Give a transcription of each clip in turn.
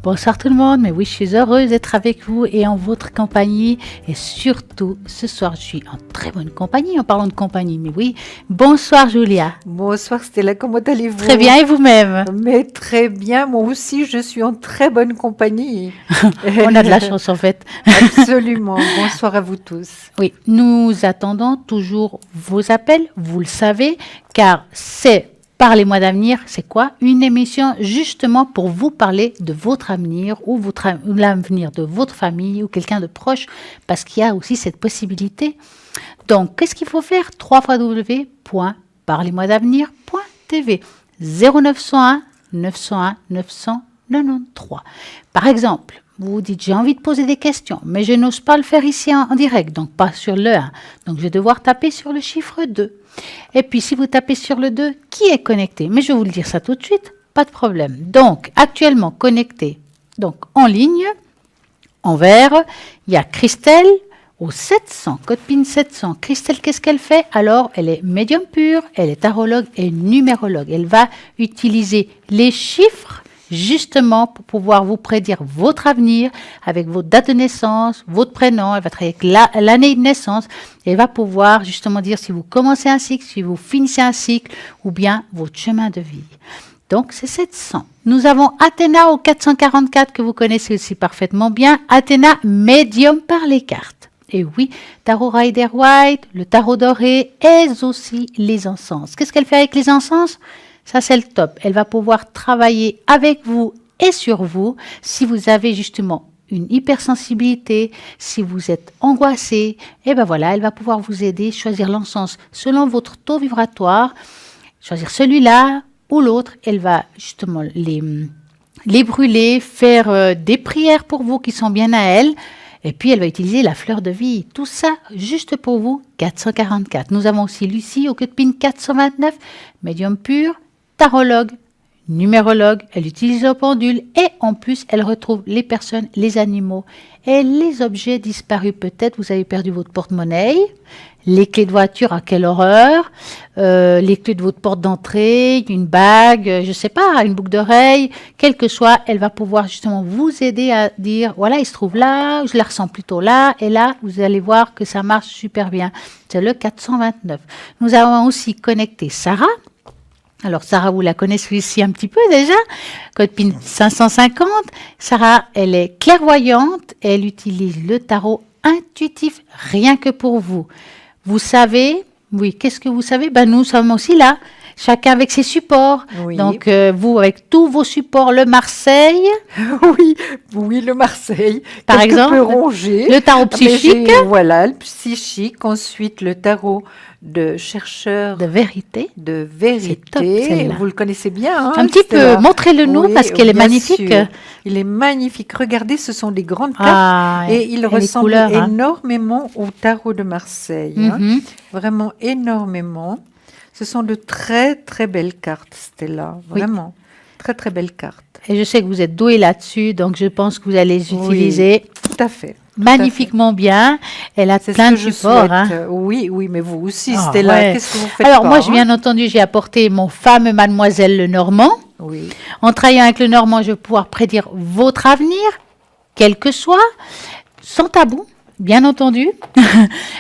Bonsoir tout le monde, mais oui, je suis heureuse d'être avec vous et en votre compagnie. Et surtout, ce soir, je suis en très bonne compagnie, en parlant de compagnie, mais oui. Bonsoir Julia. Bonsoir Stella, comment allez-vous? Très bien, et vous-même? Mais très bien, moi aussi je suis en très bonne compagnie. On a de la chance en fait. Absolument, bonsoir à vous tous. Oui, nous attendons toujours vos appels, vous le savez, car c'est Parlez-moi d'avenir, c'est quoi? Une émission justement pour vous parler de votre avenir ou l'avenir de votre famille ou quelqu'un de proche, parce qu'il y a aussi cette possibilité. Donc, qu'est-ce qu'il faut faire? www.parlez-moi-d'avenir.tv 0901 901 993. Par exemple, vous vous dites, j'ai envie de poser des questions, mais je n'ose pas le faire ici en direct, donc pas sur le 1. Donc, je vais devoir taper sur le chiffre 2. Et puis, si vous tapez sur le 2, qui est connecté? Mais je vais vous le dire ça tout de suite, pas de problème. Donc, actuellement connecté, donc en ligne, en vert, il y a Christelle au 700, code PIN 700. Christelle, qu'est-ce qu'elle fait? Alors, elle est médium pure, elle est tarologue et numérologue. Elle va utiliser les chiffres justement pour pouvoir vous prédire votre avenir avec votre date de naissance, votre prénom. Elle va travailler avec l'année de naissance. Elle va pouvoir justement dire si vous commencez un cycle, si vous finissez un cycle ou bien votre chemin de vie. Donc, c'est 700. Nous avons Athéna au 444 que vous connaissez aussi parfaitement bien. Athéna, médium par les cartes. Et oui, tarot Rider-Waite, le tarot doré et aussi les encens. Qu'est-ce qu'elle fait avec les encens? Ça, c'est le top. Elle va pouvoir travailler avec vous et sur vous si vous avez justement une hypersensibilité, si vous êtes angoissé. Et ben voilà, elle va pouvoir vous aider à choisir l'encens selon votre taux vibratoire. Choisir celui-là ou l'autre. Elle va justement les brûler, faire des prières pour vous qui sont bien à elle. Et puis, elle va utiliser la fleur de vie. Tout ça, juste pour vous, 444. Nous avons aussi Lucie au code PIN 429, médium pur, tarologue, numérologue. Elle utilise le pendule et en plus, elle retrouve les personnes, les animaux et les objets disparus. Peut-être vous avez perdu votre porte-monnaie, les clés de voiture, à quelle horreur, les clés de votre porte d'entrée, une bague, je ne sais pas, une boucle d'oreille, quel que soit, elle va pouvoir justement vous aider à dire, voilà, il se trouve là, je la ressens plutôt là, et là, vous allez voir que ça marche super bien. C'est le 429. Nous avons aussi connecté Sarah. Alors, Sarah, vous la connaissez ici un petit peu déjà, code PIN 550. Sarah, elle est clairvoyante, elle utilise le tarot intuitif rien que pour vous. Vous savez, oui, qu'est-ce que vous savez? Ben, nous sommes aussi là, chacun avec ses supports. Oui. Donc, vous, avec tous vos supports, le Marseille. oui, le Marseille. Par quelque exemple, peu rongé. le tarot psychique. Voilà, le psychique. Ensuite, le tarot de chercheur De vérité. de vérité. C'est top, celle-là. Vous le connaissez bien, hein, Un petit Stella? peu, montrez-le nous Oui, parce qu'elle est bien magnifique. sûr. Il est magnifique. Regardez, ce sont des grandes cartes. Ah, Et il et les ressemble couleurs, hein. énormément au tarot de Marseille. Hein. Mhm. Vraiment énormément. Ce sont de très, très belles cartes, Stella. Oui. Vraiment. Très, très belles cartes. Et je sais que vous êtes doué là-dessus, donc je pense que vous allez les Oui, utiliser tout à fait. magnifiquement bien. Elle a C'est plein ce de que je supports. souhaite. Hein. Oui, mais vous aussi, Ah, Stella, ouais. qu'est-ce que vous faites Alors pas, moi, hein? bien entendu, j'ai apporté mon fameux Mademoiselle Lenormand. Oui. En travaillant avec Lenormand, je vais pouvoir prédire votre avenir, quel que soit, sans tabou. Bien entendu.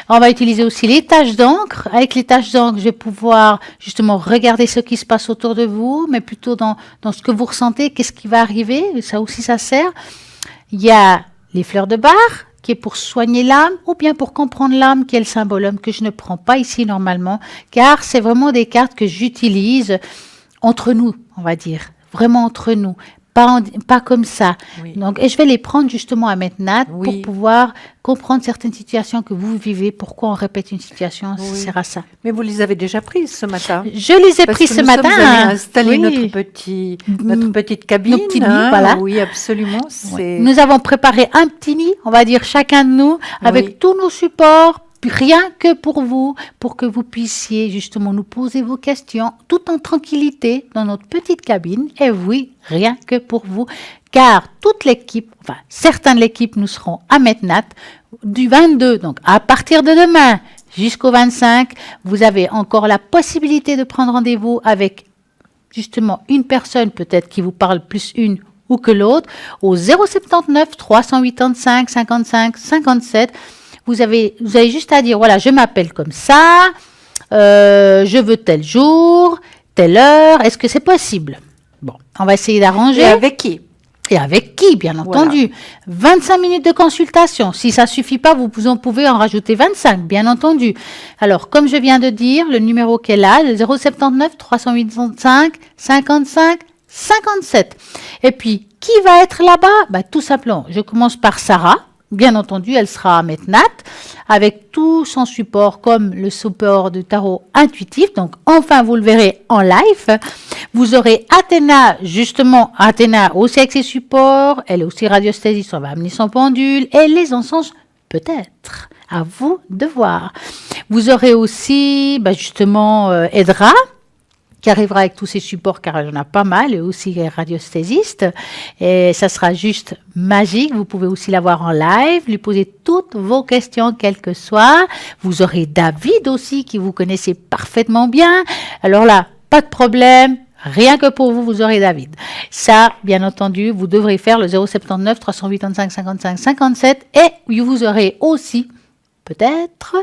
On va utiliser aussi les taches d'encre. Avec les taches d'encre, je vais pouvoir justement regarder ce qui se passe autour de vous, mais plutôt dans ce que vous ressentez, qu'est-ce qui va arriver. Ça aussi, ça sert. Il y a les fleurs de bar, qui est pour soigner l'âme, ou bien pour comprendre l'âme, qui est le symbole homme, que je ne prends pas ici normalement, car c'est vraiment des cartes que j'utilise entre nous, on va dire. Vraiment entre nous. Pas comme ça. Oui. Donc, et je vais les prendre justement à maintenant Oui. pour pouvoir comprendre certaines situations que vous vivez. Pourquoi on répète une situation, ça Oui. sert à ça. Mais vous les avez déjà prises ce matin. Je les ai Parce pris que ce nous matin. sommes allés installer Oui. notre petite cabine. Nos petits nids, hein. voilà. Oui, absolument. Ouais. Nous avons préparé un petit nid, on va dire chacun de nous, avec Oui. tous nos supports, puis rien que pour vous, pour que vous puissiez justement nous poser vos questions, tout en tranquillité, dans notre petite cabine. Et oui, rien que pour vous, car toute l'équipe, enfin certains de l'équipe, nous serons à Metnat du 22, donc à partir de demain jusqu'au 25, vous avez encore la possibilité de prendre rendez-vous avec justement une personne peut-être qui vous parle plus une ou que l'autre au 079 385 55 57. Vous avez juste à dire, voilà, je m'appelle comme ça, je veux tel jour, telle heure, est-ce que c'est possible? Bon, on va essayer d'arranger. Et avec qui? Et avec qui, bien entendu. 25 minutes de consultation. Si ça suffit pas, vous pouvez en rajouter 25, bien entendu. Alors, comme je viens de dire, le numéro qu'elle a, le 079 385 55 57. Et puis, qui va être là-bas? Tout simplement, je commence par Sarah. Bien entendu, elle sera à Metnat avec tout son support comme le support du tarot intuitif. Donc, enfin, vous le verrez en live. Vous aurez Athéna, justement, Athéna aussi avec ses supports. Elle est aussi radiesthésiste, on va amener son pendule. Et les encens, peut-être. À vous de voir. Vous aurez aussi, justement, Edra, qui arrivera avec tous ses supports, car il y en a pas mal, et aussi radiesthésiste. Et ça sera juste magique. Vous pouvez aussi la voir en live, lui poser toutes vos questions, quelles que soient. Vous aurez David aussi, qui vous connaissez parfaitement bien. Alors là, pas de problème. Rien que pour vous, vous aurez David. Ça, bien entendu, vous devrez faire le 079 385 55 57 et vous aurez aussi peut-être.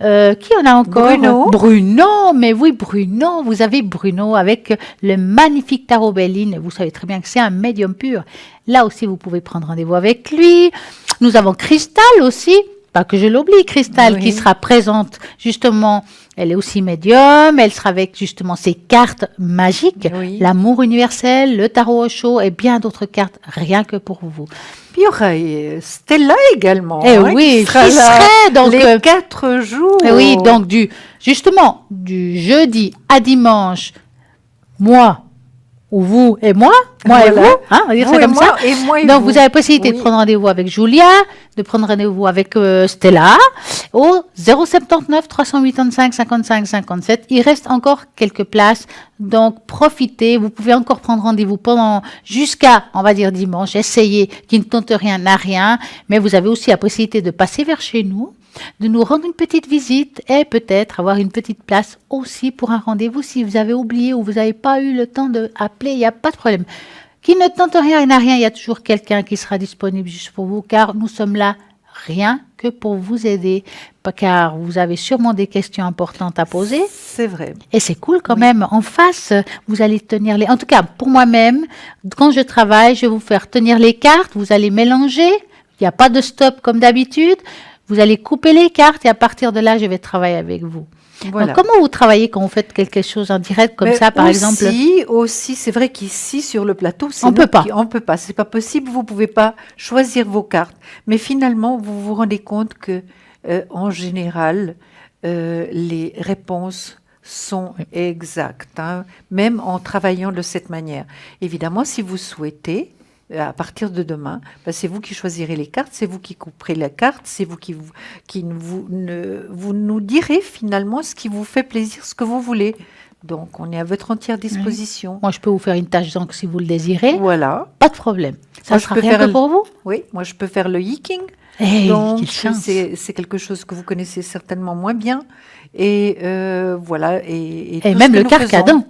Qui en a encore? Bruno, mais oui, Bruno. Vous avez Bruno avec le magnifique tarot Béline. Vous savez très bien que c'est un médium pur. Là aussi, vous pouvez prendre rendez-vous avec lui. Nous avons Cristal aussi. Pas que je l'oublie, Cristal, qui sera présente, justement, elle est aussi médium, elle sera avec, justement, ses cartes magiques, l'amour universel, le tarot au chaud et bien d'autres cartes, rien que pour vous. Puis il y aura Stella également. Oui, qui serait donc les 4 jours. Oui, donc justement, du jeudi à dimanche, moi, ou vous et moi et vous, on va dire ça comme ça. Et moi et donc, vous avez la possibilité de prendre rendez-vous avec Julia, de prendre rendez-vous avec Stella, au 079 385 55 57. Il reste encore quelques places, donc profitez. Vous pouvez encore prendre rendez-vous jusqu'à, on va dire, dimanche. Essayez, qui ne tente rien n'a rien, mais vous avez aussi la possibilité de passer vers chez nous, de nous rendre une petite visite et peut-être avoir une petite place aussi pour un rendez-vous si vous avez oublié ou vous n'avez pas eu le temps d'appeler, il n'y a pas de problème. Qui ne tente rien, il n'a rien, il y a toujours quelqu'un qui sera disponible juste pour vous car nous sommes là rien que pour vous aider car vous avez sûrement des questions importantes à poser. C'est vrai. Et c'est cool quand même. En face, vous allez tenir les... En tout cas, pour moi-même, quand je travaille, je vais vous faire tenir les cartes, vous allez mélanger, il n'y a pas de stop comme d'habitude. Vous allez couper les cartes et à partir de là, je vais travailler avec vous. Voilà. Donc, comment vous travaillez quand vous faites quelque chose en direct comme ça, par exemple? Aussi, c'est vrai qu'ici, sur le plateau, on peut pas. On peut pas. C'est pas possible. Vous pouvez pas choisir vos cartes. Mais finalement, vous vous rendez compte que, en général, les réponses sont exactes, hein, même en travaillant de cette manière. Évidemment, si vous souhaitez, à partir de demain, c'est vous qui choisirez les cartes, c'est vous qui couperez la carte, c'est vous qui vous nous direz finalement ce qui vous fait plaisir, ce que vous voulez. Donc, on est à votre entière disposition. Moi, je peux vous faire une tâche d'encre si vous le désirez. Voilà. Pas de problème. Ça sera rien que pour vous. Oui, moi, je peux faire le yiking. Donc, c'est quelque chose que vous connaissez certainement moins bien. Et voilà. Et même le carcadon.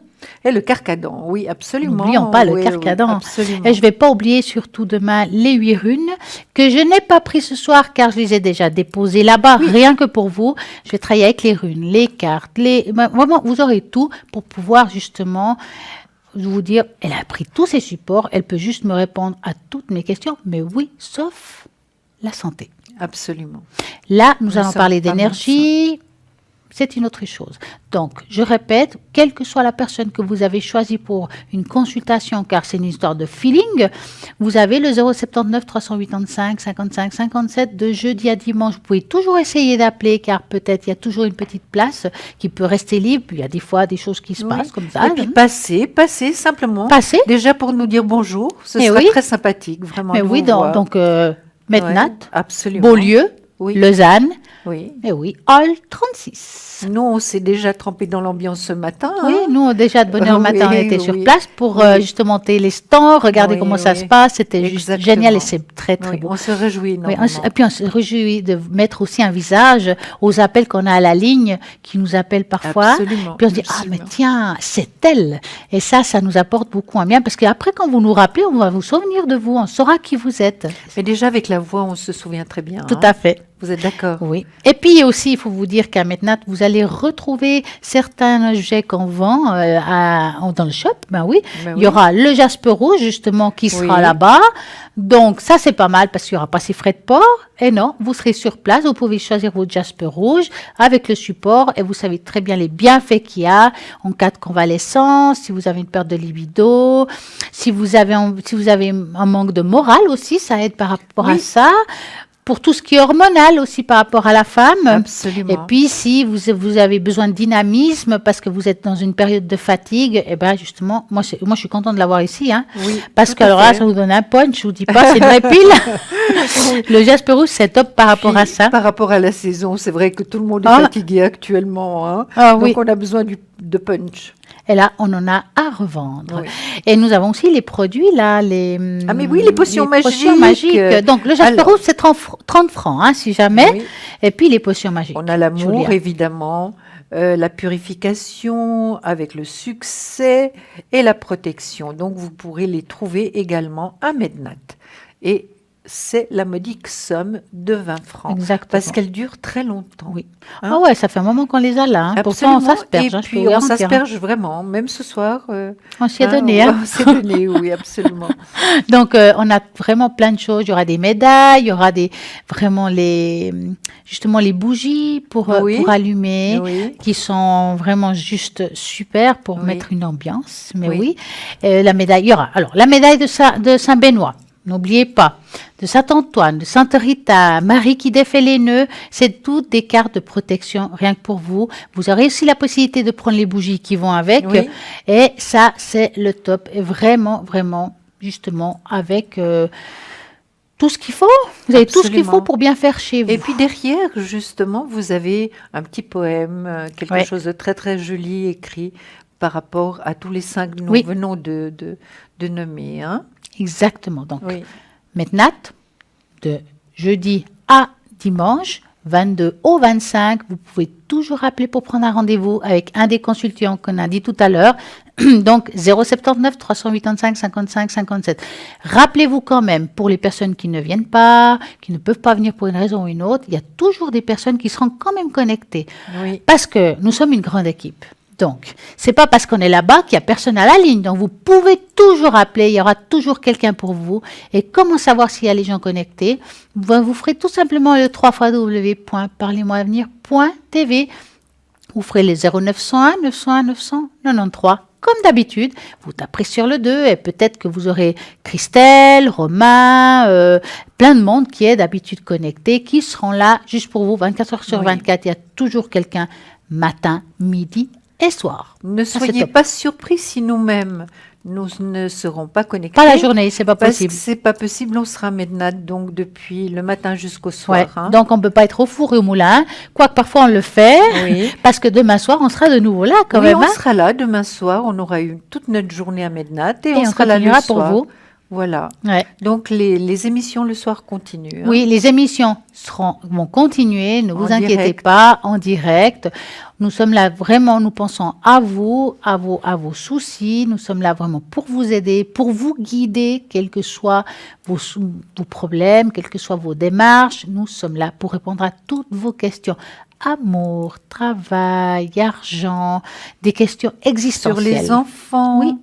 Et le carcadon, oui, absolument. N'oublions pas le carcadon. Et je ne vais pas oublier surtout demain les 8 runes que je n'ai pas pris ce soir car je les ai déjà déposées là-bas, rien que pour vous. Je vais travailler avec les runes, les cartes, vraiment, vous aurez tout pour pouvoir justement vous dire, elle a pris tous ses supports, elle peut juste me répondre à toutes mes questions, mais oui, sauf la santé. Absolument. Là, nous allons parler d'énergie. C'est une autre chose. Donc, je répète, quelle que soit la personne que vous avez choisie pour une consultation, car c'est une histoire de feeling, vous avez le 079 385 55 57 de jeudi à dimanche. Vous pouvez toujours essayer d'appeler, car peut-être il y a toujours une petite place qui peut rester libre. Puis il y a des fois des choses qui se passent comme ça. Et puis passer simplement. Passer. Déjà pour nous dire bonjour. Ce serait très sympathique, vraiment. Mais oui, donc Metnat, absolument. Beaulieu, Lausanne, Oui. Et oui, hall 36. Nous, on s'est déjà trempé dans l'ambiance ce matin. Oui, hein. nous, déjà, de bonne heure matin, on Oui, était sur oui. place pour Oui. justement monter les stands, regarder Oui, comment ça oui. se passe. C'était juste Exactement. génial et c'est très, très Oui, beau. on se réjouit Oui, énormément. et puis on se réjouit de mettre aussi un visage aux appels qu'on a à la ligne, qui nous appellent parfois. Absolument, Puis on se dit, ah mais absolument. tiens, c'est elle. Et ça nous apporte beaucoup en bien, parce qu'après, quand vous nous rappelez, on va vous souvenir de vous, on saura qui vous êtes. Mais déjà, avec la voix, on se souvient très bien. Tout hein. à fait. Vous êtes d'accord? Oui. Et puis aussi, il faut vous dire qu'à Mednat, vous allez retrouver certains objets qu'on vend dans le shop. Ben oui. Ben Il y oui. aura le jaspe rouge, justement, qui sera Oui. là-bas. Donc, ça, c'est pas mal parce qu'il n'y aura pas ces frais de port. Et non, vous serez sur place. Vous pouvez choisir votre jaspe rouge avec le support. Et vous savez très bien les bienfaits qu'il y a en cas de convalescence, si vous avez une perte de libido, si vous avez un manque de morale aussi, ça aide par rapport à Oui. ça. Pour tout ce qui est hormonal aussi par rapport à la femme. Absolument. Et puis, si vous avez besoin de dynamisme parce que vous êtes dans une période de fatigue, eh ben justement, moi, je suis contente de l'avoir ici. Hein, Oui, parce tout que à alors là, fait. ça vous donne un punch, je vous dis pas, c'est une vraie pile. Le jaspe rouge, c'est top par rapport à Puis, ça. Par rapport à la saison, c'est vrai que tout le monde est Ah. fatigué actuellement. hein. Ah Donc, oui. on a besoin de punch. Et là, on en a à revendre. Oui. Et nous avons aussi les produits, là, Ah, mais oui, les potions potions magiques. magiques. Donc, le jaspe Alors. rouge, c'est 30 francs, hein, si jamais. Oui. Et puis, les potions magiques. On a l'amour, Julia. évidemment, la purification avec le succès et la protection. Donc, vous pourrez les trouver également à Mednat. Et c'est la modique somme de 20 francs. Exactement. Parce qu'elle dure très longtemps. Oui. Hein? Ah ouais, ça fait un moment qu'on les a là. Hein. Pourtant, on Absolument. s'asperge. Et Hein, je peux puis, vous on garantir, hein. s'asperge vraiment. Même ce soir. On s'y est donné. Hein. On s'est donné, oui, absolument. Donc, on a vraiment plein de choses. Il y aura des médailles, il y aura vraiment justement les bougies pour allumer, Oui. qui sont vraiment juste super pour Oui. mettre une ambiance. Mais Oui. oui, la médaille, il y aura. Alors, la médaille de Saint-Benoît. N'oubliez pas, de Saint-Antoine, de Sainte-Rita, Marie qui défait les nœuds, c'est toutes des cartes de protection, rien que pour vous. Vous aurez aussi la possibilité de prendre les bougies qui vont avec. Oui. Et ça, c'est le top. Et vraiment, vraiment, justement, avec tout ce qu'il faut. Vous avez tout ce qu'il Absolument. faut pour bien faire chez vous. Et puis derrière, justement, vous avez un petit poème, quelque Ouais. chose de très très joli écrit par rapport à tous les 5 que nous Oui. venons de nommer. Hein. Exactement. Donc, Oui. Mednat, de jeudi à dimanche, 22 au 25, vous pouvez toujours appeler pour prendre un rendez-vous avec un des consultants qu'on a dit tout à l'heure. Donc 079 385 55 57. Rappelez-vous quand même, pour les personnes qui ne viennent pas, qui ne peuvent pas venir pour une raison ou une autre, il y a toujours des personnes qui seront quand même connectées. Oui. Parce que nous sommes une grande équipe. Donc, c'est pas parce qu'on est là-bas qu'il y a personne à la ligne. Donc, vous pouvez toujours appeler, il y aura toujours quelqu'un pour vous. Et comment savoir s'il y a les gens connectés? Vous ferez tout simplement le www.parlez-moi-avenir.tv. Vous ferez les 0901 901 993. Comme d'habitude, vous taperez sur le 2 et peut-être que vous aurez Christelle, Romain, plein de monde qui est d'habitude connecté, qui seront là juste pour vous 24 heures sur Oui. 24. Il y a toujours quelqu'un matin, midi et soir. Ne Ça, c'est soyez top. pas surpris si nous-mêmes, nous ne serons pas connectés. Pas la journée, c'est pas Parce possible. que c'est pas possible, on sera à Mednat, donc depuis le matin jusqu'au soir. Ouais. hein. Donc on ne peut pas être au four et au moulin, quoique parfois on le fait, Oui. parce que demain soir on sera de nouveau là quand Oui, même. on hein. sera là demain soir, on aura eu toute notre journée à Mednat et, Et on on sera là le continuera soir. pour vous. Voilà. Ouais. Donc les émissions le soir continuent. hein. Oui, les émissions vont continuer, ne vous En inquiétez direct. pas, en direct. Nous sommes là vraiment, nous pensons à vous, à vos soucis. Nous sommes là vraiment pour vous aider, pour vous guider, quels que soient vos problèmes, quelles que soient vos démarches. Nous sommes là pour répondre à toutes vos questions. Amour, travail, argent, des questions Sur existentielles. les enfants, Oui.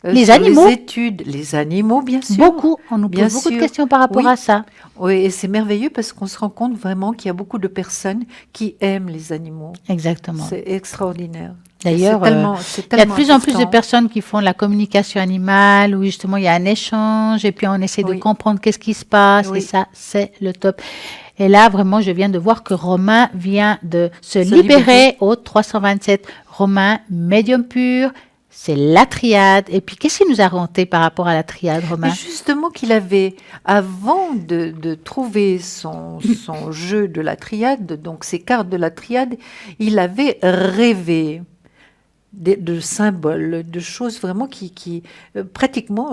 Les sur animaux. les études, les animaux, bien sûr. Beaucoup, on nous Bien pose beaucoup de sûr. questions par rapport Oui. à ça. Oui, et c'est merveilleux parce qu'on se rend compte vraiment qu'il y a beaucoup de personnes qui aiment les animaux. Exactement. C'est extraordinaire. D'ailleurs, C'est tellement- il y a de plus en plus de important. personnes qui font de la communication animale, où justement il y a un échange, et puis on essaie de Oui. comprendre qu'est-ce qui se passe, Oui. et ça, c'est le top. Et là, vraiment, je viens de voir que Romain vient de se Se libérer libérer. au 327. Romain, médium pur, c'est la triade. Et puis, qu'est-ce qu'il nous a raconté par rapport à la triade, Romain? Mais justement qu'il avait, avant de trouver son jeu de la triade, donc ses cartes de la triade, il avait rêvé de symboles, de choses vraiment qui pratiquement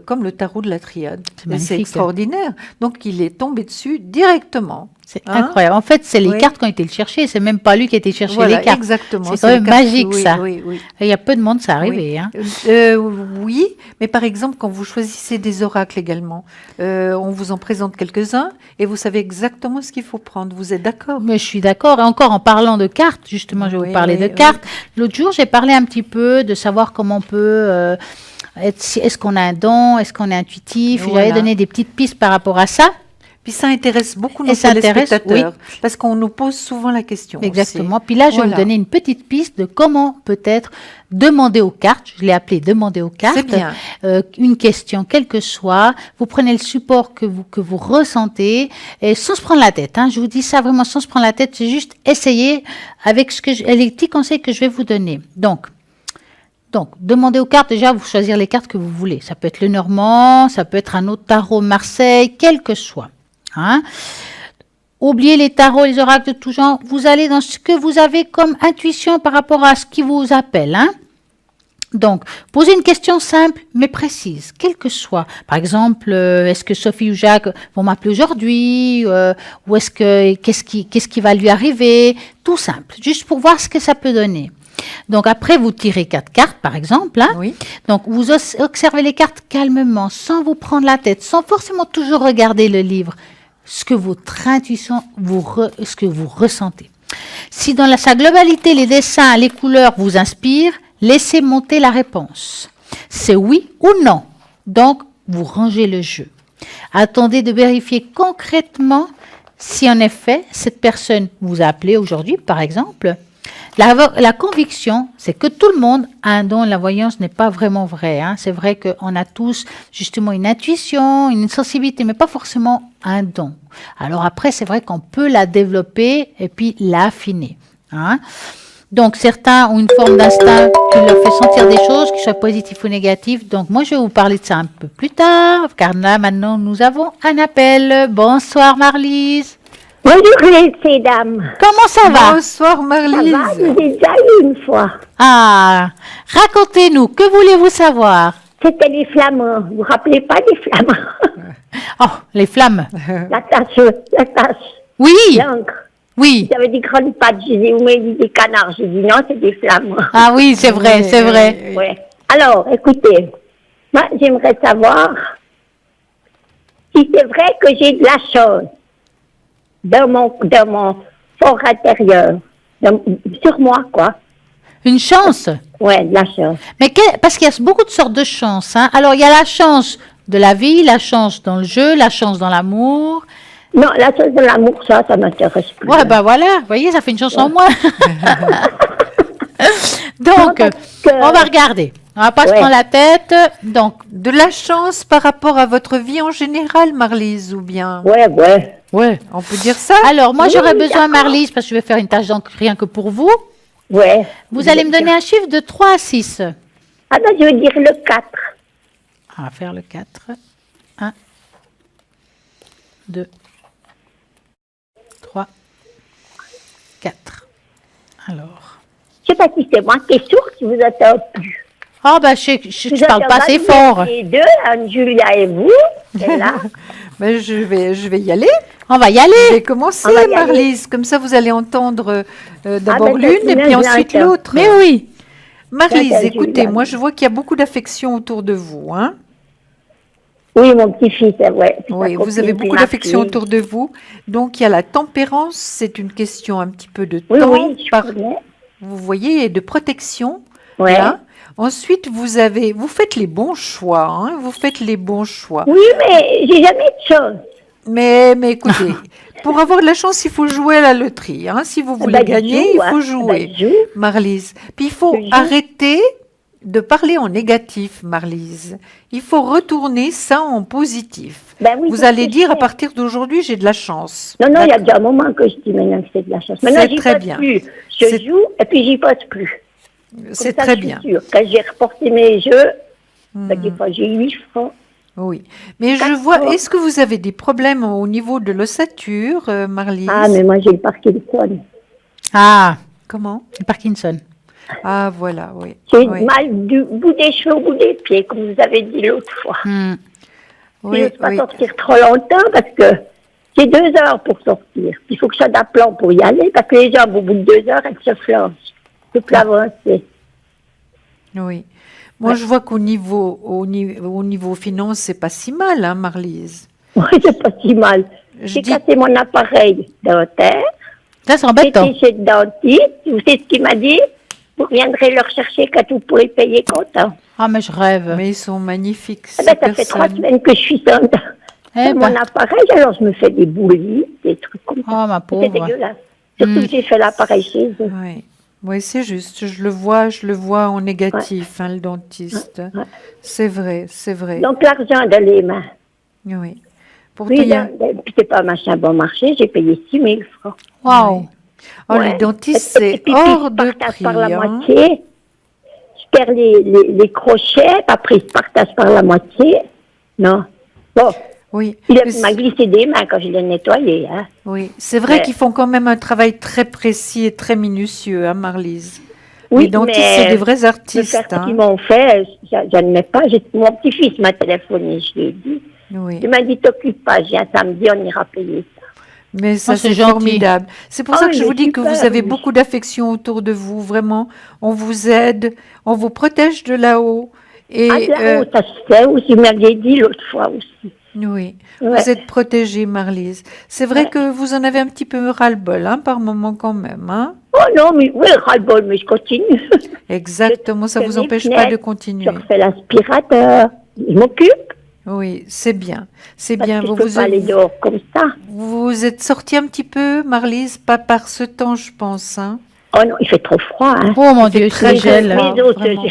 comme le tarot de la triade. C'est C'est magnifique. extraordinaire. Donc il est tombé dessus directement. C'est Hein? incroyable. En fait, c'est les Oui. cartes qui ont été le chercher. C'est même pas lui qui a été chercher Voilà, les cartes. exactement. C'est quand même les cartes- magique, oui, ça. Oui, oui. Il y a peu de monde, ça arrive. Oui. Hein. Oui, mais par exemple, quand vous choisissez des oracles également, on vous en présente quelques-uns et vous savez exactement ce qu'il faut prendre. Vous êtes d'accord? Mais je suis d'accord. Et encore en parlant de cartes, justement, je vais Oui, vous parler oui, de oui. cartes. L'autre jour, j'ai parlé un petit peu de savoir comment on peut est-ce qu'on a un don, est-ce qu'on est intuitif. Voilà. J'avais donné des petites pistes par rapport à ça. Puis ça intéresse beaucoup Et nos ça intéresse, téléspectateurs parce qu'on nous pose souvent la question. Exactement. aussi. Puis là, je vais Voilà. vous donner une petite piste de comment peut-être demander aux cartes. Je l'ai appelé demander aux cartes. C'est bien. Une question, quelle que soit. Vous prenez le support que vous ressentez et sans se prendre la tête. Hein. Je vous dis ça vraiment sans se prendre la tête. C'est juste essayer avec les petits conseils que je vais vous donner. Donc, demandez aux cartes, déjà, vous choisir les cartes que vous voulez. Ça peut être le Normand, ça peut être un autre tarot Marseille, quel que soit. Hein. Oubliez les tarots, les oracles de tout genre. Vous allez dans ce que vous avez comme intuition par rapport à ce qui vous appelle. Hein. Donc, posez une question simple mais précise, quelle que soit. Par exemple, est-ce que Sophie ou Jacques vont m'appeler aujourd'hui ou est-ce que qu'est-ce qui va lui arriver? Tout simple, juste pour voir ce que ça peut donner. Donc après, vous tirez 4 cartes, par exemple. Hein. Oui. Donc vous observez les cartes calmement, sans vous prendre la tête, sans forcément toujours regarder le livre, ce que votre intuition, ce que vous ressentez. Si dans sa globalité, les dessins, les couleurs vous inspirent, laissez monter la réponse. C'est oui ou non. Donc, vous rangez le jeu. Attendez de vérifier concrètement si en effet, cette personne vous a appelé aujourd'hui, par exemple. La conviction, c'est que tout le monde a un don. La voyance n'est pas vraiment vrai. Hein. C'est vrai qu'on a tous justement une intuition, une sensibilité, mais pas forcément un don. Alors après, c'est vrai qu'on peut la développer et puis l'affiner. Hein. Donc certains ont une forme d'instinct qui leur fait sentir des choses, qui soient positives ou négatives. Donc moi, je vais vous parler de ça un peu plus tard, car là, maintenant, nous avons un appel. Bonsoir Marlise. Bonjour les dames. Comment ça va? Bonsoir Ça Marlise. va, je vous ai déjà eu une fois. Ah, racontez-nous, que voulez-vous savoir? C'était les flamands. Vous vous rappelez pas des flamands? Oh, les flammes. La tache, Oui, l'encre. oui. J'avais des grandes pattes, je disais, vous m'avez dit des canards. J'ai dit non, c'est des flamands. Ah oui, c'est vrai, c'est vrai. Ouais. Alors, écoutez, moi j'aimerais savoir si c'est vrai que j'ai de la chance dans mon fort intérieur, sur moi, quoi. Une chance. Ouais, de la chance. Mais parce qu'il y a beaucoup de sortes de chances. Hein. Alors, il y a la chance de la vie, la chance dans le jeu, la chance dans l'amour. Non, la chance de l'amour, ça m'intéresse plus. Ouais, ben voilà, vous voyez, ça fait une chance en moins. Donc, Non, parce que- on va regarder. On va pas se Ouais. prendre la tête. Donc, De la chance par rapport à votre vie en général, Marlise, ou bien? Ouais. On peut dire ça? alors, moi, Oui, j'aurais oui, besoin, d'accord. Marlise, parce que je vais faire une tâche d'encre rien que pour vous. Ouais. Vous allez me donner un chiffre de 3 à 6. Ah ben, je veux dire le 4. On va faire le 4. 1, 2, 3, 4. Alors. Je sais pas si c'est moi qui est sourde, qui vous entend plus. Oh, ben, je parle pas assez fort. Les deux, Anne-Julia et vous, et là. Ben, je vais y aller. On va y Je aller. vais commencer, On va y aller. Marlise. Comme ça, vous allez entendre d'abord ben, l'une et c'est puis bien, ensuite j'entends. l'autre. Mais oui. Marlise, J'entends, écoutez, Julia. moi, je vois qu'il y a beaucoup d'affection autour de vous. Hein. Oui, mon petit-fils, c'est vrai. Puis Oui, sa vous avez copine qui beaucoup m'a d'affection appelé. autour de vous. Donc, il y a la tempérance. C'est une question un petit peu de Oui, temps. oui, je connais. Vous voyez, et de protection. Ouais. Là. Ensuite, vous faites les bons choix. Hein, vous faites les bons choix. Oui, mais j'ai jamais de chance. Mais écoutez, pour avoir de la chance, il faut jouer à la loterie. Hein. Si vous voulez Ben, je gagner, joue, il faut hein. jouer. Ben, je joue. Marlise. Puis il faut Je joue. arrêter de parler en négatif, Marlise. Il faut retourner ça en positif. Ben oui, Vous c'est ce allez que dire je à fais. partir d'aujourd'hui, j'ai de la chance. Non, il y a D'accord. déjà un moment que je dis maintenant que c'est de la chance. Maintenant, C'est j'y très pense bien. plus. C'est- Je joue et puis j'y pense plus. C'est Comme ça, très je suis bien. sûre. Quand j'ai reporté mes jeux, des fois j'ai 8 francs. Oui. Mais je 4 vois, francs. est-ce que vous avez des problèmes au niveau de l'ossature, Ah, Marlise? mais moi j'ai le Parkinson. Ah, Comment? Parkinson. Ah, voilà, oui. J'ai Oui, mal du bout des cheveux au bout des pieds, comme vous avez dit l'autre fois. Hmm. Je oui, n'ose pas oui. sortir trop longtemps parce que j'ai 2 heures pour sortir. Il faut que je sois d'aplomb pour y aller parce que les jambes, au bout de 2 heures, elles se flanchent. Je peux plus avancer. Oui. Moi, je vois au niveau finance, c'est pas si mal, hein, Marlise. Moi, c'est pas si mal. Je J'ai dis, cassé mon appareil dentaire. Ça, c'est embêtant. J'étais chez le dentiste. Vous savez ce qu'il m'a dit? Vous viendrez le rechercher quand vous pourrez payer comptant. Ah, mais je rêve. mais ils sont magnifiques, Eh ces ben, ça fait 3 personnes. semaines que je suis sans, Eh mon ben, appareil, alors je me fais des bouillies, des trucs comme ça. oh, ma C'est pauvre. dégueulasse. Surtout que j'ai fait l'appareil chez eux. Oui. Oui, c'est juste. Je le vois en négatif, hein, le dentiste. Ouais. C'est vrai, c'est vrai. Donc l'argent dans les mains. Oui. Pourtant, Oui, il y a... puis c'est pas un machin bon marché, j'ai payé 6 000 francs. Waouh. Oh, Ouais. les dentistes, Et c'est puis, hors ils de partagent prix. par la hein. moitié. Je perds les crochets, puis après ils se partagent par la moitié. Non. Bon, Oui, il mais m'a glissé des mains quand je l'ai nettoyé. Hein. oui. C'est vrai Mais- qu'ils font quand même un travail très précis et très minutieux, hein, Marlise. Oui, Les dentistes, mais c'est des vrais le faire artistes. ce qu'ils Hein. m'ont fait, j'admets pas. Mon petit-fils m'a téléphoné, je lui ai dit. Oui. Il m'a dit, t'occupe pas, j'ai un samedi, on ira payer ça. Mais ça, Oh, c'est c'est gentil. formidable. C'est pour Ah ça oui, que je mais vous dis que super, vous avez oui. beaucoup d'affection autour de vous. Vraiment, on vous aide, on vous protège de là-haut. Et Ah, de là-haut, ça se fait aussi, vous m'aviez dit l'autre fois aussi. oui, Ouais. vous êtes protégée, Marlise. C'est vrai Ouais. que vous en avez un petit peu ras-le-bol, hein, par moment quand même. Hein. Oh non, mais oui, ras-le-bol, mais je continue. Exactement, ça Je vous fais mes empêche pas fenêtres, de Je continuer. refais l'aspirateur. Je m'occupe, Oui, c'est bien. C'est parce bien. que je Vous peux vous, pas aller dehors comme ça. vous êtes sortie un petit peu, Marlise, pas par ce temps, je pense. Hein. Oh non, il fait trop froid, hein. Oh mon Il fait Dieu, très c'est gel. froid. Les os, vraiment.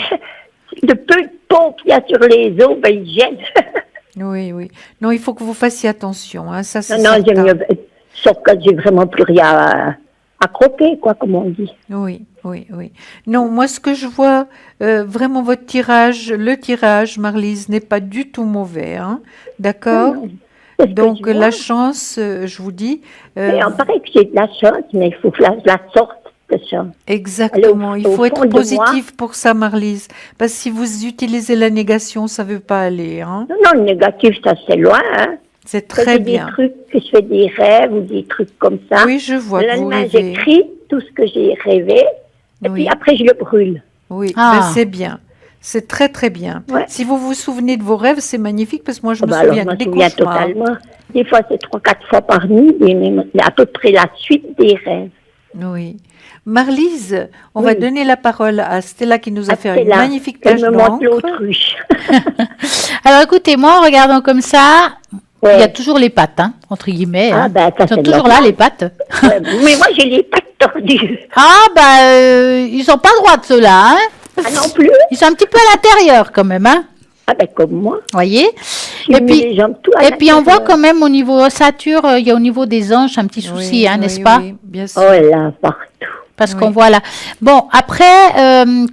le peu de peau qu'il y a sur les os, ben, ils gênent. Oui, oui. Non, il faut que vous fassiez attention. Hein, ça, c'est Non, non, j'aime certain. mieux, sauf quand j'ai vraiment plus rien à croquer, quoi, comme on dit. Oui, oui, oui. Non, moi, ce que je vois, vraiment, votre tirage, le tirage, Marlise, n'est pas du tout mauvais. Hein, d'accord? Non, c'est ce que Donc, je vois. la chance, je vous dis, Mais on paraît que j'ai de la chance, mais il faut que je la sorte, cette chance. exactement. Il au faut être fond de positif pour ça, Marlise. Parce que si vous utilisez la négation, ça ne veut pas aller. Hein. Non, non, le négatif, ça c'est loin, hein. C'est Quand très j'ai bien. des trucs, que je fais des rêves ou des trucs comme ça. Oui, je vois Le que vous lendemain, rêvez. j'écris tout ce que j'ai rêvé, et Oui. puis après, je le brûle. Oui, Ah. ben, c'est bien. C'est très, très bien. Ouais. Si vous vous souvenez de vos rêves, c'est magnifique parce que moi, je Ah me bah alors, souviens je que me des souviens cauchemars. totalement. Des fois, c'est 3-4 fois par nuit, mais à peu près la suite des rêves. Oui. Marlise, on va Oui. donner la parole à Stella qui nous a Ah, fait c'est une là magnifique qu'elle page me montre d'encre. l'autruche. Alors écoutez, moi, en regardant comme ça, il y a Ouais. toujours les pattes, hein, entre guillemets. Ah, hein. ben, ça, Ils sont c'est toujours normal. là, les pattes. Ouais, mais moi, j'ai les pattes tordues. Ah, ils sont pas droits de ceux-là, hein. Ah non plus? Ils sont un petit peu à l'intérieur quand même, hein. Ah ben, comme moi. Voyez. J'ai Et mis puis, les jambes tout à et puis on voit l'intérieur. quand même au niveau ossature, il y a au niveau des hanches un petit souci, hein, n'est-ce pas? Oui, bien sûr. Oh là, partout. Parce Oui. qu'on voit là. Bon, après,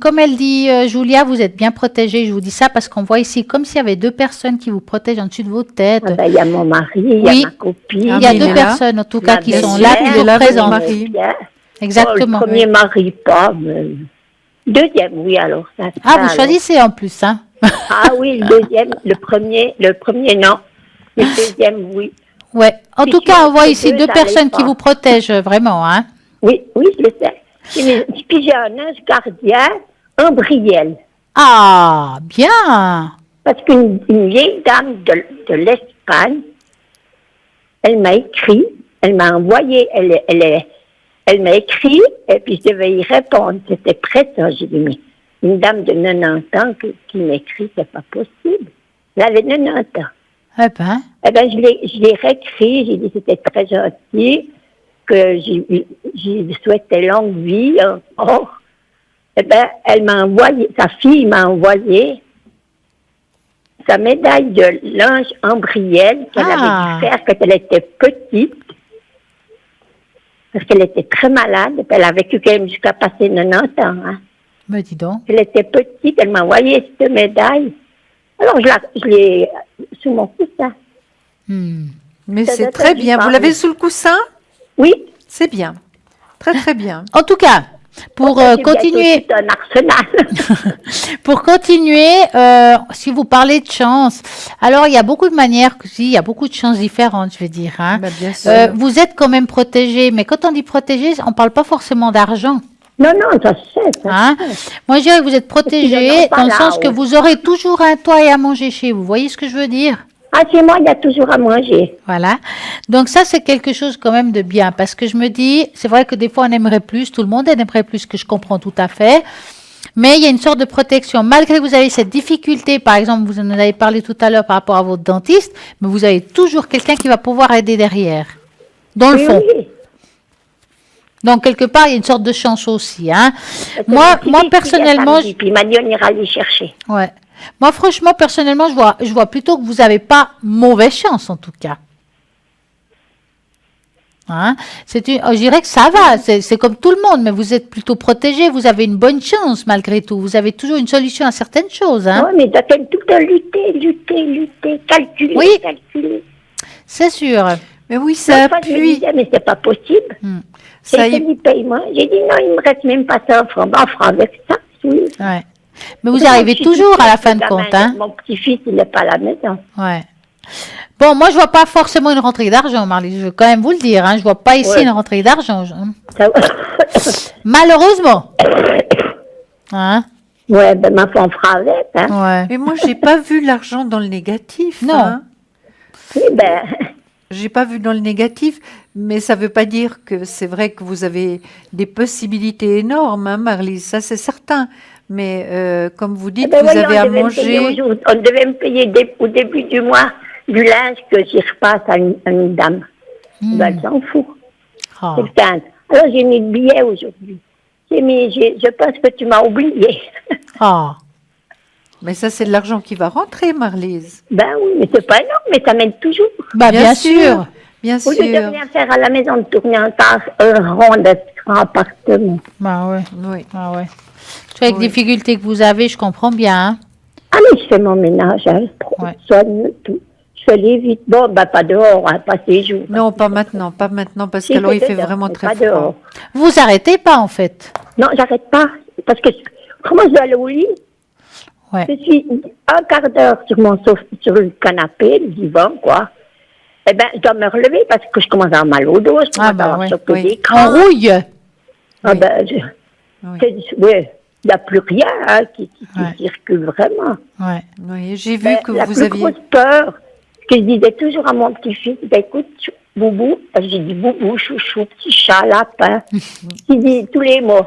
comme elle dit, Julia, vous êtes bien protégée. Je vous dis ça parce qu'on voit ici comme s'il y avait deux personnes qui vous protègent en dessus de votre tête. Ah ben, il y a mon mari, il Oui. y a ma copine. Ah, Il y a mais il deux est là. personnes en tout cas Ma qui sont belle-mère, là, il est toujours là, votre présentes. mari. Exactement. Oh, le premier mari, pas. Mais... Deuxième, oui, alors. Ça, Ah, ça, vous alors. choisissez en plus, hein. Ah oui, le deuxième, le premier, non. Le deuxième, oui. Ouais. En Puis tout tu cas, as on voit que ici deux, deux ça personnes allait qui pas. vous protègent vraiment, hein. Oui, oui, je le sais. Puis j'ai un ange gardien, Umbriel. Ah, bien. Parce qu'une vieille dame de l'Espagne, elle m'a écrit, elle m'a envoyé, elle m'a écrit, et puis je devais y répondre. C'était prêt, ça. J'ai dit, mais une dame de 90 ans qui m'écrit, c'est pas possible. Elle avait 90 ans. Eh ben, Eh ben, je l'ai réécrit, j'ai dit c'était très gentil, que j'ai souhaité longue vie encore. Eh ben, elle m'a envoyé, sa fille m'a envoyé sa médaille de l'ange Umbriel qu'elle avait dû faire quand elle était petite, parce qu'elle était très malade, puis elle a vécu quand même jusqu'à passer 90 ans. Hein. Me dis donc. Elle était petite, elle m'a envoyé cette médaille. Alors, je l'ai sous mon coussin. Mais Ça c'est doit très être bien. du Vous l'avez Paris. sous le coussin? Oui. C'est bien. Très, très bien. En tout cas, pour J'ai bientôt continuer, tout un arsenal. pour continuer, si vous parlez de chance, alors il y a beaucoup de manières, il y a beaucoup de chances différentes, je vais dire. Hein. Bah, bien sûr. Vous êtes quand même protégé, mais quand on dit protégé, on parle pas forcément d'argent. Non, ça se sait, ça Hein. se sait. Moi, je dirais que vous êtes qu'ils protégé en ont pas dans le là, sens que oh. vous aurez toujours un toit et à manger chez vous. Vous voyez ce que je veux dire? Ah, chez moi, il y a toujours à manger. Voilà. Donc ça, c'est quelque chose quand même de bien parce que je me dis, c'est vrai que des fois, on aimerait plus, tout le monde aimerait plus, que je comprends tout à fait. Mais il y a une sorte de protection. Malgré que vous avez cette difficulté, par exemple, vous en avez parlé tout à l'heure par rapport à votre dentiste, mais vous avez toujours quelqu'un qui va pouvoir aider derrière, dans le Oui, fond. oui. Donc, quelque part, il y a une sorte de chance aussi. Hein. C'est Moi, mon petit-fils moi qui vient personnellement, samedi, puis il m'a dit on ira les chercher. ouais. Moi, franchement, personnellement, je vois plutôt que vous n'avez pas mauvaise chance, en tout cas. Hein? Je dirais que ça va, c'est comme tout le monde, mais vous êtes plutôt protégé, vous avez une bonne chance malgré tout. Vous avez toujours une solution à certaines choses. Hein? Oui, mais doit tout le temps lutter, calculer, Oui. calculer. C'est sûr. Mais oui, ça L'autre fois, je me appuie. disais, mais c'est pas possible. Ça J'ai dit, paye-moi. J'ai dit, non, il me reste même pas ça en francs. Ben, en francs avec ça, oui. Ouais. Mais vous Moi, arrivez je suis toujours toute à la seule, fin le de compte. gamin, Hein? Mon petit-fils, il n'est pas à la maison. Ouais. Bon, moi, je vois pas forcément une rentrée d'argent, Marley. Je veux quand même vous le dire. Hein? Je vois pas ici Ouais. une rentrée d'argent. Ça... Malheureusement. Hein? ouais, ben, ma foi, on fera avec. Hein. Ouais. Mais moi, j'ai pas vu l'argent dans le négatif. Non. Hein. Oui, ben, J'ai pas vu dans le négatif, mais ça veut pas dire que c'est vrai que vous avez des possibilités énormes, hein, Marlise, ça c'est certain. Mais comme vous dites, ben, vous voyons, avez à on devait me payer manger. on devait me payer au début du mois du linge que j'y repasse à une dame. Ben, elle s'en fout. Ah. C'est le 15. Alors, j'ai mis le billet aujourd'hui. Je pense que tu m'as oublié. Ah. Mais ça, c'est de l'argent qui va rentrer, Marlise. Ben oui, mais c'est pas énorme, mais ça m'aide toujours. Bah, bien sûr. Bien Au lieu de sûr. rien faire à la maison, de tourner un rond de grand appartement. Bah ouais. Oui. Ah ouais. Avec Oui. les difficultés que vous avez, je comprends bien. Hein. Ah, mais je fais mon ménage, hein, je Ouais. soigne tout. Je fais les vitres. Bon, ben pas dehors, hein, pas ces jours. Non, pas maintenant, parce Si, qu'alors il c'est fait dedans, vraiment mais très pas froid. dehors. Vous arrêtez pas, en fait. Non, j'arrête pas. Parce que comment je dois aller au lit? Ouais. Je suis un quart d'heure sur le canapé, le divan, quoi. Eh bien, je dois me relever parce que je commence à avoir mal au dos, je commence Ah, bah, à avoir ouais. chopé Oui. des On crampes. rouille. Ah Oui. ben, Oui. ouais, il n'y a plus rien hein, qui Ouais. circule vraiment. Ouais. Oui, j'ai vu Ben, que la vous plus aviez. grosse peur, que je disais toujours à mon petit-fils, ben, écoute, Boubou, j'ai dit Boubou, chouchou, petit chat, lapin, j'ai dit tous les mots.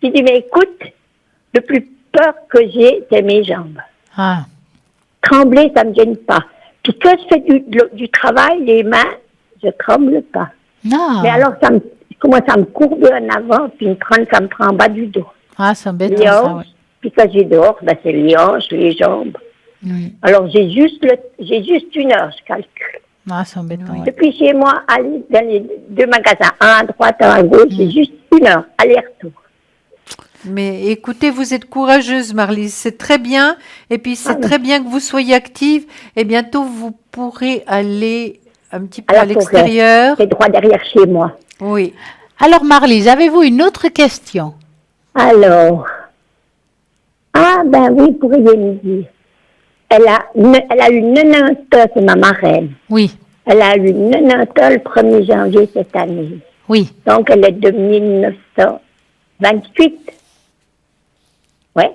J'ai dit, mais écoute, le plus peur que j'ai, c'est mes jambes. Ah. Trembler, ça ne me gêne pas. Puis quand je fais du travail, les mains, je tremble pas. Non. Mais alors, je commence à me courber en avant, puis ça me prend en bas du dos. Ah, c'est embêtant, Les ça, hanches, ouais. puis quand j'ai dehors, ben, c'est les hanches, les jambes. Oui. Alors, j'ai juste 1 heure, je calcule. Ah, c'est embêtant, ouais. Depuis chez moi, aller dans les 2 magasins, un à droite, un à gauche, c'est juste 1 heure, aller-retour. Mais écoutez, vous êtes courageuse, Marlise, c'est très bien. Et puis c'est très bien que vous soyez active. Et bientôt, vous pourrez aller un petit peu à la forêt. l'extérieur. C'est droit derrière chez moi. Oui. Alors, Marlise, avez-vous une autre question? Alors, ah ben oui, pourriez me dire. Elle a eu 90 ans, c'est ma marraine. Oui. Elle a eu 90 ans le 1er janvier cette année. Oui. Donc, elle est de 1928. Ouais.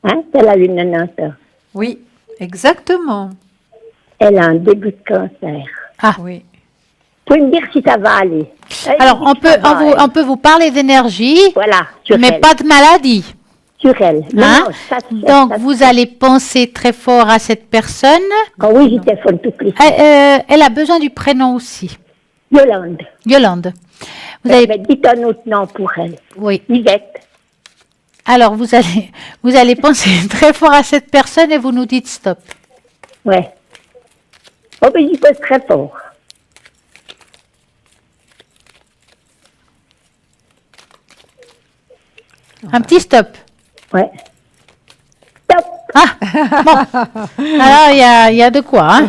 Hein, elle a eu 90 ans. Oui, exactement. Elle a un début de cancer. Ah. Oui. Vous pouvez me dire si ça va aller. Elle Alors, dit on que ça va, elle. peut vous parler d'énergie, Voilà, sur mais elle. pas de maladie. Sur elle. Non, Hein? non, ça, Donc, vous allez penser très fort à cette personne. Ah oui, j'y téléphone toutes les Elle a besoin du prénom aussi. Yolande. Yolande. Vous avez, Mais dites un autre nom pour elle. oui. Yvette. Alors, vous allez penser très fort à cette personne et vous nous dites stop. Ouais. Oh, mais j'y pense très fort. Un petit stop. Ouais. Stop. Ah, bon. Alors, il y a de quoi, hein?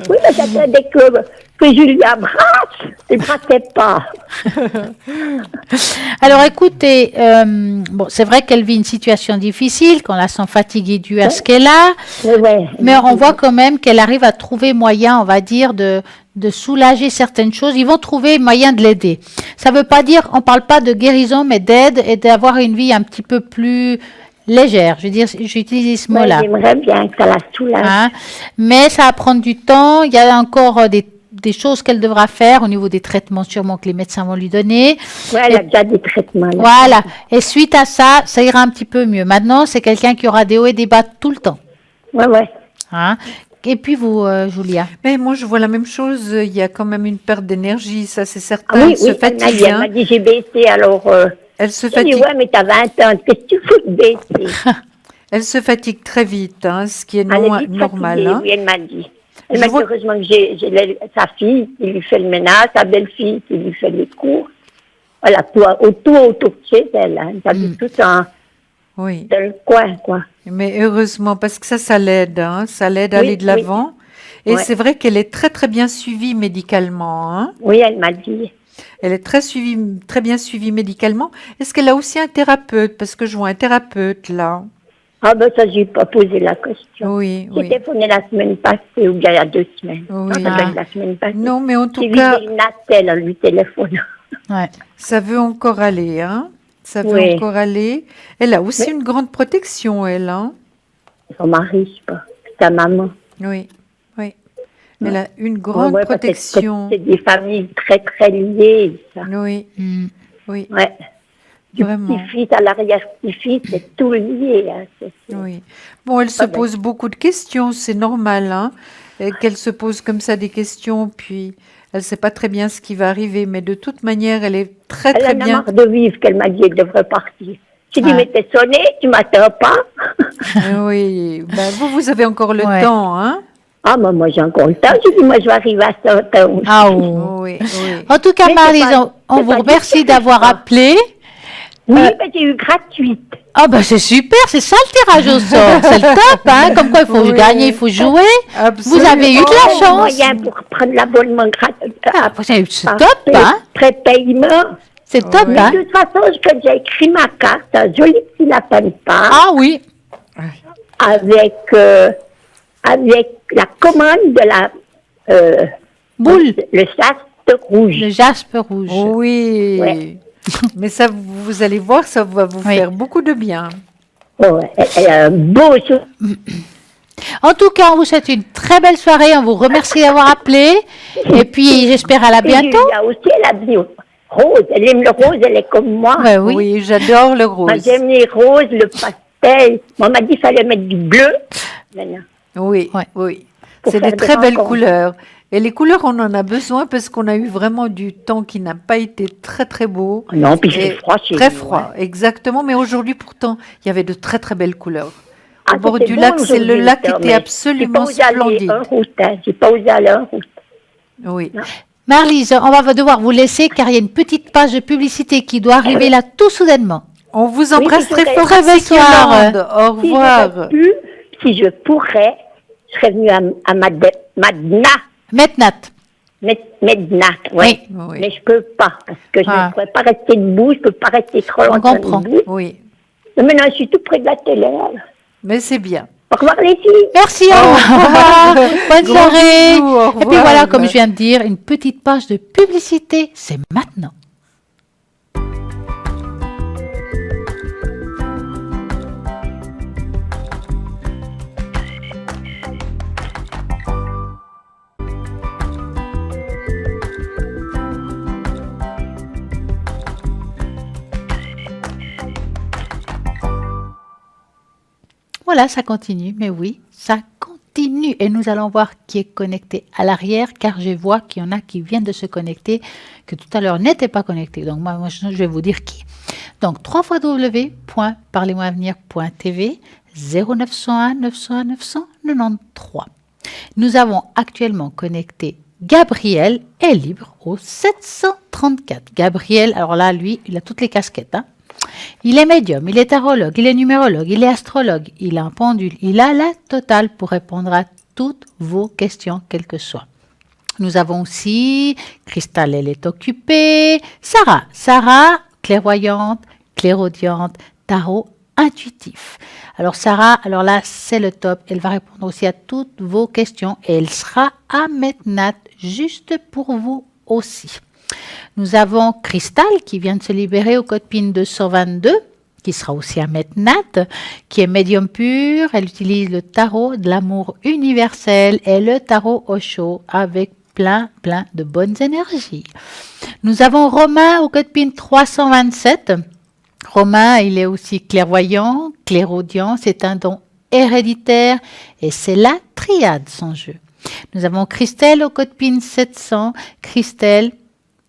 Oui, mais j'attendais que Julia brasse. Elle ne brassait pas. Alors, écoutez, bon, c'est vrai qu'elle vit une situation difficile, qu'on la sent fatiguée due à ce qu'elle a, Ouais. mais on voit quand même qu'elle arrive à trouver moyen, on va dire, de soulager certaines choses. Ils vont trouver moyen de l'aider. Ça veut pas dire, on parle pas de guérison, mais d'aide et d'avoir une vie un petit peu plus légère. Je veux dire, j'utilise ce Ouais, mot-là. j'aimerais bien que ça la soulage. Hein. Mais ça va prendre du temps. Il y a encore des choses qu'elle devra faire au niveau des traitements sûrement que les médecins vont lui donner. Ouais, elle a déjà des traitements. Là. Voilà. Et suite à ça, ça ira un petit peu mieux. Maintenant, c'est quelqu'un qui aura des hauts et des bas tout le temps. Ouais. Hein. Et puis vous, Julia? Mais moi, je vois la même chose. Il y a quand même une perte d'énergie, ça c'est certain. Ah oui, Elle se fatigue. elle m'a dit j'ai baissé, alors... Elle se j'ai dit, fatigue. ouais, mais t'as 20 ans, qu'est-ce que tu fous de baisser? Elle se fatigue très vite, hein, ce qui est Elle est vite normal. fatiguée, Hein. oui, elle m'a dit. Elle Je m'a dit, vois- heureusement que j'ai sa fille qui lui fait le ménage, sa belle-fille qui lui fait les cours. Voilà, tout autour de chez elle. Hein. Elle habite tout dans Oui, le coin, quoi. mais heureusement, parce que ça l'aide. Hein, ça l'aide à Oui, aller de oui. l'avant. Et Ouais. c'est vrai qu'elle est très très bien suivie médicalement. Hein. Oui, elle m'a dit. Elle est très bien suivie médicalement. Est-ce qu'elle a aussi un thérapeute? Parce que je vois un thérapeute là. Ah ben ça, j'ai pas posé la question. Oui, J'ai oui. téléphoné la semaine passée, ou bien il y a 2 semaines. Oui. Non, ça doit être la semaine passée. Non, mais en tout J'ai cas, vu Natel en lui téléphonant. Ouais. ça veut encore aller, hein. Ça veut Oui. encore aller. Elle a aussi Mais- une grande protection, elle, hein. Son mari, je sais pas. Sa maman. Oui, oui. Elle a une Ouais, grande parce que protection. C'est des familles très, très liées, ça. Oui, Mm. oui, Ouais. Du vraiment. petit-fils à l'arrière-petit-fils, c'est tout lié. Hein, c'est- Oui. Bon, elle se Ah ben. pose beaucoup de questions, c'est normal, hein. Qu'elle se pose comme ça des questions, puis elle ne sait pas très bien ce qui va arriver, mais de toute manière, elle est très Elle très en a bien. marre de vivre, qu'elle m'a dit qu'elle devrait partir. J'ai dit, Ouais. mais t'es sonné, tu m'attends pas. Oui, ben, vous avez encore le Ouais. temps, hein. Ah, mais moi, j'ai encore le temps. J'ai dit, moi, je vais arriver à 100 ans. Ah, oh. Oui, oui. En tout cas, Mais c'est Marlise, pas- on c'est vous pas remercie difficile, d'avoir ça. appelé. Oui, mais j'ai eu gratuite. Ah bah c'est super, c'est ça le tirage au sort, c'est le top, hein. Comme quoi il faut Oui. gagner, il faut jouer. Vous Absolument. avez eu de la Oh, chance. moyen pour prendre l'abonnement gratuit. Ah, c'est top, hein. Après paiement. C'est top, Oui. De hein. toute façon, quand j'ai écrit ma carte, un joli petit lapin de Pâques, Ah oui. avec la commande de la Boule. le chaste rouge. Le jaspe rouge. Oui. Ouais. Mais ça, vous allez voir, ça va vous Oui. faire beaucoup de bien. Oh, elle a un beau sourire. En tout cas, on vous souhaite une très belle soirée. On vous remercie d'avoir appelé. Et puis, j'espère à la Et bientôt. Julia aussi, elle a dit rose. Elle aime le rose, elle est comme moi. Ouais, oui. Oui, j'adore le Moi, rose. j'aime les roses, le pastel. Moi, on m'a dit qu'il fallait mettre du bleu. Maintenant. Oui, Ouais. oui. Pour C'est faire des des très belles rencontres. couleurs. Et les couleurs, on en a besoin parce qu'on a eu vraiment du temps qui n'a pas été très très beau. Non, puis Et c'est froid chez Très nous, froid, exactement. Mais aujourd'hui, pourtant, il y avait de très très belles couleurs. Ah, Au bord c'était du beau lac, c'est le aujourd'hui, lac ça, était mais absolument j'ai pas osé aller splendide. en route, hein. J'ai pas osé aller en route. Oui. Marlise, on va devoir vous laisser car il y a une petite page de publicité qui doit arriver là tout soudainement. On vous Oui, embrasse je très voudrais- fort, Très belle Merci soirée. Yolande. Au Si revoir. j'aurais pu, si je pourrais, je serais venue à Madna. Maintenant. Medna, ouais. Oui. Mais je peux pas, parce que je Ah. ne pourrais pas rester debout, je peux pas rester trop longtemps comprend. debout. Oui. Mais maintenant, je suis tout près de la télé. alors. Mais c'est bien. Au revoir les filles. Merci, au revoir. Bonne Gros soirée. bisous, au Et puis revoir. voilà, comme je viens de dire, une petite page de publicité, c'est maintenant. Voilà, ça continue, mais oui, ça continue. Et nous allons voir qui est connecté à l'arrière, car je vois qu'il y en a qui viennent de se connecter, que tout à l'heure n'étaient pas connectés. Donc moi, je vais vous dire qui. Donc www.parlez-moi-avenir.tv 0901 901 993. Nous avons actuellement connecté Gabriel est libre au 734. Gabriel, alors là, lui, il a toutes les casquettes, hein. Il est médium, il est tarologue, il est numérologue, il est astrologue, il a un pendule, il a la totale pour répondre à toutes vos questions, quelles que soient. Nous avons aussi Cristal, elle est occupée. Sarah, clairvoyante, clairaudiente, tarot intuitif. Alors Sarah, alors là c'est le top. Elle va répondre aussi à toutes vos questions et elle sera à Metnat juste pour vous aussi. Nous avons Cristal qui vient de se libérer au code PIN 222, qui sera aussi à Metnat, qui est médium pur. Elle utilise le tarot de l'amour universel et le tarot Osho avec plein de bonnes énergies. Nous avons Romain au code PIN 327. Romain, il est aussi clairvoyant, clairaudient, c'est un don héréditaire et c'est la triade son jeu. Nous avons Christelle au code PIN 700. Christelle,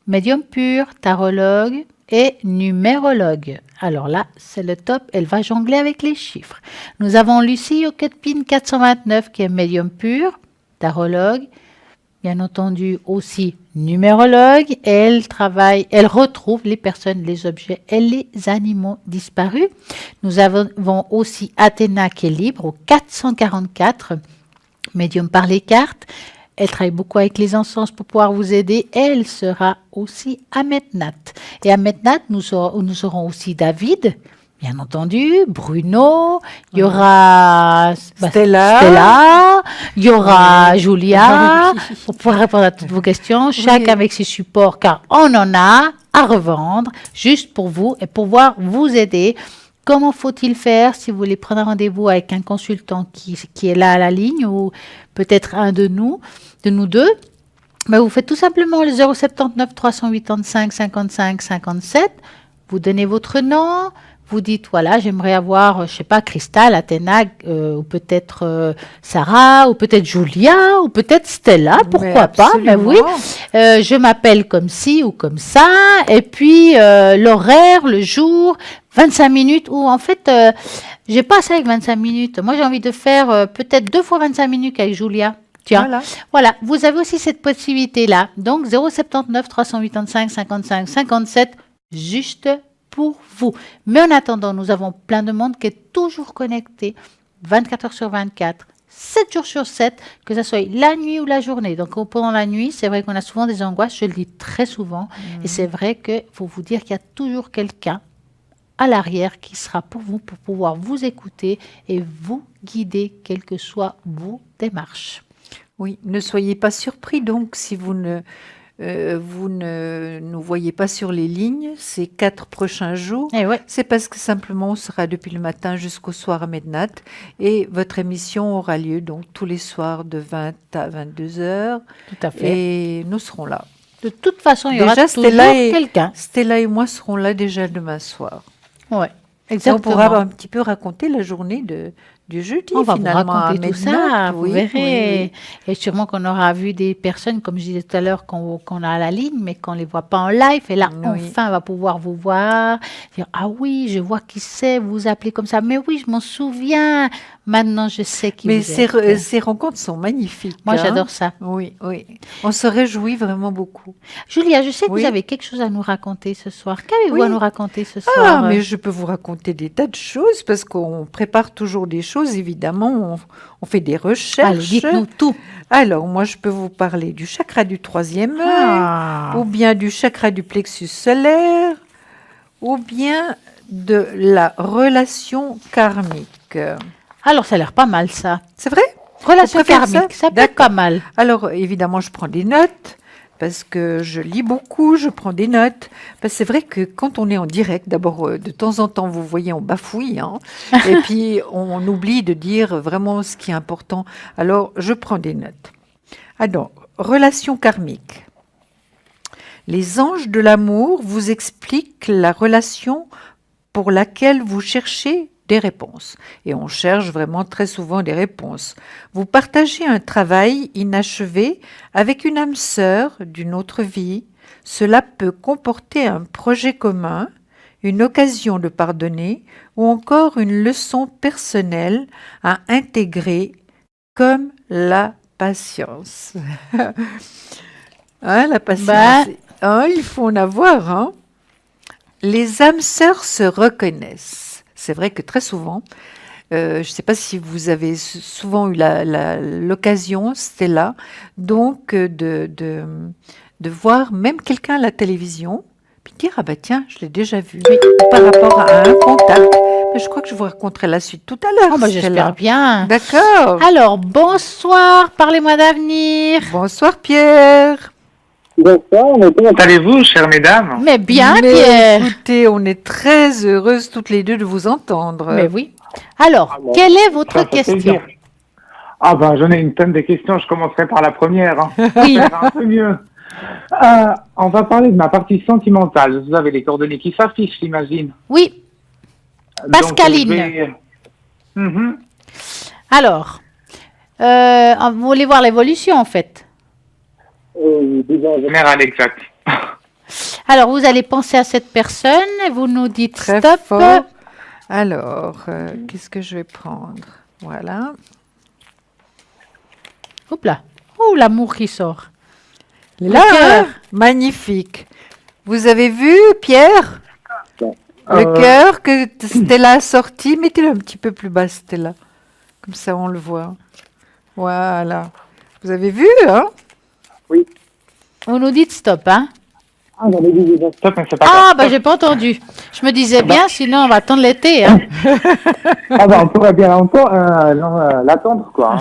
médium pur, tarologue et numérologue. Alors là, c'est le top, elle va jongler avec les chiffres. Nous avons Lucie au code PIN 429 qui est médium pur, tarologue, bien entendu aussi numérologue. Elle retrouve les personnes, les objets et les animaux disparus. Nous avons aussi Athéna qui est libre au 444, médium par les cartes. Elle travaille beaucoup avec les encens pour pouvoir vous aider. Elle sera aussi à Metnat. Et à Metnat, nous aurons aussi David, bien entendu, Bruno, il y aura Stella, il y aura Julia, pour pouvoir répondre à toutes vos questions, chacun avec ses supports, car on en a à revendre, juste pour vous et pour pouvoir vous aider. Comment faut-il faire si vous voulez prendre un rendez-vous avec un consultant qui est là à la ligne ou peut-être un de nous deux? Ben vous faites tout simplement le 079 385 55 57. Vous donnez votre nom. Vous dites, voilà, j'aimerais avoir, je sais pas, Cristal, Athéna, ou peut-être Sarah, ou peut-être Julia, ou peut-être Stella, pourquoi pas, mais oui. Je m'appelle comme ci ou comme ça, et puis l'horaire, le jour, 25 minutes, ou en fait, j'ai pas ça avec 25 minutes. Moi, j'ai envie de faire peut-être 2 fois 25 minutes avec Julia. Tiens, voilà, vous avez aussi cette possibilité-là. Donc, 079 385 55 57, juste pour vous. Mais en attendant, nous avons plein de monde qui est toujours connecté 24 heures sur 24, 7 jours sur 7, que ce soit la nuit ou la journée. Donc pendant la nuit, c'est vrai qu'on a souvent des angoisses, je le dis très souvent, et c'est vrai qu'il faut vous dire qu'il y a toujours quelqu'un à l'arrière qui sera pour vous, pour pouvoir vous écouter et vous guider, quelles que soient vos démarches. Oui, ne soyez pas surpris donc si vous ne nous voyez pas sur les lignes ces 4 prochains jours. C'est parce que simplement on sera depuis le matin jusqu'au soir à Metnat et votre émission aura lieu donc tous les soirs de 20 à 22 heures. Tout à fait. Et nous serons là. De toute façon, il y aura toujours quelqu'un. Stella et moi serons là déjà demain soir. Ouais, exactement. Et on pourra un petit peu raconter la journée du jeudi, on va finalement, vous raconter tout ça, vous verrez. Oui. Et sûrement qu'on aura vu des personnes, comme je disais tout à l'heure, qu'on a à la ligne, mais qu'on ne les voit pas en live. Et là, enfin, on va pouvoir vous voir. Dire, ah oui, je vois qui c'est, vous vous appelez comme ça. Mais oui, je m'en souviens. Maintenant, je sais qui vous êtes. Mais ces rencontres sont magnifiques. Moi, j'adore ça. Oui. On se réjouit vraiment beaucoup. Julia, je sais que vous avez quelque chose à nous raconter ce soir. Qu'avez-vous à nous raconter ce soir? Ah, mais je peux vous raconter des tas de choses, parce qu'on prépare toujours des choses. Évidemment, on fait des recherches. Allez, dites-nous tout. Alors, moi, je peux vous parler du chakra du 3e œil, ou bien du chakra du plexus solaire, ou bien de la relation karmique. Alors, ça a l'air pas mal, ça. C'est vrai? Relation karmique, ça peut être pas mal. Alors, évidemment, je prends des notes. Parce que je lis beaucoup, je prends des notes. Parce que c'est vrai que quand on est en direct, d'abord, de temps en temps, vous voyez, on bafouille. Et puis, on oublie de dire vraiment ce qui est important. Alors, je prends des notes. Alors, relation karmique. Les anges de l'amour vous expliquent la relation pour laquelle vous cherchez des réponses. Et on cherche vraiment très souvent des réponses. Vous partagez un travail inachevé avec une âme sœur d'une autre vie. Cela peut comporter un projet commun, une occasion de pardonner ou encore une leçon personnelle à intégrer comme la patience. La patience. Il faut en avoir, Les âmes sœurs se reconnaissent. C'est vrai que très souvent, je ne sais pas si vous avez souvent eu l'occasion, Stella, donc de voir même quelqu'un à la télévision, puis dire, ah bah tiens, je l'ai déjà vu, par rapport à un contact. Mais je crois que je vous raconterai la suite tout à l'heure, Oh, bah, Stella. j'espère bien. D'accord. Alors, bonsoir, parlez-moi d'avenir. Bonsoir Pierre. Bonsoir, mais comment allez-vous, chères mesdames? Mais bien, Mais Pierre. écoutez, on est très heureuses toutes les deux de vous entendre. Mais oui. Alors, Ah bon, quelle est votre ça fait question? plaisir. Ah ben, j'en ai une tonne de questions, je commencerai par la première. Hein. Oui. Ça ira un peu mieux. On va parler de ma partie sentimentale. Vous avez les coordonnées qui s'affichent, j'imagine. Oui. Donc, Pascaline. je vais- Mhm. Alors, vous voulez voir l'évolution en fait. Disons en général, exact. Alors, vous allez penser à cette personne, vous nous dites Très stop. fort. Alors, qu'est-ce que je vais prendre? Voilà. Hop là. Oh, l'amour qui sort. Là, cœur. magnifique. Vous avez vu, Pierre? Le cœur que Stella a sorti. Mettez-le un petit peu plus bas, Stella. Comme ça, on le voit. Voilà. Vous avez vu, hein? Vous nous dites stop, hein? Ah, j'en ai dit déjà. Stop, mais c'est pas Ah, grave. bah j'ai pas entendu. Je me disais bien, sinon on va attendre l'été, hein? Ah ben, on pourrait bien l'attendre, quoi. Hein.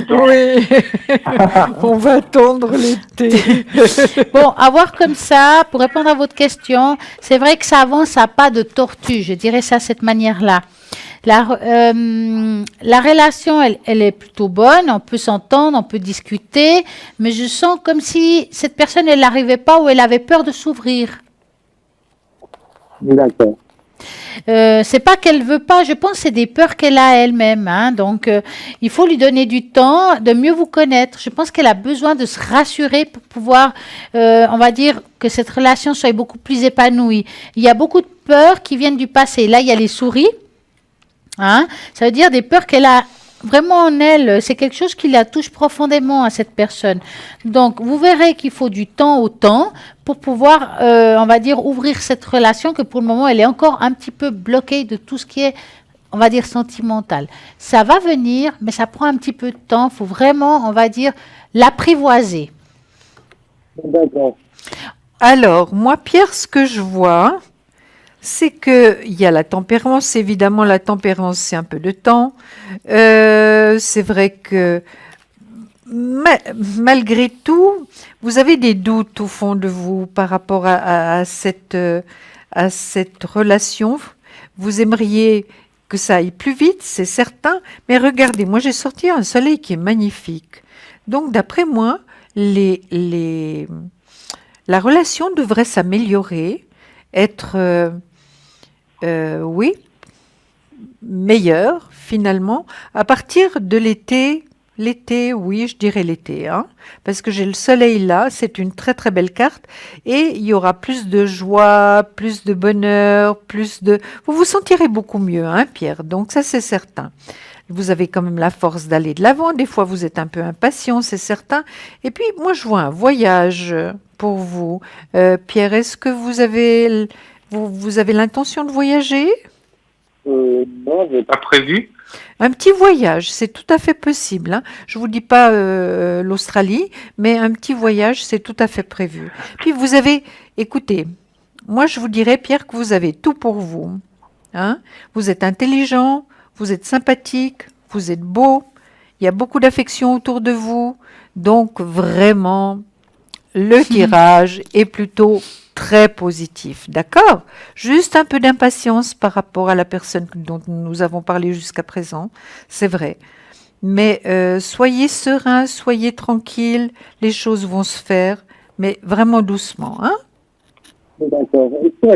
Oui. On va attendre l'été. Bon, à voir comme ça, pour répondre à votre question, c'est vrai que ça avance à pas de tortue, je dirais ça de cette manière-là. La relation, elle est plutôt bonne, on peut s'entendre, on peut discuter, mais je sens comme si cette personne, elle n'arrivait pas ou elle avait peur de s'ouvrir. D'accord. C'est pas qu'elle veut pas, je pense que c'est des peurs qu'elle a elle-même, hein. Donc il faut lui donner du temps, de mieux vous connaître. Je pense qu'elle a besoin de se rassurer pour pouvoir, on va dire, que cette relation soit beaucoup plus épanouie. Il y a beaucoup de peurs qui viennent du passé. Là, il y a les souris, hein. Ça veut dire des peurs qu'elle a vraiment en elle. C'est quelque chose qui la touche profondément à cette personne. Donc, vous verrez qu'il faut du temps au temps pour pouvoir, on va dire, ouvrir cette relation que pour le moment, elle est encore un petit peu bloquée de tout ce qui est, on va dire, sentimental. Ça va venir, mais ça prend un petit peu de temps. Il faut vraiment, on va dire, l'apprivoiser. D'accord. Alors, moi, Pierre, ce que je vois, c'est qu'il y a la tempérance. Évidemment, la tempérance, c'est un peu de temps. C'est vrai que malgré tout, vous avez des doutes au fond de vous par rapport à cette relation. Vous aimeriez que ça aille plus vite, c'est certain. Mais regardez, moi, j'ai sorti un soleil qui est magnifique. Donc, d'après moi, la relation devrait s'améliorer, être, oui, meilleure finalement à partir de l'été. L'été, oui, je dirais l'été, hein, parce que j'ai le soleil là, c'est une très très belle carte et il y aura plus de joie, plus de bonheur, Vous vous sentirez beaucoup mieux, hein, Pierre, donc ça c'est certain. Vous avez quand même la force d'aller de l'avant, des fois vous êtes un peu impatient, c'est certain. Et puis moi je vois un voyage pour vous. Pierre, est-ce que vous avez l'intention de voyager? Non, j'ai pas prévu. Un petit voyage, c'est tout à fait possible, hein. Je vous dis pas l'Australie, mais un petit voyage, c'est tout à fait prévu. Puis écoutez, moi je vous dirais, Pierre, que vous avez tout pour vous, hein. Vous êtes intelligent, vous êtes sympathique, vous êtes beau, il y a beaucoup d'affection autour de vous, donc vraiment, le tirage est plutôt très positif, d'accord? Juste un peu d'impatience par rapport à la personne dont nous avons parlé jusqu'à présent, c'est vrai. Mais soyez serein, soyez tranquille, les choses vont se faire, mais vraiment doucement, hein? D'accord.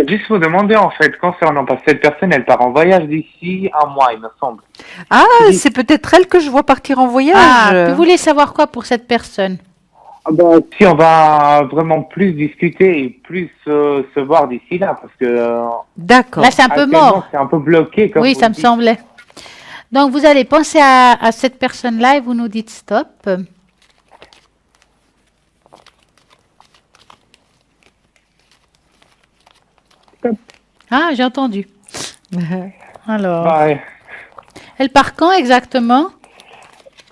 Juste vous demander, en fait, concernant, parce que cette personne, elle part en voyage d'ici un mois, il me semble. Ah, c'est peut-être elle que je vois partir en voyage. Ah, vous voulez savoir quoi pour cette personne? Ah ben, si on va vraiment plus discuter et plus se voir d'ici là, parce que D'accord. Là, c'est un peu actuellement, mort. c'est un peu bloqué. Comme Oui, vous ça me dites. semblait. Donc, vous allez penser à cette personne-là et vous nous dites stop. Ah, j'ai entendu. Alors, Bah, ouais. elle part quand exactement?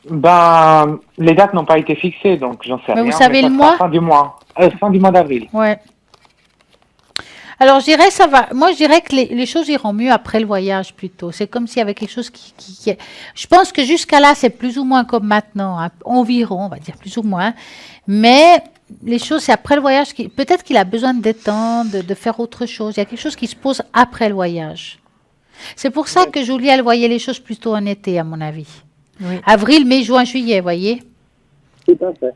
Ben, les dates n'ont pas été fixées, donc j'en sais Mais rien. vous savez ça le sera mois? fin du mois d'avril. Ouais. Alors, je dirais, ça va. Moi, je dirais que les choses iront mieux après le voyage plutôt. C'est comme s'il y avait quelque chose Je pense que jusqu'à là, c'est plus ou moins comme maintenant, hein, environ, on va dire plus ou moins. Mais les choses, c'est après le voyage. Peut-être qu'il a besoin de détendre, de faire autre chose. Il y a quelque chose qui se pose après le voyage. C'est pour ça que Julie, elle voyait les choses plutôt en été, à mon avis. Oui. Avril, mai, juin, juillet, voyez. Tout à fait.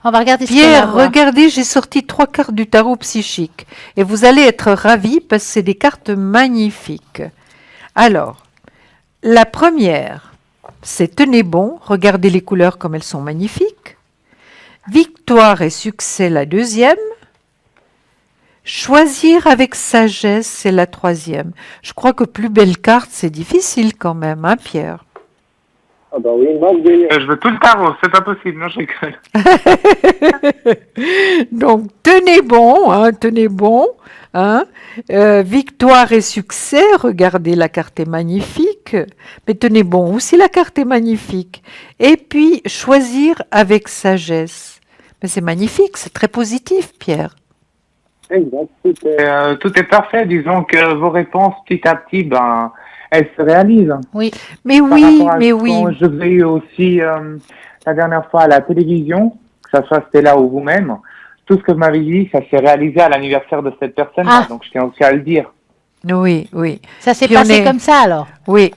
On va regarder ce qu'elle a à Pierre, voir. regardez, j'ai sorti 3 cartes du tarot psychique. Et vous allez être ravis parce que c'est des cartes magnifiques. Alors, la première, c'est tenez bon, regardez les couleurs comme elles sont magnifiques. Victoire et succès, la deuxième. Choisir avec sagesse, c'est la troisième. Je crois que plus belle carte, c'est difficile quand même, hein, Pierre? Ah bah oui, moi Je veux tout le tarot, c'est pas possible, non, je rigole. Donc, tenez bon, tenez bon. Hein. Victoire et succès, regardez, la carte est magnifique. Mais tenez bon, aussi la carte est magnifique. Et puis, choisir avec sagesse. Mais c'est magnifique, c'est très positif, Pierre. exact. Tout est parfait, disons que vos réponses, petit à petit, ben, elles se réalisent. Oui. Mais Par oui, rapport à mais ce oui. qu'on- Je vous ai eu aussi la dernière fois à la télévision, que ce soit Stella ou vous-même. Tout ce que vous m'avez dit, ça s'est réalisé à l'anniversaire de cette personne, Ah. donc je tiens aussi à le dire. Oui, oui. Ça s'est Puis on passé est- comme ça alors. Oui,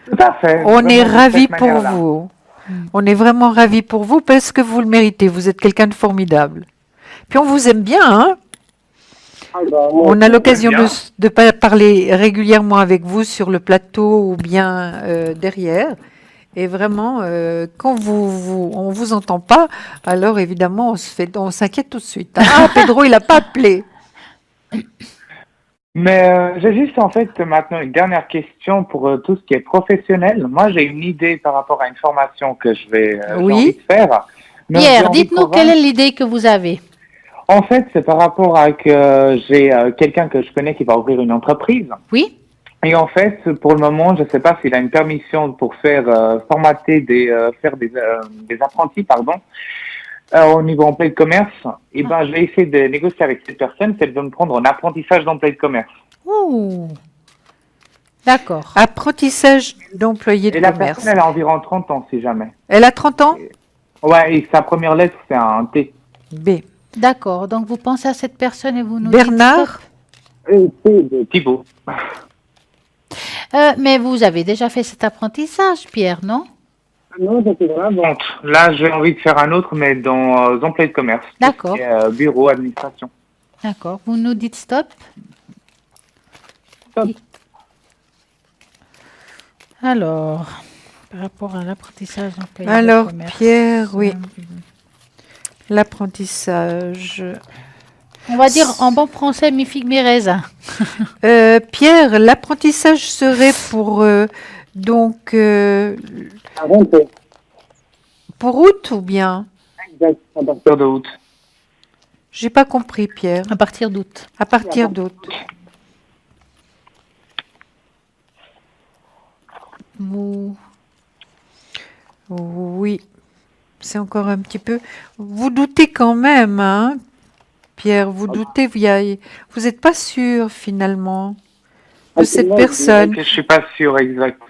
Tout à fait. on est vraiment de ravis cette pour manière-là. vous. On est vraiment ravis pour vous parce que vous le méritez. Vous êtes quelqu'un de formidable. Puis on vous aime bien, hein. Ah bah, moi, On a l'occasion bien. de parler régulièrement avec vous sur le plateau ou bien derrière. Et vraiment, quand on vous entend pas, alors évidemment, on s'inquiète tout de suite. Ah, Pedro, il a pas appelé. Mais j'ai juste en fait maintenant une dernière question pour tout ce qui est professionnel. Moi, j'ai une idée par rapport à une formation que j'ai Oui. envie de faire. Mais j'ai Pierre, envie de dites-nous convaincre- quelle est l'idée que vous avez. En fait, c'est par rapport à que j'ai quelqu'un que je connais qui va ouvrir une entreprise. Oui? Et en fait, pour le moment, je ne sais pas s'il a une permission pour faire formater faire des apprentis, pardon, au niveau employé de commerce. Et ben, je vais essayer de négocier avec cette personne si elle veut me prendre en apprentissage d'employé de commerce. Ouh. D'accord. Apprentissage d'employé de Et la commerce. personne, elle a environ 30 ans, si jamais. Elle a 30 ans? Ouais, et sa première lettre, c'est un T. B. D'accord. Donc vous pensez à cette personne et vous nous Bernard? dites Thibaut. stop. Mais vous avez déjà fait cet apprentissage, Pierre, non? non, ça c'est vraiment. Donc, là, j'ai envie de faire un autre, mais dans employé de commerce. D'accord. Tout ce qui est, bureau, administration. D'accord. Vous nous dites stop. Stop. Alors, par rapport à l'apprentissage d'employé de Alors, commerce. Pierre, oui. L'apprentissage. On va dire en bon français, mi figue, mi raisin. Pierre, l'apprentissage serait pour donc À rentrer. pour août ou bien? Exact. Ah bah, Partir de août. J'ai pas compris, Pierre. À partir d'août. À partir d'août. Vous... Oui, c'est encore un petit peu. Vous doutez quand même, hein, Pierre, vous doutez, vous n'êtes pas sûr finalement de cette Absolument, personne. Je suis pas sûr exact.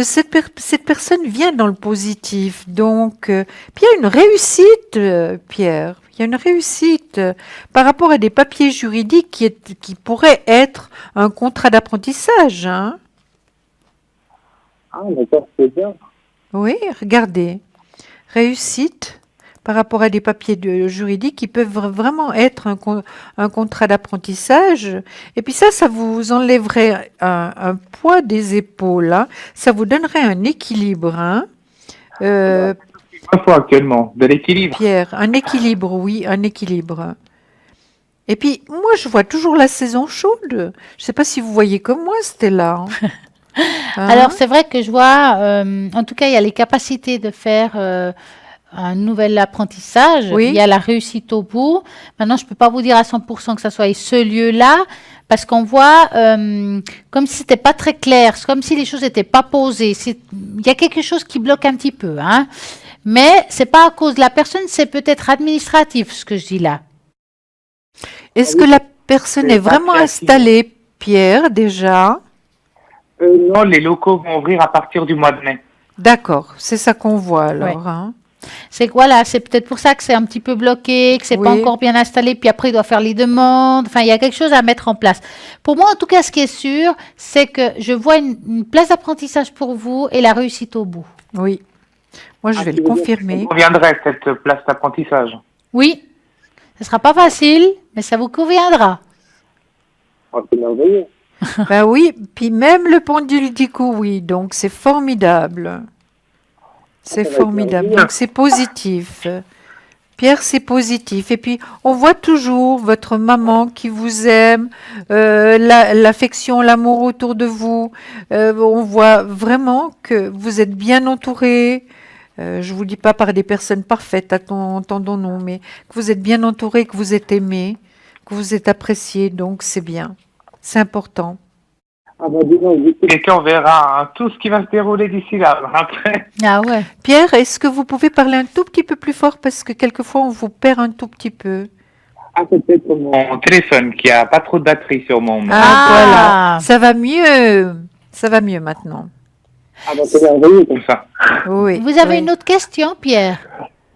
Cette personne vient dans le positif. Donc, puis il y a une réussite, Pierre. Il y a une réussite par rapport à des papiers juridiques qui pourraient être un contrat d'apprentissage. Hein. Ah, d'accord, c'est bien. Oui, regardez. Réussite par rapport à des papiers juridiques qui peuvent vraiment être un contrat d'apprentissage. Et puis ça vous enlèverait un poids des épaules. Hein. Ça vous donnerait un équilibre. Hein. Pas faut actuellement, de l'équilibre. Pierre, un équilibre, oui, un équilibre. Et puis, moi, je vois toujours la saison chaude. Je ne sais pas si vous voyez comme moi, Stella. Hein. Alors, c'est vrai que je vois, en tout cas, il y a les capacités de faire un nouvel apprentissage. Oui. Il y a la réussite au bout. Maintenant, je ne peux pas vous dire à 100% que ça soit ce lieu-là, parce qu'on voit comme si c'était pas très clair, c'est comme si les choses n'étaient pas posées. Il y a quelque chose qui bloque un petit peu, hein. Mais c'est pas à cause de la personne, c'est peut-être administratif, ce que je dis là. Est-ce Ah oui. que la personne C'est est pas vraiment créatif. installée, Pierre, déjà? Non, les locaux vont ouvrir à partir du mois de mai. D'accord, c'est ça qu'on voit alors, hein. C'est que voilà, c'est peut-être pour ça que c'est un petit peu bloqué, que c'est pas Oui. encore bien installé, puis après il doit faire les demandes. Enfin, il y a quelque chose à mettre en place. Pour moi, en tout cas, ce qui est sûr, c'est que je vois une place d'apprentissage pour vous et la réussite au bout. Oui. Moi, je Ah, vais tu le veux dire- confirmer. Conviendrait cette place d'apprentissage. Oui, ce sera pas facile, mais ça vous conviendra. Oh, c'est merveilleux. Ben oui, puis même le pendule dit que oui, donc c'est formidable. C'est Ça va être formidable, merveilleux. donc c'est positif. Pierre, c'est positif. Et puis, on voit toujours votre maman qui vous aime, l'affection, l'amour autour de vous. On voit vraiment que vous êtes bien entouré. Je vous dis pas par des personnes parfaites, entendons-nous, mais que vous êtes bien entouré, que vous êtes aimé, que vous êtes apprécié, donc c'est bien. C'est important. Ah bah dis donc, du coup, Et qu'on verra hein, tout ce qui va se dérouler d'ici là. Après, Ah ouais. Pierre, est-ce que vous pouvez parler un tout petit peu plus fort parce que quelquefois on vous perd un tout petit peu. ah, peut-être mon... mon téléphone qui a pas trop de batterie sur mon. Ah, Ah. voilà, ça va mieux. Ça va mieux maintenant. Ah bah c'est merveilleux. Comme ça. Oui. Vous avez oui. une autre question, Pierre?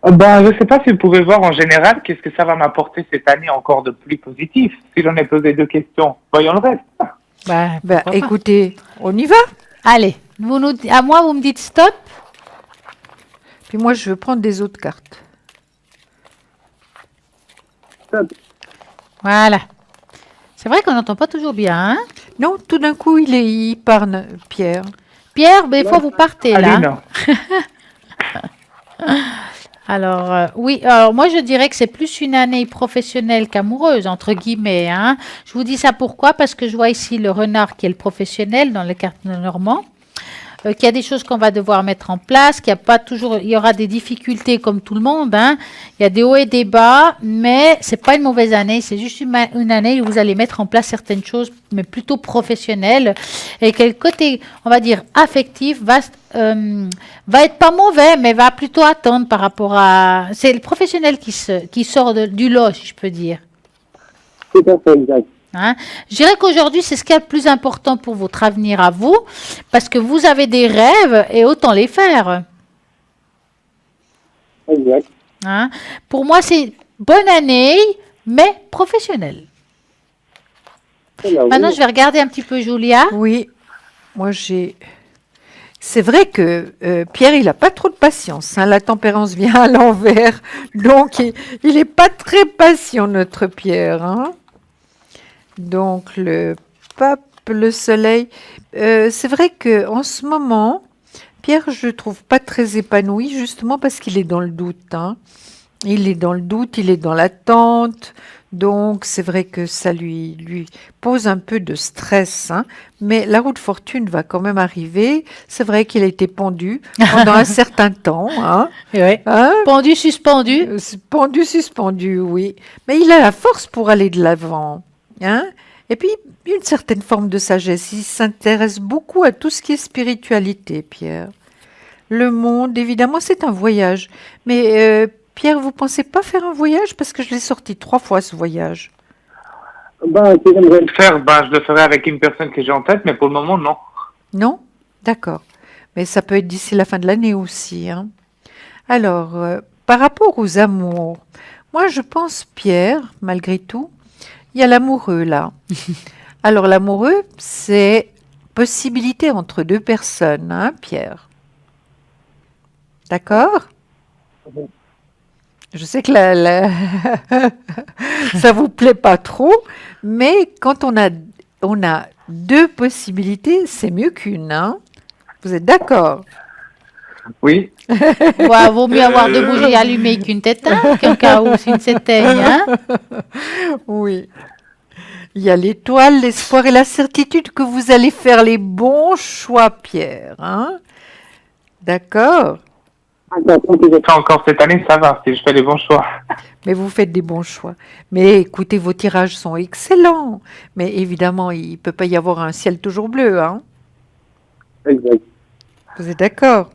Ben, je sais pas si vous pouvez voir en général qu'est-ce que ça va m'apporter cette année encore de plus positif. Si j'en ai posé 2 questions, voyons le reste. Ben, pourquoi pas. écoutez, on y va. Allez, à moi, vous me dites stop. Puis moi, je veux prendre des autres cartes. Stop. Voilà. C'est vrai qu'on n'entend pas toujours bien, hein? Non, tout d'un coup, il parle, Pierre. Pierre, des fois, vous partez là. Aline, Alors, oui, alors moi je dirais que c'est plus une année professionnelle qu'amoureuse, entre guillemets, hein. Je vous dis ça pourquoi? Parce que je vois ici le renard qui est le professionnel dans les cartes Normand, qu'il y a des choses qu'on va devoir mettre en place, qu'il y a pas toujours, il y aura des difficultés comme tout le monde, hein. Il y a des hauts et des bas, mais c'est pas une mauvaise année, c'est juste une année où vous allez mettre en place certaines choses, mais plutôt professionnelles, et que le côté, on va dire, affectif va être pas mauvais, mais va plutôt attendre par rapport à... C'est le professionnel qui sort du lot, si je peux dire. Tout à fait exact. Hein. Je dirais qu'aujourd'hui, c'est ce qui est le plus important pour votre avenir à vous, parce que vous avez des rêves et autant les faire. Exact. Hein. Pour moi, c'est bonne année, mais professionnelle. C'est merveilleux. Maintenant, je vais regarder un petit peu Julia. Oui, moi j'ai. C'est vrai que Pierre, il n'a pas trop de patience, hein. La tempérance vient à l'envers, donc il n'est pas très patient, notre Pierre, hein. Donc le pape, le soleil. C'est vrai que en ce moment, Pierre, je le trouve pas très épanoui, justement parce qu'il est dans le doute, hein. Il est dans le doute, il est dans l'attente. Donc, c'est vrai que ça lui pose un peu de stress, hein. Mais la roue de fortune va quand même arriver. C'est vrai qu'il a été pendu pendant un certain temps, hein. Oui. Hein? Pendu, suspendu. Pendu, suspendu, oui. Mais il a la force pour aller de l'avant, hein. Et puis, une certaine forme de sagesse. Il s'intéresse beaucoup à tout ce qui est spiritualité, Pierre. Le monde, évidemment, c'est un voyage. Mais Pierre, vous pensez pas faire un voyage? Parce que je l'ai sorti 3 fois, ce voyage. Ben, si j'aimerais le Faire, ben, je le ferai avec une personne que j'ai en tête, mais pour le moment, non. Non? D'accord. Mais ça peut être d'ici la fin de l'année aussi, hein. Alors, par rapport aux amours, moi, je pense, Pierre, malgré tout, il y a l'amoureux, là. Alors, l'amoureux, c'est possibilité entre 2 personnes, hein, Pierre? D'accord? Je sais que ça vous plaît pas trop, mais quand on a 2 possibilités, c'est mieux qu'une, hein? Vous êtes d'accord? Oui. Ouais, vaut mieux avoir 2 bougies allumées qu'une tétane, qu'un cas où une s'éteigne, hein. Oui. Il y a l'étoile, l'espoir et la certitude que vous allez faire les bons choix, Pierre, hein? D'accord? Attention que je Enfin, encore cette année, ça va, si je fais les bons choix. Mais vous faites des bons choix. Mais écoutez, vos tirages sont excellents. Mais évidemment, il ne peut pas y avoir un ciel toujours bleu, hein? exact. Vous êtes d'accord?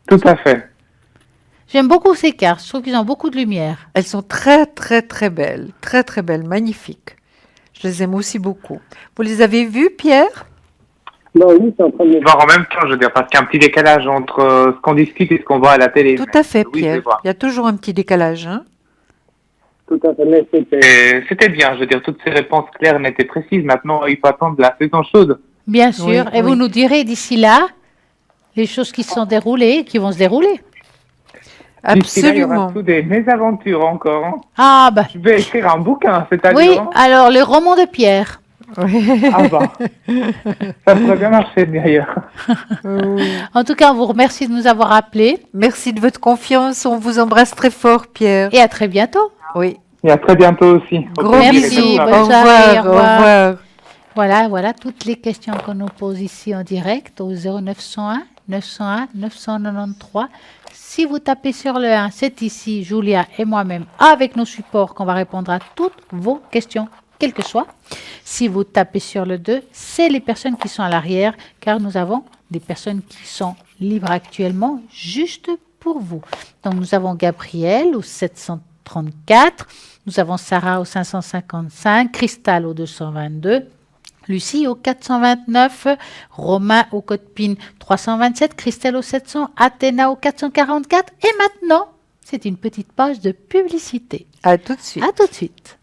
Tout à fait. J'aime beaucoup ces cartes. Je trouve qu'ils ont beaucoup de lumière. Elles sont très, très, très belles. Très, très belles. Magnifiques. Je les aime aussi beaucoup. Vous les avez vues, Pierre? Non, oui, c'est en train de me Voir en même temps, je veux dire, parce qu'il y a un petit décalage entre ce qu'on discute et ce qu'on voit à la télé. Tout à fait, Oui, je vais Pierre. voir. Il y a toujours un petit décalage, hein? tout à fait, mais c'était. Et c'était bien, je veux dire, toutes ces réponses claires, nettes et précises. Maintenant, il faut attendre la saison chaude. Bien sûr. Oui, Et vous oui. nous direz d'ici là les choses qui se sont déroulées, qui vont se dérouler. D'ici là, il y aura Absolument. tout des mésaventures encore. Hein. Ah, bah. Je vais écrire un bouquin, Oui, c'est-à-dire. Hein. alors le roman de Pierre. Ah bah. Ça pourrait bien marcher d'ailleurs. En tout cas, on vous remercie de nous avoir appelés Merci de votre confiance. On vous embrasse très fort, Pierre. et à très bientôt. Oui. Et à très bientôt aussi. Gros Merci, bisous. bonne Au soirée, revoir. au Au revoir. revoir. Voilà toutes les questions qu'on nous pose ici en direct au 0901 901 993. Si vous tapez sur le 1, c'est ici Julia et moi-même avec nos supports qu'on va répondre à toutes vos questions, quelles que soient. Si vous tapez sur le 2, c'est les personnes qui sont à l'arrière car nous avons des personnes qui sont libres actuellement juste pour vous. Donc nous avons Gabriel au 734, nous avons Sarah au 555, Cristal au 222, Lucie au 429, Romain au code PIN 327, Christelle au 700, Athéna au 444. Et maintenant, c'est une petite page de publicité. À tout de suite. À tout de suite.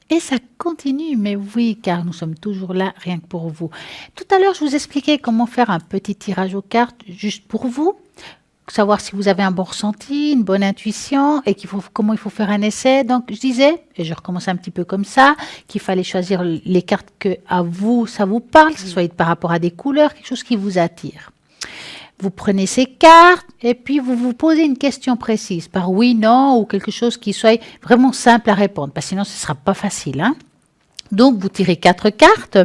Et ça continue, mais oui, car nous sommes toujours là, rien que pour vous. Tout à l'heure, je vous expliquais comment faire un petit tirage aux cartes juste pour vous, savoir si vous avez un bon ressenti, une bonne intuition, et comment il faut faire un essai. Donc, je disais, et je recommence un petit peu comme ça, qu'il fallait choisir les cartes que à vous, ça vous parle, que ce soit par rapport à des couleurs, quelque chose qui vous attire. Vous prenez ces cartes et puis vous vous posez une question précise, par oui, non, ou quelque chose qui soit vraiment simple à répondre, parce que sinon ce ne sera pas facile. Hein. Donc vous tirez 4 cartes,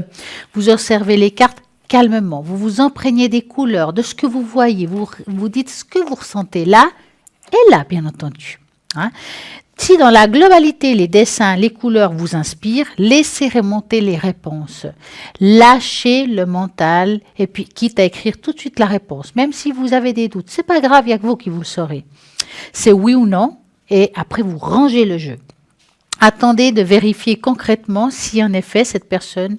vous observez les cartes calmement, vous vous imprégnez des couleurs, de ce que vous voyez, vous dites ce que vous ressentez là et là, bien entendu. Hein. Si dans la globalité, les dessins, les couleurs vous inspirent, laissez remonter les réponses. Lâchez le mental et puis quitte à écrire tout de suite la réponse. Même si vous avez des doutes, c'est pas grave, il n'y a que vous qui vous le saurez. C'est oui ou non et après vous rangez le jeu. Attendez de vérifier concrètement si en effet cette personne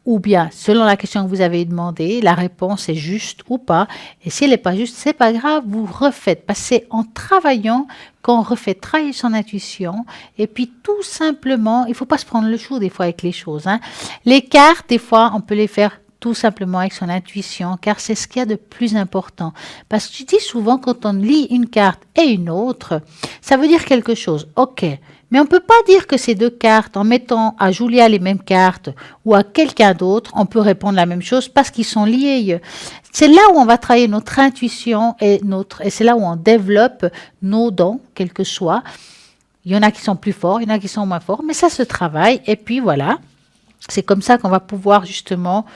ou bien, selon la question que vous avez demandée, la réponse est juste ou pas. Et si elle n'est pas juste, c'est pas grave, vous refaites. Parce que c'est en travaillant qu'on refait travailler son intuition. Et puis, tout simplement, il ne faut pas se prendre le chou des fois avec les choses. Hein. Les cartes, des fois, on peut les faire tout simplement avec son intuition, car c'est ce qu'il y a de plus important. Parce que je dis souvent, quand on lit une carte et une autre, ça veut dire quelque chose. Ok. Mais on ne peut pas dire que ces deux cartes, en mettant à Julia les mêmes cartes ou à quelqu'un d'autre, on peut répondre la même chose parce qu'ils sont liés. C'est là où on va travailler notre intuition et c'est là où on développe nos dons, quels que soient. Il y en a qui sont plus forts, il y en a qui sont moins forts, mais ça se travaille. Et puis voilà, c'est comme ça qu'on va pouvoir justement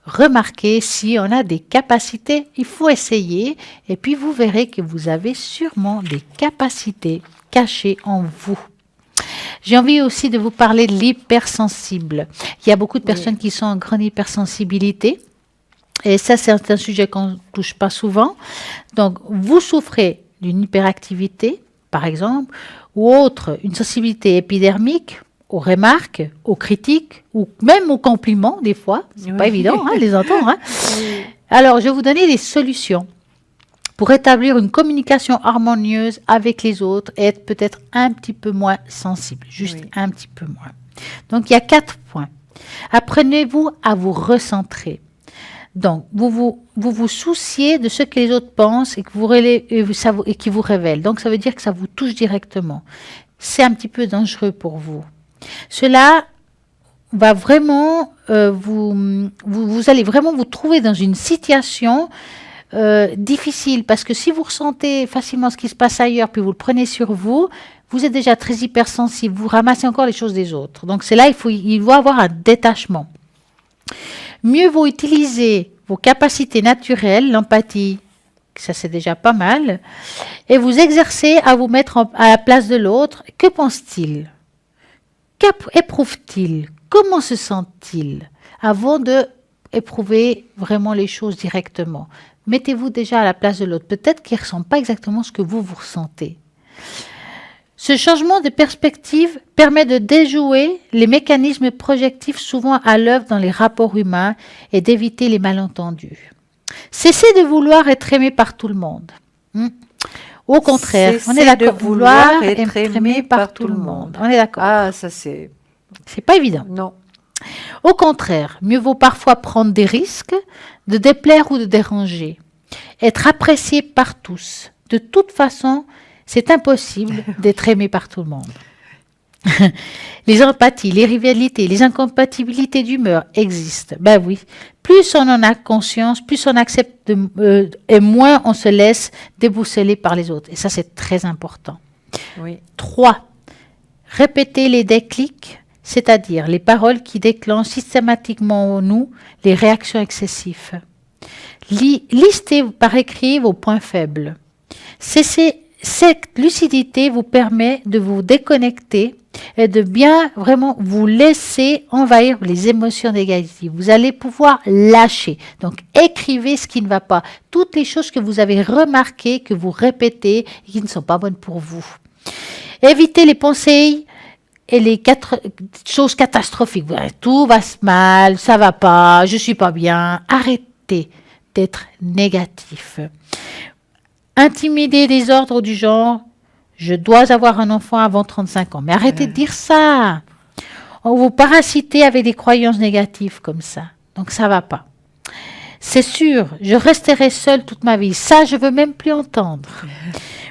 remarquer si on a des capacités. Il faut essayer et puis vous verrez que vous avez sûrement des capacités cachées en vous. J'ai envie aussi de vous parler de l'hypersensible. Il y a beaucoup de personnes qui sont en grande hypersensibilité. Et ça, c'est un sujet qu'on ne touche pas souvent. Donc, vous souffrez d'une hyperactivité, par exemple, ou autre, une sensibilité épidermique aux remarques, aux critiques, ou même aux compliments, des fois. C'est pas évident, hein, les entendre. Hein. Alors, je vais vous donner des solutions pour établir une communication harmonieuse avec les autres et être peut-être un petit peu moins sensible, juste un petit peu moins. Donc, il y a 4 points. Apprenez-vous à vous recentrer. Donc, vous vous souciez de ce que les autres pensent et qui vous révèlent. Donc, ça veut dire que ça vous touche directement. C'est un petit peu dangereux pour vous. Cela va vraiment vous allez vraiment vous trouver dans une situation difficile, parce que si vous ressentez facilement ce qui se passe ailleurs, puis vous le prenez sur vous, vous êtes déjà très hypersensible, vous ramassez encore les choses des autres. Donc c'est là, il doit avoir un détachement. Mieux vaut utiliser vos capacités naturelles, l'empathie, ça c'est déjà pas mal, et vous exercer à vous mettre à la place de l'autre. Que pense-t-il? Qu'éprouve-t-il? Comment se sent-il? Avant de éprouver vraiment les choses directement, mettez-vous déjà à la place de l'autre. Peut-être qu'il ne ressent pas exactement ce que vous ressentez. Ce changement de perspective permet de déjouer les mécanismes projectifs souvent à l'œuvre dans les rapports humains et d'éviter les malentendus. Cessez de vouloir être aimé par tout le monde. Au contraire, on est d'accord, vouloir être aimé par tout le monde. On est d'accord. Ah, ça c'est pas évident. Non. Au contraire, mieux vaut parfois prendre des risques de déplaire ou de déranger. Être apprécié par tous. De toute façon, c'est impossible d'être aimé par tout le monde. Les empathies, les rivalités, les incompatibilités d'humeur existent. Ben oui, plus on en a conscience, plus on accepte et moins on se laisse déboussoler par les autres. Et ça, c'est très important. Oui. 3. Répéter les déclics, c'est-à-dire les paroles qui déclenchent systématiquement en nous les réactions excessives. Listez par écrit vos points faibles. Cette lucidité vous permet de vous déconnecter et de bien vraiment vous laisser envahir les émotions négatives. Vous allez pouvoir lâcher. Donc, écrivez ce qui ne va pas. Toutes les choses que vous avez remarquées, que vous répétez et qui ne sont pas bonnes pour vous. Évitez les pensées et les choses catastrophiques. Tout va mal, ça va pas, je suis pas bien. Arrêtez d'être négatif. Intimider des ordres du genre « je dois avoir un enfant avant 35 ans ». Mais arrêtez de dire ça. On vous parasitez avec des croyances négatives comme ça. Donc ça va pas. C'est sûr, je resterai seule toute ma vie. Ça, je veux même plus entendre.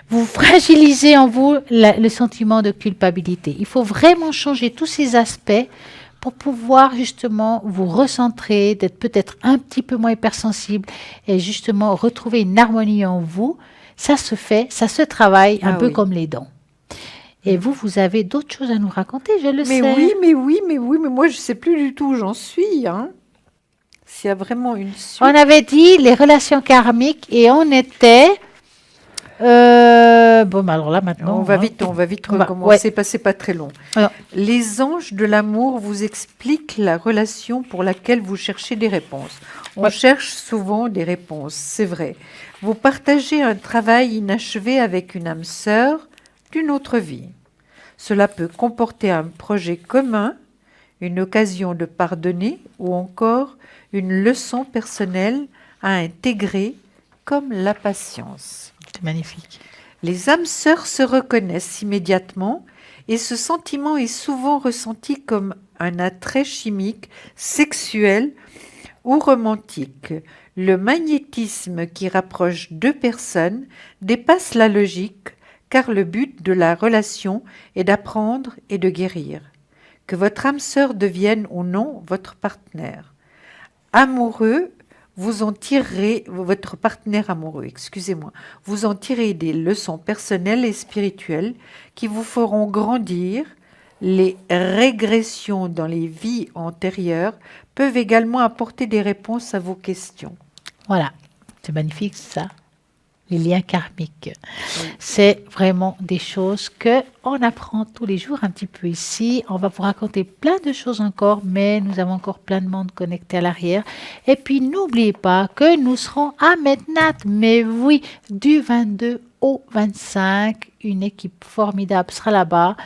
Vous fragilisez en vous le sentiment de culpabilité. Il faut vraiment changer tous ces aspects pour pouvoir justement vous recentrer, d'être peut-être un petit peu moins hypersensible et justement retrouver une harmonie en vous. Ça se fait, ça se travaille un peu comme les dents. Et vous avez d'autres choses à nous raconter, je le sais. Mais moi je ne sais plus du tout où j'en suis. Hein. S'il y a vraiment une suite. On avait dit les relations karmiques et on était... alors là maintenant... On va vite recommencer, c'est pas très long. Alors, les anges de l'amour vous expliquent la relation pour laquelle vous cherchez des réponses. On cherche souvent des réponses, c'est vrai. Vous partagez un travail inachevé avec une âme sœur d'une autre vie. Cela peut comporter un projet commun, une occasion de pardonner ou encore une leçon personnelle à intégrer comme la patience. c'est magnifique. Les âmes sœurs se reconnaissent immédiatement et ce sentiment est souvent ressenti comme un attrait chimique, sexuel ou romantique. Le magnétisme qui rapproche deux personnes dépasse la logique car le but de la relation est d'apprendre et de guérir. Que votre âme sœur devienne ou non votre partenaire. Votre partenaire amoureux, vous en tirez des leçons personnelles et spirituelles qui vous feront grandir. Les régressions dans les vies antérieures peuvent également apporter des réponses à vos questions. Voilà, c'est magnifique ça. Les liens karmiques. Oui. C'est vraiment des choses qu'on apprend tous les jours un petit peu ici. On va vous raconter plein de choses encore, mais nous avons encore plein de monde connecté à l'arrière. Et puis, n'oubliez pas que nous serons à Mednat. Mais oui, du 22 au 25, une équipe formidable sera là-bas.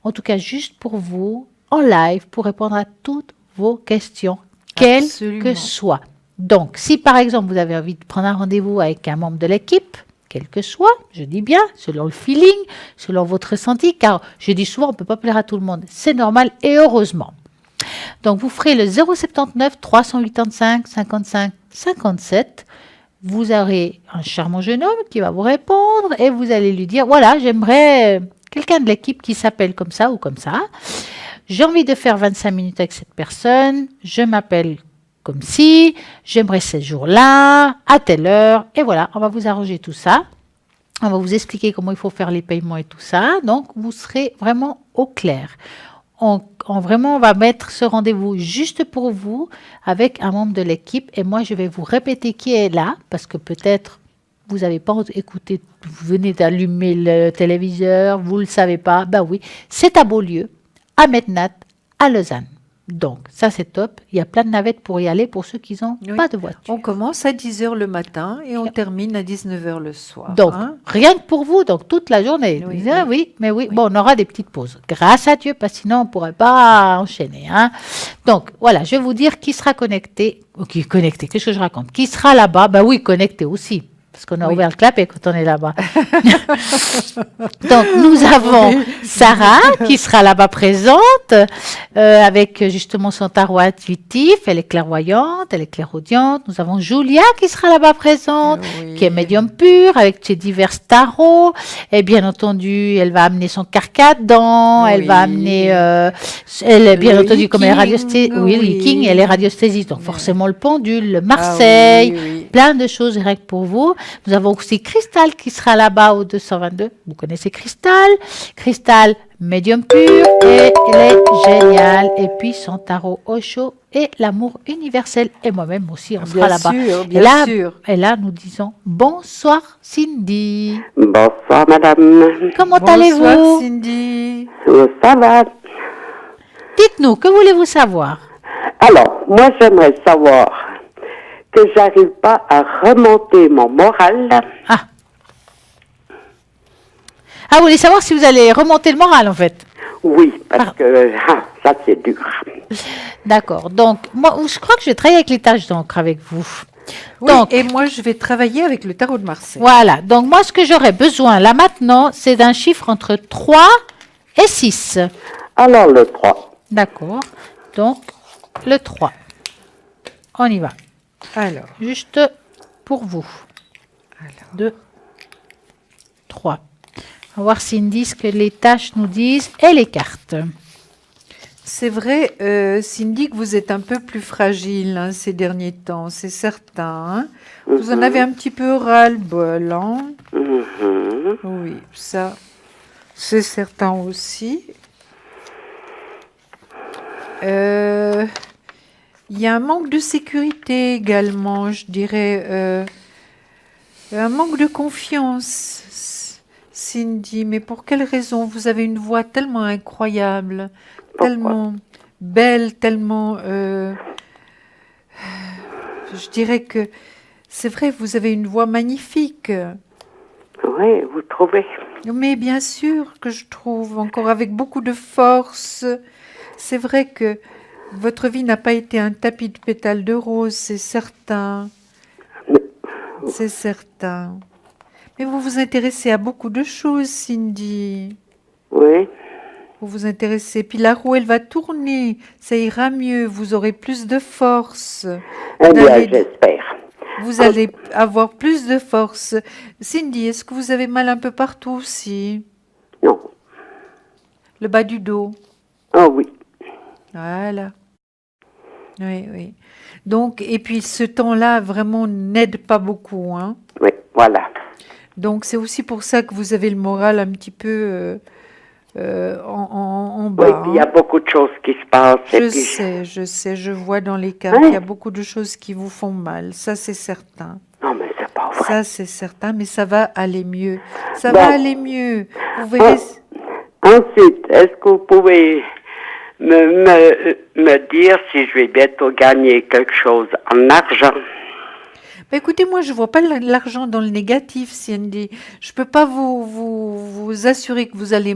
En tout cas, juste pour vous, en live, pour répondre à toutes vos questions, quelles que soient. Donc, si par exemple vous avez envie de prendre un rendez-vous avec un membre de l'équipe, quel que soit, je dis bien, selon le feeling, selon votre ressenti, car je dis souvent, on ne peut pas plaire à tout le monde. C'est normal et heureusement. Donc, vous ferez le 079 385 55 57. Vous aurez un charmant jeune homme qui va vous répondre et vous allez lui dire, voilà, j'aimerais quelqu'un de l'équipe qui s'appelle comme ça ou comme ça. j'ai envie de faire 25 minutes avec cette personne, je m'appelle comme si, j'aimerais ce jour-là, à telle heure, et voilà, on va vous arranger tout ça. On va vous expliquer comment il faut faire les paiements et tout ça. Donc, vous serez vraiment au clair. On va mettre ce rendez-vous juste pour vous avec un membre de l'équipe. Et moi, je vais vous répéter qui est là parce que peut-être vous n'avez pas écouté, vous venez d'allumer le téléviseur, vous ne le savez pas. Ben oui, c'est à Beaulieu, à Metnat, à Lausanne. Donc, ça c'est top. Il y a plein de navettes pour y aller pour ceux qui n'ont Oui. pas de voiture. On commence à 10 heures le matin et on termine à 19 heures le soir. Donc, hein. rien que pour vous, donc toute la journée. Oui, Vous dites, ah oui. oui, mais oui. Bon, on aura des petites pauses. Grâce à Dieu, parce que sinon, on ne pourrait pas enchaîner. Hein. Donc, voilà, je vais vous dire qui sera connecté. Qui est connecté, qu'est-ce que je raconte? Qui sera là-bas? Ben oui, connecté aussi. Parce qu'on a Oui. ouvert le clap et quand on est là-bas. Donc, nous avons Sarah qui sera là-bas présente avec justement son tarot intuitif. Elle est clairvoyante, elle est clairaudiente. Nous avons Julia qui sera là-bas présente, Oui. qui est médium pur avec ses divers tarots. Et bien entendu, elle va amener son carcadon, elle Oui. va amener, elle est bien Le entendu comme elle est radiesthésiste. Oui, le oui. King, elle est radiesthésiste. Donc, forcément, le pendule, le Ah Marseille. oui, oui. Plein de choses rien que pour vous. Nous avons aussi Cristal qui sera là-bas au 222. Vous connaissez Cristal. Cristal, médium pur. Et elle est géniale. Et puis son tarot Osho et l'amour universel. Et moi-même aussi, on sera Bien là-bas. sûr, Et bien là, sûr. et là, nous disons bonsoir Cindy. Bonsoir, madame. Comment Bonsoir allez-vous? Cindy. Ça va? Dites-nous, que voulez-vous savoir? Alors, moi, j'aimerais savoir que j'arrive pas à remonter mon moral. Ah, vous voulez savoir si vous allez remonter le moral en fait? Oui, parce Ah. que ça, c'est dur. D'accord. Donc, moi, je crois que je vais travailler avec les tâches d'encre avec vous. Oui, Donc, et moi, je vais travailler avec le tarot de Marseille. voilà. Donc, moi, ce que j'aurais besoin là maintenant, c'est d'un chiffre entre 3 et 6. Alors, le 3. D'accord. Donc, le 3. On y va. Alors, Juste pour vous. 2, 3. On va voir Cindy ce que les tâches nous disent et les cartes. c'est vrai, Cindy, que vous êtes un peu plus fragile hein, ces derniers temps, c'est certain. Hein. Vous en avez un petit peu ras-le-bol. Hein. Mhm. Oui, ça, c'est certain aussi. Il y a un manque de sécurité également, je dirais. Un manque de confiance, Cindy. Mais pour quelle raison? Vous avez une voix tellement incroyable, Pourquoi? tellement belle, tellement... je dirais que c'est vrai, vous avez une voix magnifique. Oui, vous trouvez? Mais bien sûr que je trouve, encore avec beaucoup de force. C'est vrai que votre vie n'a pas été un tapis de pétales de rose, c'est certain. C'est certain. Mais vous vous intéressez à beaucoup de choses, Cindy. Oui. Vous vous intéressez. Puis la roue, elle va tourner. Ça ira mieux. Vous aurez plus de force. Eh Vous bien, allez- j'espère. Vous allez avoir plus de force. Cindy, est-ce que vous avez mal un peu partout aussi? Non. Le bas du dos. Oh oui. Voilà. Oui, oui. Donc, et puis ce temps-là vraiment n'aide pas beaucoup, hein. Oui, voilà. Donc c'est aussi pour ça que vous avez le moral un petit peu en Oui, bas. puis il y a hein. beaucoup de choses qui se passent. et Je sais, je vois dans les cartes Ouais. qu'il y a beaucoup de choses qui vous font mal. Ça, c'est certain. Non, mais c'est pas vrai. Ça, c'est certain, mais ça va aller mieux. Ça Bon. va aller mieux. Vous verrez. Ensuite, est-ce que vous pouvez me dire si je vais bientôt gagner quelque chose en argent? Bah, écoutez, moi, je vois pas l'argent dans le négatif, Cindy. Je peux pas vous assurer que vous allez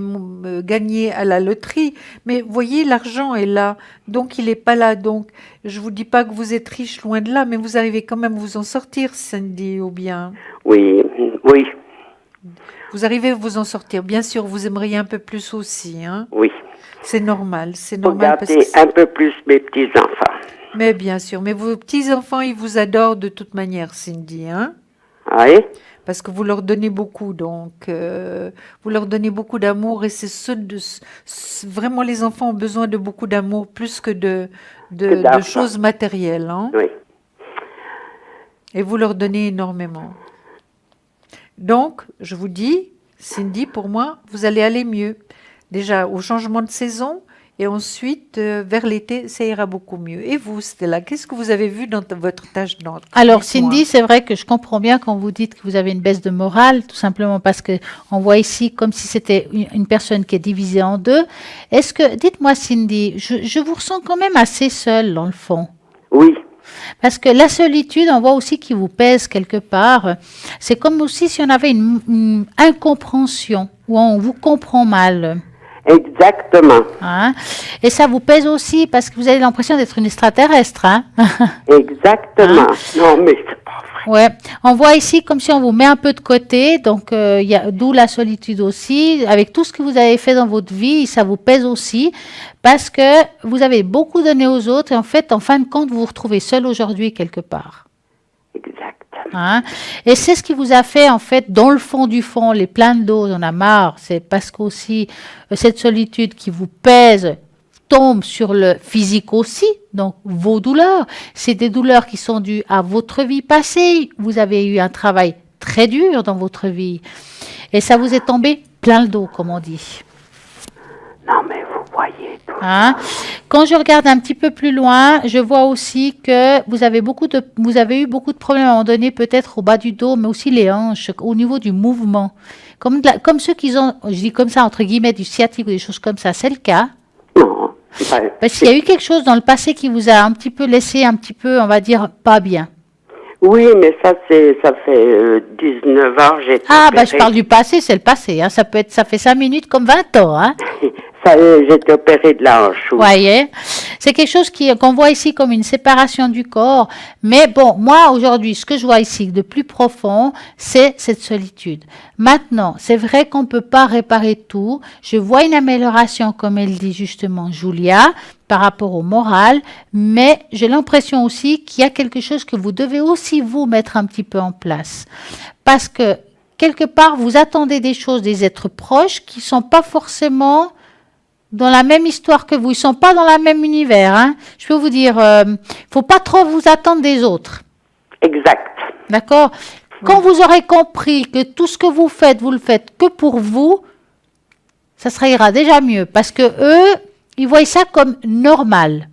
gagner à la loterie, mais voyez, l'argent est là, donc il est pas là. Donc, je vous dis pas que vous êtes riche, loin de là, mais vous arrivez quand même à vous en sortir, Cindy, ou bien Oui, oui, vous arrivez à vous en sortir. Bien sûr, vous aimeriez un peu plus aussi, hein. oui. C'est normal, c'est Pour normal parce garder que. un peu plus mes petits-enfants. Mais bien sûr, mais vos petits enfants, ils vous adorent de toute manière, Cindy, hein. Oui. Parce que vous leur donnez beaucoup, donc vous leur donnez beaucoup d'amour et c'est vraiment les enfants ont besoin de beaucoup d'amour plus que de d'argent. choses matérielles, hein. Oui. Et vous leur donnez énormément. Donc, je vous dis, Cindy, pour moi, vous allez aller mieux. Déjà au changement de saison et ensuite vers l'été, ça ira beaucoup mieux. Et vous, Stella, qu'est-ce que vous avez vu dans votre tâche d'encre? Alors, Dites-moi. Cindy, c'est vrai que je comprends bien quand vous dites que vous avez une baisse de morale, tout simplement parce que on voit ici comme si c'était une personne qui est divisée en deux. Est-ce que, dites-moi, Cindy, je vous ressens quand même assez seule dans le fond. Oui. Parce que la solitude, on voit aussi qu'il vous pèse quelque part. C'est comme aussi si on avait une incompréhension, ou on vous comprend mal. Exactement. Hein? Et ça vous pèse aussi parce que vous avez l'impression d'être une extraterrestre. Hein? Exactement. Non, mais c'est pas vrai. Ouais, on voit ici comme si on vous met un peu de côté, donc d'où la solitude aussi. Avec tout ce que vous avez fait dans votre vie, ça vous pèse aussi parce que vous avez beaucoup donné aux autres et en fait, en fin de compte, vous vous retrouvez seul aujourd'hui quelque part. Exact. Hein? Et c'est ce qui vous a fait, en fait, dans le fond du fond, les pleins de doses, on a marre. C'est parce qu'aussi, cette solitude qui vous pèse tombe sur le physique aussi, donc vos douleurs. C'est des douleurs qui sont dues à votre vie passée. Vous avez eu un travail très dur dans votre vie. Et ça vous est tombé plein le dos, comme on dit. Non, mais vous voyez tout. Hein? Quand je regarde un petit peu plus loin, je vois aussi que vous avez eu beaucoup de problèmes à un moment donné, peut-être au bas du dos, mais aussi les hanches, au niveau du mouvement. Comme ceux qui ont, je dis comme ça, entre guillemets, du sciatique ou des choses comme ça, c'est le cas. Non, c'est pas... Parce qu'il y a eu quelque chose dans le passé qui vous a un petit peu laissé, un petit peu, on va dire, pas bien. Oui, mais ça fait 19 ans, j'ai été Ah, opérée. je parle du passé, c'est le passé. Hein. Ça fait 5 minutes comme 20 ans. Hein. J'ai été opérée de la hanche. Oui. Voyez, c'est quelque chose qu'on voit ici comme une séparation du corps. Mais bon, moi aujourd'hui, ce que je vois ici de plus profond, c'est cette solitude. Maintenant, c'est vrai qu'on ne peut pas réparer tout. Je vois une amélioration, comme elle dit justement Julia, par rapport au moral, mais j'ai l'impression aussi qu'il y a quelque chose que vous devez aussi vous mettre un petit peu en place. Parce que quelque part, vous attendez des choses des êtres proches qui ne sont pas forcément dans la même histoire que vous. Ils ne sont pas dans le même univers. Hein. Je peux vous dire, faut pas trop vous attendre des autres. Exact. D'accord? Quand vous aurez compris que tout ce que vous le faites que pour vous, ça ira déjà mieux. Parce que eux, ils voient ça comme normal.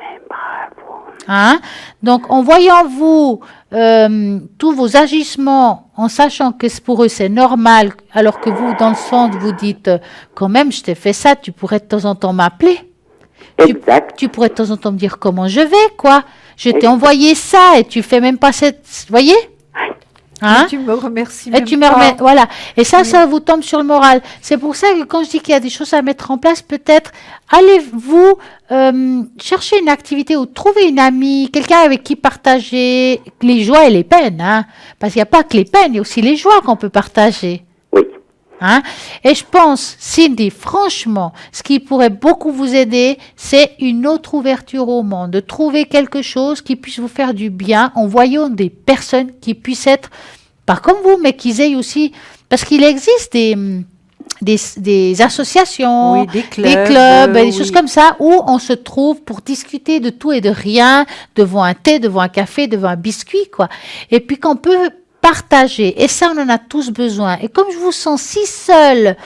Mais bravo. Hein? Donc, en voyant vous tous vos agissements, en sachant que pour eux c'est normal, alors que vous, dans le fond, vous dites quand même, je t'ai fait ça, tu pourrais de temps en temps m'appeler. Exact. Tu pourrais de temps en temps me dire comment je vais, quoi. Je t'ai envoyé ça et tu fais même pas cette. Vous voyez? Hein? Et tu me remercies Et même tu me pas. remets, voilà. Et ça, Oui. ça vous tombe sur le moral. C'est pour ça que quand je dis qu'il y a des choses à mettre en place, peut-être, allez-vous chercher une activité ou trouver une amie, quelqu'un avec qui partager les joies et les peines. Hein? Parce qu'il n'y a pas que les peines, il y a aussi les joies qu'on peut partager. Oui. Hein? Et je pense, Cindy, franchement, ce qui pourrait beaucoup vous aider, c'est une autre ouverture au monde, de trouver quelque chose qui puisse vous faire du bien en voyant des personnes qui puissent être, pas comme vous, mais qui aient aussi, parce qu'il existe des associations, Oui, des des oui. choses comme ça, où on se trouve pour discuter de tout et de rien, devant un thé, devant un café, devant un biscuit, quoi. Et puis qu'on peut partager. Et ça, on en a tous besoin. Et comme je vous sens si seule,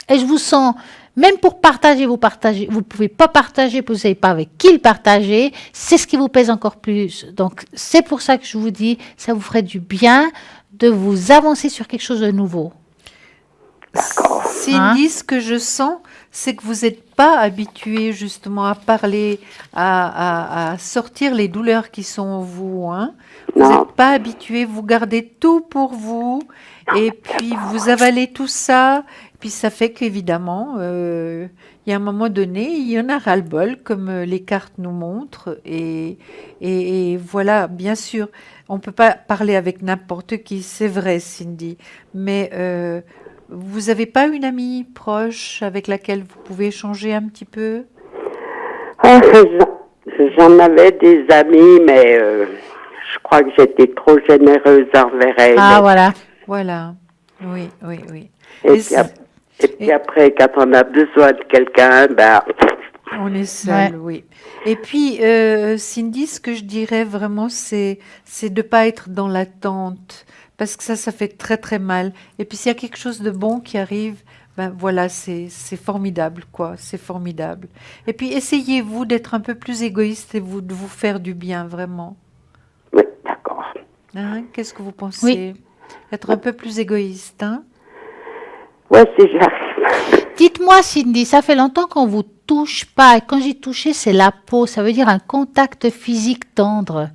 et je vous sens, même pour partager, vous pouvez pas partager, vous ne savez pas avec qui le partager, c'est ce qui vous pèse encore plus. Donc, c'est pour ça que je vous dis, ça vous ferait du bien de vous avancer sur quelque chose de nouveau. D'accord. Cindy, ce que je sens, c'est que vous n'êtes pas habitué justement à parler, à sortir les douleurs qui sont en vous. Hein. Vous Non. n'êtes pas habitué, vous gardez tout pour vous et puis vous avalez tout ça. Puis ça fait qu'évidemment, il y a un moment donné, il y en a ras-le-bol, comme les cartes nous montrent. Et voilà, bien sûr, on ne peut pas parler avec n'importe qui, c'est vrai, Cindy. Mais vous n'avez pas une amie proche avec laquelle vous pouvez échanger un petit peu? Ah, j'en avais des amis, mais je crois que j'étais trop généreuse envers elle. Ah, voilà. Voilà. Oui, oui, oui. Et, Et puis, et puis après, quand on a besoin de quelqu'un, ben, on est seul, oui. Et puis, Cindy, ce que je dirais vraiment, c'est de pas être dans l'attente, parce que ça fait très très mal. Et puis, s'il y a quelque chose de bon qui arrive, ben voilà, c'est formidable, quoi. C'est formidable. Et puis, essayez-vous d'être un peu plus égoïste et de vous faire du bien, vraiment. oui, d'accord. Hein, qu'est-ce que vous pensez? Être un peu plus égoïste, hein? Ouais, si j'arrive. Dites-moi, Cindy, ça fait longtemps qu'on vous touche pas. Et quand j'ai touché, c'est la peau. Ça veut dire un contact physique tendre.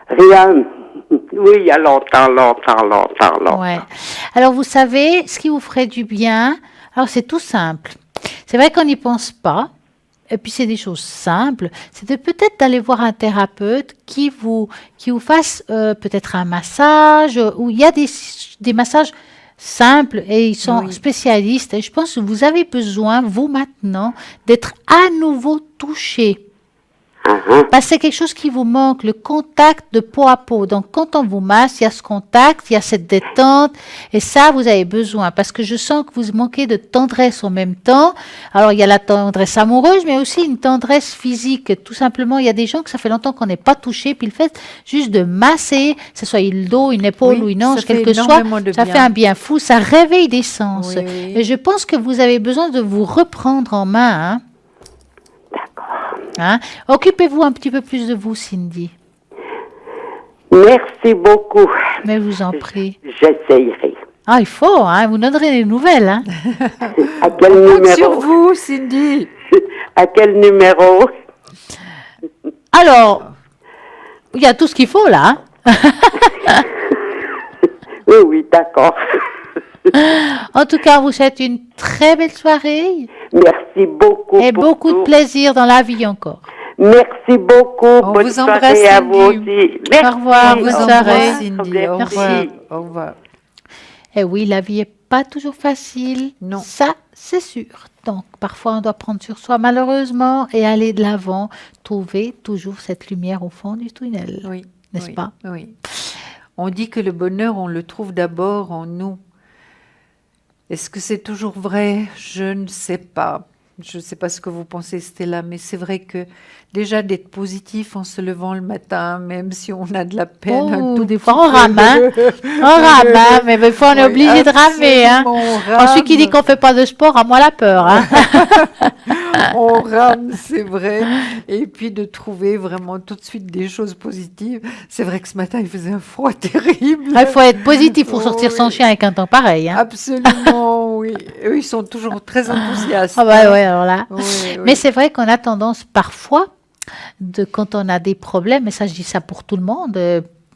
Rien. Oui, il y a longtemps. Ouais. Alors, vous savez, ce qui vous ferait du bien, alors c'est tout simple. C'est vrai qu'on n'y pense pas. Et puis, c'est des choses simples. C'est de peut-être d'aller voir un thérapeute qui vous fasse peut-être un massage, où il y a des massages simples et ils sont spécialistes. Et je pense que vous avez besoin, vous maintenant, d'être à nouveau touché. Parce que c'est quelque chose qui vous manque, le contact de peau à peau. Donc, quand on vous masse, il y a ce contact, il y a cette détente. Et ça, vous avez besoin. Parce que je sens que vous manquez de tendresse en même temps. Alors, il y a la tendresse amoureuse, mais aussi une tendresse physique. Tout simplement, il y a des gens que ça fait longtemps qu'on n'est pas touché. Puis le fait juste de masser, que ce soit le dos, une épaule ou une hanche, quel que soit, ça fait un bien fou. Ça réveille des sens. Oui. Et je pense que vous avez besoin de vous reprendre en main, hein. Hein? Occupez-vous un petit peu plus de vous, Cindy. Merci beaucoup. Mais vous en prie. J'essayerai. Ah, il faut, hein? Vous donnerez des nouvelles. Hein? À quel Compte numéro? sur vous, Cindy. À quel numéro? Alors, il y a tout ce qu'il faut là. Hein? Oui, d'accord. En tout cas, vous souhaite une très belle soirée Merci beaucoup. et pour beaucoup de tout. plaisir dans la vie encore. Merci beaucoup. On Bonne vous embrasse, soirée à vous Cindy. aussi. Merci. Au revoir, Au bonne revoir, soirée. Cindy. Au Merci. revoir. Au revoir. Et oui, la vie n'est pas toujours facile. Non. Ça, c'est sûr. Donc, parfois, on doit prendre sur soi, malheureusement, et aller de l'avant, trouver toujours cette lumière au fond du tunnel. Oui. N'est-ce oui, pas? Oui. On dit que le bonheur, on le trouve d'abord en nous. Est-ce que c'est toujours vrai? Je ne sais pas. Je ne sais pas ce que vous pensez, Stella, mais c'est vrai que déjà d'être positif en se levant le matin, même si on a de la peine. un Oh, tout des petit fois, on peu. rame, hein. On rame, hein, mais des fois, on est Oui, obligé de ramer. Hein. absolument, on Celui qui dit rame. qu'on ne fait pas de sport, à moi la peur. Hein. On rame, c'est vrai. Et puis de trouver vraiment tout de suite des choses positives. C'est vrai que ce matin, il faisait un froid terrible. Il faut être positif pour sortir son Oui. chien avec un temps pareil. Hein. Absolument, oui. Eux, ils sont toujours très enthousiastes. Ah bah ouais, alors là. Oui, oui. Mais c'est vrai qu'on a tendance parfois, quand on a des problèmes, et ça je dis ça pour tout le monde,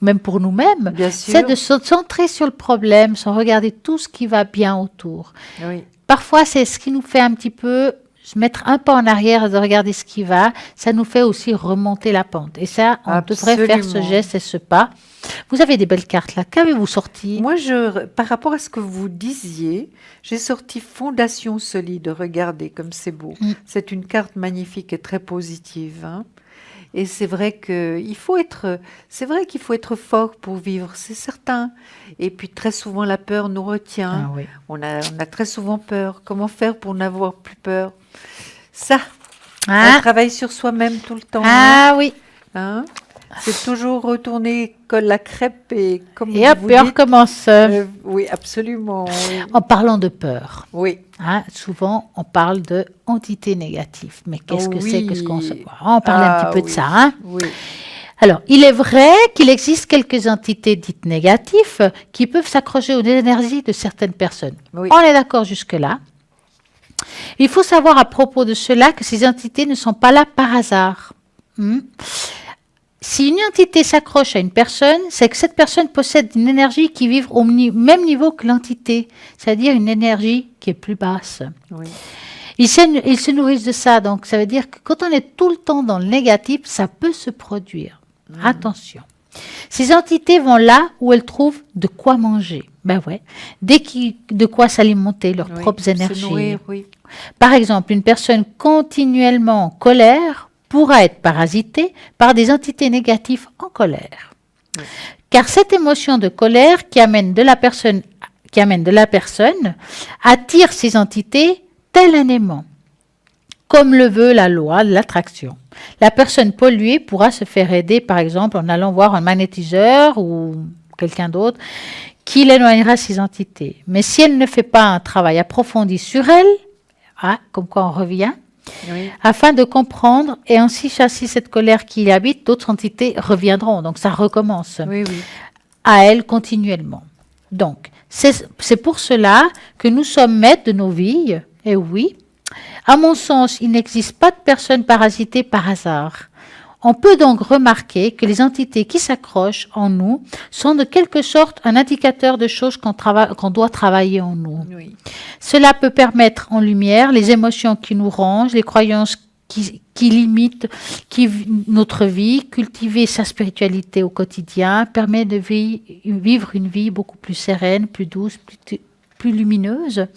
même pour nous-mêmes, Bien sûr. c'est de se centrer sur le problème sans regarder tout ce qui va bien autour. Oui. Parfois, c'est ce qui nous fait un petit peu se mettre un pas en arrière et de regarder ce qui va. Ça nous fait aussi remonter la pente. Et ça, on devrait faire ce Absolument. geste et ce pas. Vous avez des belles cartes là. Qu'avez-vous sorti? Moi, par rapport à ce que vous disiez, j'ai sorti Fondation solide. Regardez comme c'est beau. C'est une carte magnifique et très positive. Hein. Et c'est vrai qu'il faut être fort pour vivre, c'est certain. Et puis très souvent, la peur nous retient. Ah oui. On a très souvent peur. Comment faire pour n'avoir plus peur? Ça, Ah. on travaille sur soi-même tout le temps. Ah oui. Hein. C'est toujours retourner colle la crêpe et comme Et hop, vous et on dites, recommence. oui, absolument. Oui. En parlant de peur, Oui. hein, souvent on parle de entités négatives. Mais qu'est-ce que c'est que ce qu'on se... Oui. On parlait un petit peu de oui. ça. Hein. Oui. Alors, il est vrai qu'il existe quelques entités dites négatives qui peuvent s'accrocher aux énergies de certaines personnes. Oui. On est d'accord jusque-là. Il faut savoir à propos de cela que ces entités ne sont pas là par hasard. Si une entité s'accroche à une personne, c'est que cette personne possède une énergie qui vit au même niveau que l'entité, c'est-à-dire une énergie qui est plus basse. Oui. Ils se nourrissent de ça, donc ça veut dire que quand on est tout le temps dans le négatif, ça peut se produire. Attention. Ces entités vont là où elles trouvent de quoi manger. Ben ouais. De quoi s'alimenter leurs Oui. propres Se énergies. nourrir, oui. Par exemple, une personne continuellement en colère pourra être parasitée par des entités négatives en colère. Car cette émotion de colère qui amène de la personne attire ces entités tel un aimant, comme le veut la loi de l'attraction. La personne polluée pourra se faire aider, par exemple, en allant voir un magnétiseur ou quelqu'un d'autre qui l'éloignera ces entités. Mais si elle ne fait pas un travail approfondi sur elle, comme quoi on revient, afin de comprendre et ainsi chasser cette colère qui y habite, d'autres entités reviendront. Donc ça recommence à elle continuellement. Donc c'est pour cela que nous sommes maîtres de nos vies. Et oui, à mon sens, il n'existe pas de personne parasitée par hasard. On peut donc remarquer que les entités qui s'accrochent en nous sont de quelque sorte un indicateur de choses qu'on doit travailler en nous. Oui. Cela peut permettre en lumière les émotions qui nous rongent, les croyances qui limitent notre vie, cultiver sa spiritualité au quotidien, permet de vivre une vie beaucoup plus sereine, plus douce, plus lumineuse,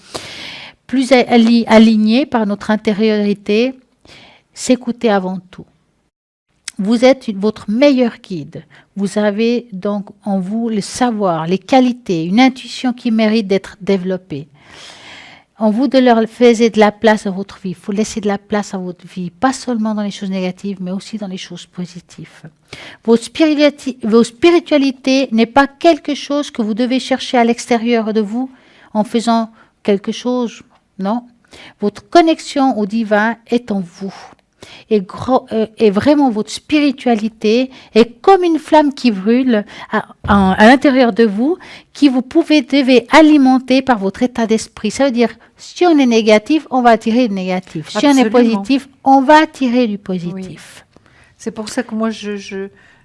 plus alignée par notre intériorité, s'écouter avant tout. Vous êtes votre meilleur guide. Vous avez donc en vous le savoir, les qualités, une intuition qui mérite d'être développée. En vous de leur faire de la place à votre vie. Il faut laisser de la place à votre vie, pas seulement dans les choses négatives, mais aussi dans les choses positives. Votre spiritualité n'est pas quelque chose que vous devez chercher à l'extérieur de vous en faisant quelque chose, non. Votre connexion au divin est en vous. Et vraiment votre spiritualité est comme une flamme qui brûle à l'intérieur de vous, qui vous devez alimenter par votre état d'esprit. Ça veut dire, si on est négatif, on va attirer du négatif. Si on est positif, on va attirer du positif. Oui. C'est pour ça que moi,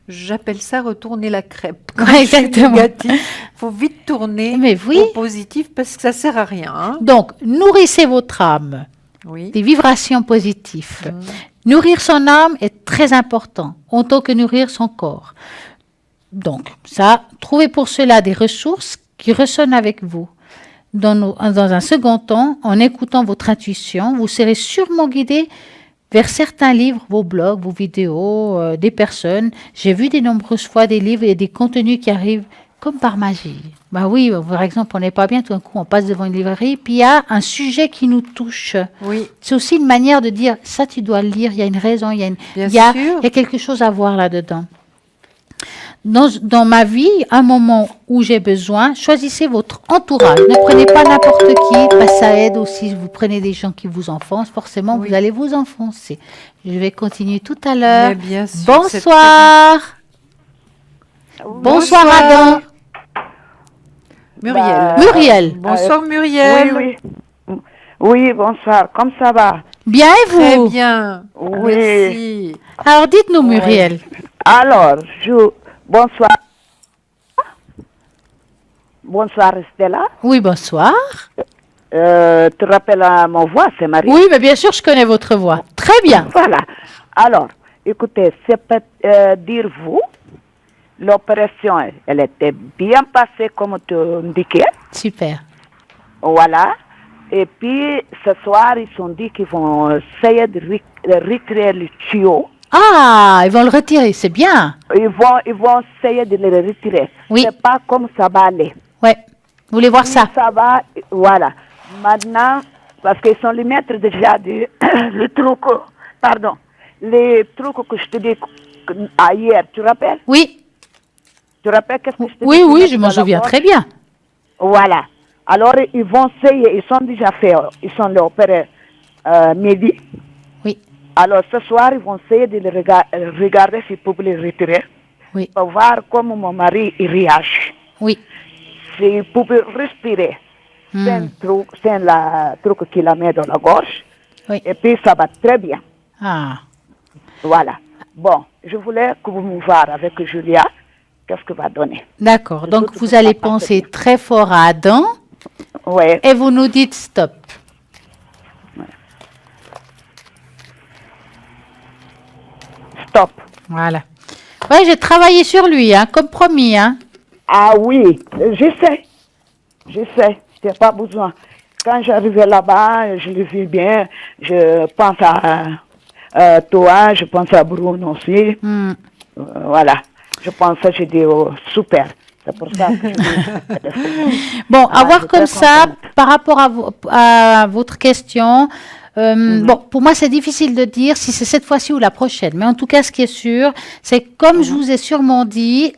j'appelle ça retourner la crêpe. Quand exactement. Il faut vite tourner au positif parce que ça ne sert à rien. Hein. Donc, nourrissez votre âme. Des vibrations positives. Nourrir son âme est très important, autant que nourrir son corps. Donc, trouvez pour cela des ressources qui résonnent avec vous. Dans un second temps, en écoutant votre intuition, vous serez sûrement guidé vers certains livres, vos blogs, vos vidéos, des personnes. J'ai vu de nombreuses fois des livres et des contenus qui arrivent comme par magie. Bah oui, par exemple, on n'est pas bien, tout d'un coup, on passe devant une librairie, puis il y a un sujet qui nous touche. Oui. C'est aussi une manière de dire, ça tu dois le lire, il y a une raison, il y a quelque chose à voir là-dedans. Dans ma vie, à un moment où j'ai besoin, choisissez votre entourage. Ne prenez pas n'importe qui, parce que ça aide aussi. Si vous prenez des gens qui vous enfoncent, forcément, vous allez vous enfoncer. Je vais continuer tout à l'heure. Bonsoir. Bonsoir, Adam. Muriel. Bonsoir, Muriel. Oui, bonsoir. Comment ça va? Bien, et vous? Très bien. Oui. Merci. Alors, dites-nous, Muriel. Alors, bonsoir. Bonsoir, Stella. Oui, bonsoir. Tu te rappelles mon voix, c'est Marie? Oui, mais bien sûr, je connais votre voix. Très bien. Voilà. Alors, écoutez, c'est peut dire vous. L'opération, elle était bien passée comme tu indiquais. Super. Voilà. Et puis, ce soir, ils ont dit qu'ils vont essayer de recréer le tuyau. Ah, ils vont le retirer, c'est bien. Ils vont essayer de le retirer. Oui. C'est pas comme ça va aller. Ouais. Vous voulez voir ça? Ça va, voilà. Maintenant, parce qu'ils sont les maîtres déjà le truc, pardon, les trucs que je te dis hier, tu te rappelles? Oui. Tu te rappelles qu'est-ce que je te dis? Oui, je m'en souviens très bien. Voilà. Alors, ils vont essayer, ils sont déjà fait, ils sont opérés midi. Oui. Alors, ce soir, ils vont essayer de le regarder s'ils peuvent le retirer. Oui. Pour voir comment mon mari il réagit. Oui. S'il pouvait respirer sans le truc qu'il a mis dans la gorge. Oui. Et puis, ça va très bien. Ah. Voilà. Bon, je voulais que vous me voir avec Julia. Qu'est-ce que va donner? D'accord. Donc, vous allez penser très fort à Adam. Oui. Et vous nous dites stop. Ouais. Stop. Voilà. Ouais, j'ai travaillé sur lui, hein, comme promis, hein. Ah oui, je sais. Il n'y a pas besoin. Quand j'arrivais là-bas, je le vis bien. Je pense à toi, je pense à Bruno aussi. Voilà. Je pensais, j'ai dit, oh, super. C'est pour ça que je dis. Bon, Ah, à voir je suis comme très ça, contente. par rapport à votre question, bon, pour moi, c'est difficile de dire si c'est cette fois-ci ou la prochaine. Mais en tout cas, ce qui est sûr, c'est que comme je vous ai sûrement dit,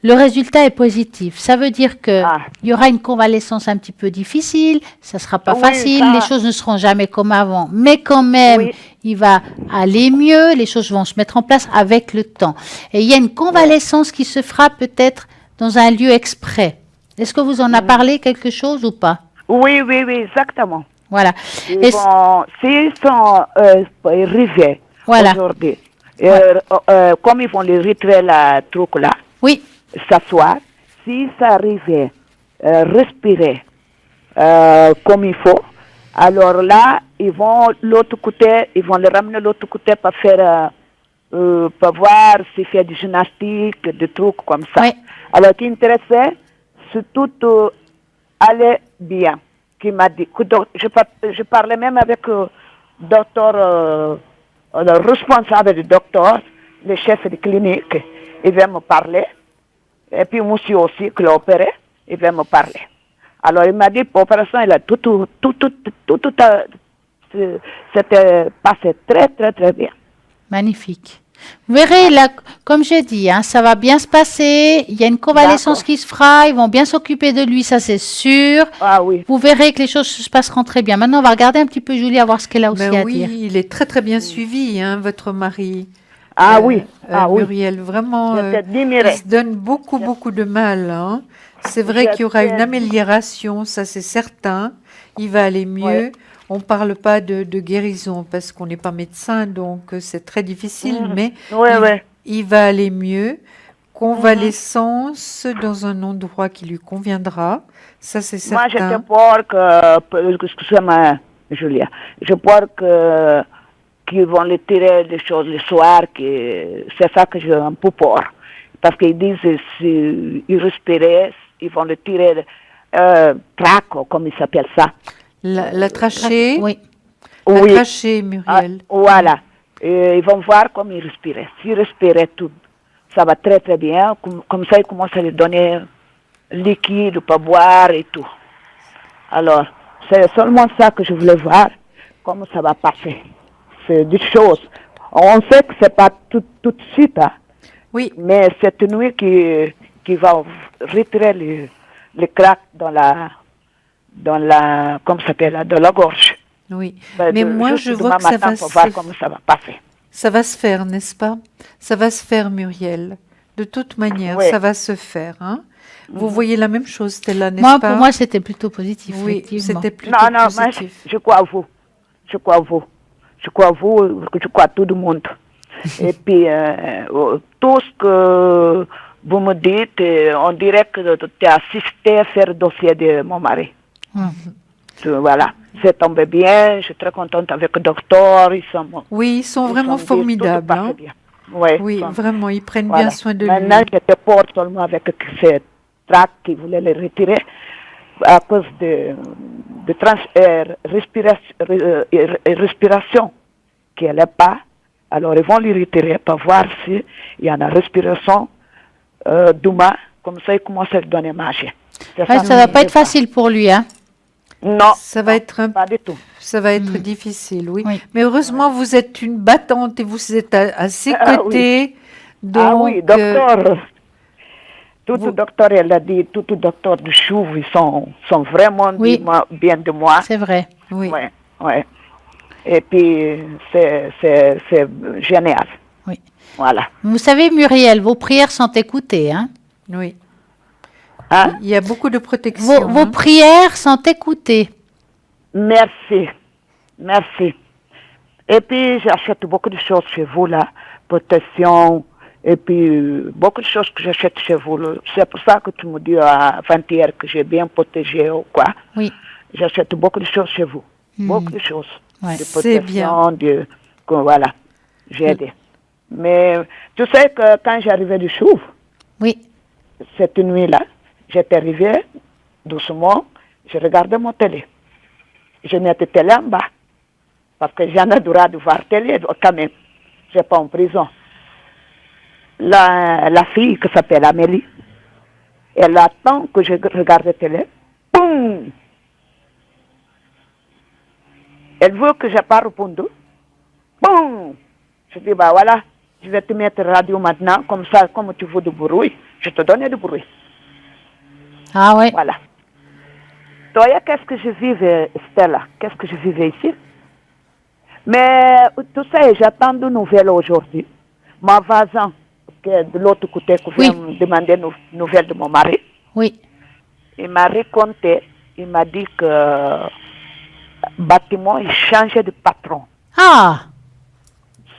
le résultat est positif. Ça veut dire que Ah. il y aura une convalescence un petit peu difficile, ça sera pas Oui, facile, ça- les choses ne seront jamais comme avant, mais quand même, Oui. il va aller mieux, les choses vont se mettre en place avec le temps. Et il y a une convalescence qui se fera peut-être dans un lieu exprès. Est-ce que vous en a parlé quelque chose ou pas? Oui, oui, oui, exactement. Voilà. Ils Et vont, s'ils sont arrivés Voilà. aujourd'hui, comme ils vont les retirer la truc là, oui, s'asseoir, s'ils arrivaient respirer comme il faut, alors là, ils vont l'autre côté, ils vont les ramener l'autre côté pour faire, pour voir s'il fait du gymnastique, des trucs comme ça. Oui. Alors, qui intéressait, c'est tout allait bien. Qui m'a dit, je parlais même avec le docteur, le responsable du docteur, le chef de clinique, il vient me parler. Et puis, monsieur aussi, qui l'a opéré, il vient me parler. Alors, il m'a dit, l'opération, il a c'était passé très, très, très bien. magnifique. Vous verrez, là, comme j'ai dit, hein, ça va bien se passer. Il y a une convalescence D'accord. qui se fera. Ils vont bien s'occuper de lui, ça c'est sûr. Ah oui. Vous verrez que les choses se passeront très bien. Maintenant, on va regarder un petit peu Julie, à voir ce qu'elle a aussi Ben à oui, dire. il est très très bien suivi, hein, votre mari. Ah oui. Ah oui. Muriel, vraiment, J'étais il admirée. se donne beaucoup beaucoup de mal. Hein. C'est vrai qu'il y aura une J'étais- amélioration, ça c'est certain. Il va aller mieux. Ouais. On ne parle pas de guérison parce qu'on n'est pas médecin, donc c'est très difficile, mais Ouais, il, ouais. il va aller mieux. Convalescence dans un endroit qui lui conviendra, ça c'est Moi, j'étais certain. peur excusez-moi, Julia, je peur qu'ils vont les tirer des choses le soir, c'est ça que j'ai un peu peur. Parce qu'ils disent que s'ils respiraient, ils vont le tirer, traco, comme ils s'appellent ça. La trachée, Oui. la Oui. trachée, Muriel. Voilà. Et ils vont voir comment ils respiraient. S'ils respiraient tout, ça va très très bien. Comme ça, ils commencent à lui donner liquide pour boire et tout. Alors, c'est seulement ça que je voulais voir, comment ça va passer. C'est des choses. On sait que c'est pas tout de suite, hein, Oui, mais cette nuit qui va retirer les craques dans la, comment ça s'appelle, dans la gorge. oui. Ben, Mais moi, juste je demain vois que ça matin va, pour voir comment ça va passer. ça va se faire, n'est-ce pas? Ça va se faire, Muriel. De toute manière, Ouais. ça va se faire. Hein? Vous voyez la même chose, Stella, n'est-ce Moi, pas? pour moi, c'était plutôt positif, oui, effectivement. c'était plutôt Non, non, moi, positif. je crois à vous. Je crois à vous. Je crois à vous, je crois à tout le monde. Et puis, tout ce que vous me dites, on dirait que tu as assisté à faire le dossier de mon mari. Voilà. C'est tombé bien, je suis très contente avec le docteur. Oui, ils sont vraiment dit, tout formidables. passe Hein? bien. Ouais, Oui, sont- vraiment, ils prennent voilà. bien soin de Maintenant, lui. j'étais peur seulement avec ces tracts qui voulaient les retirer à cause de respiration qui n'allait pas. Alors, ils vont les retirer pour voir s'il y a une respiration d'humain. Comme ça, ils commencent à lui donner à manger. C'est Ouais, ça que va je pas veux être facile pour lui, hein. Non, Ça va non, être un pas du tout. Ça va être difficile, oui. Oui. Mais heureusement, vous êtes une battante et vous êtes à ses Ah côtés. Donc, Ah oui, docteur. Tout vous- docteur, elle a dit, tout docteur du chou, ils sont vraiment Oui. bien de moi. C'est vrai. oui. Ouais, ouais. Et puis, c'est génial. Oui. Voilà. Vous savez, Muriel, vos prières sont écoutées, hein. Oui. Hein? Il y a beaucoup de protection. Vos hein. prières sont écoutées. Merci. Merci. Et puis, j'achète beaucoup de choses chez vous, là. Protection. Et puis, beaucoup de choses que j'achète chez vous. Là. C'est pour ça que tu me dis avant-hier que j'ai bien protégé ou quoi. Oui. J'achète beaucoup de choses chez vous. Beaucoup de choses. Ouais. De C'est protection, voilà. J'ai aidé. Mais tu sais que quand j'arrivais du Chou, Oui. cette nuit-là, j'étais arrivée doucement, je regardais mon télé. Je mettais télé en bas. Parce que j'en ai le droit de voir télé quand même. Je n'ai pas en prison. la fille qui s'appelle Amélie, elle attend que je regarde la télé. Boum! Elle veut que je pas répondu. Boum! Je dis, bah voilà, je vais te mettre radio maintenant, comme ça, comme tu veux du bruit, je te donne du bruit. Ah ouais. Voilà. Toi, qu'est-ce que je vivais, Stella? Qu'est-ce que je vivais ici? Mais tu sais, j'attends de nouvelles aujourd'hui. Ma voisin, qui est de l'autre côté, qui vient me demander des nouvelles de mon mari, Oui. il m'a raconté, il m'a dit que le bâtiment, il changeait de patron. Ah,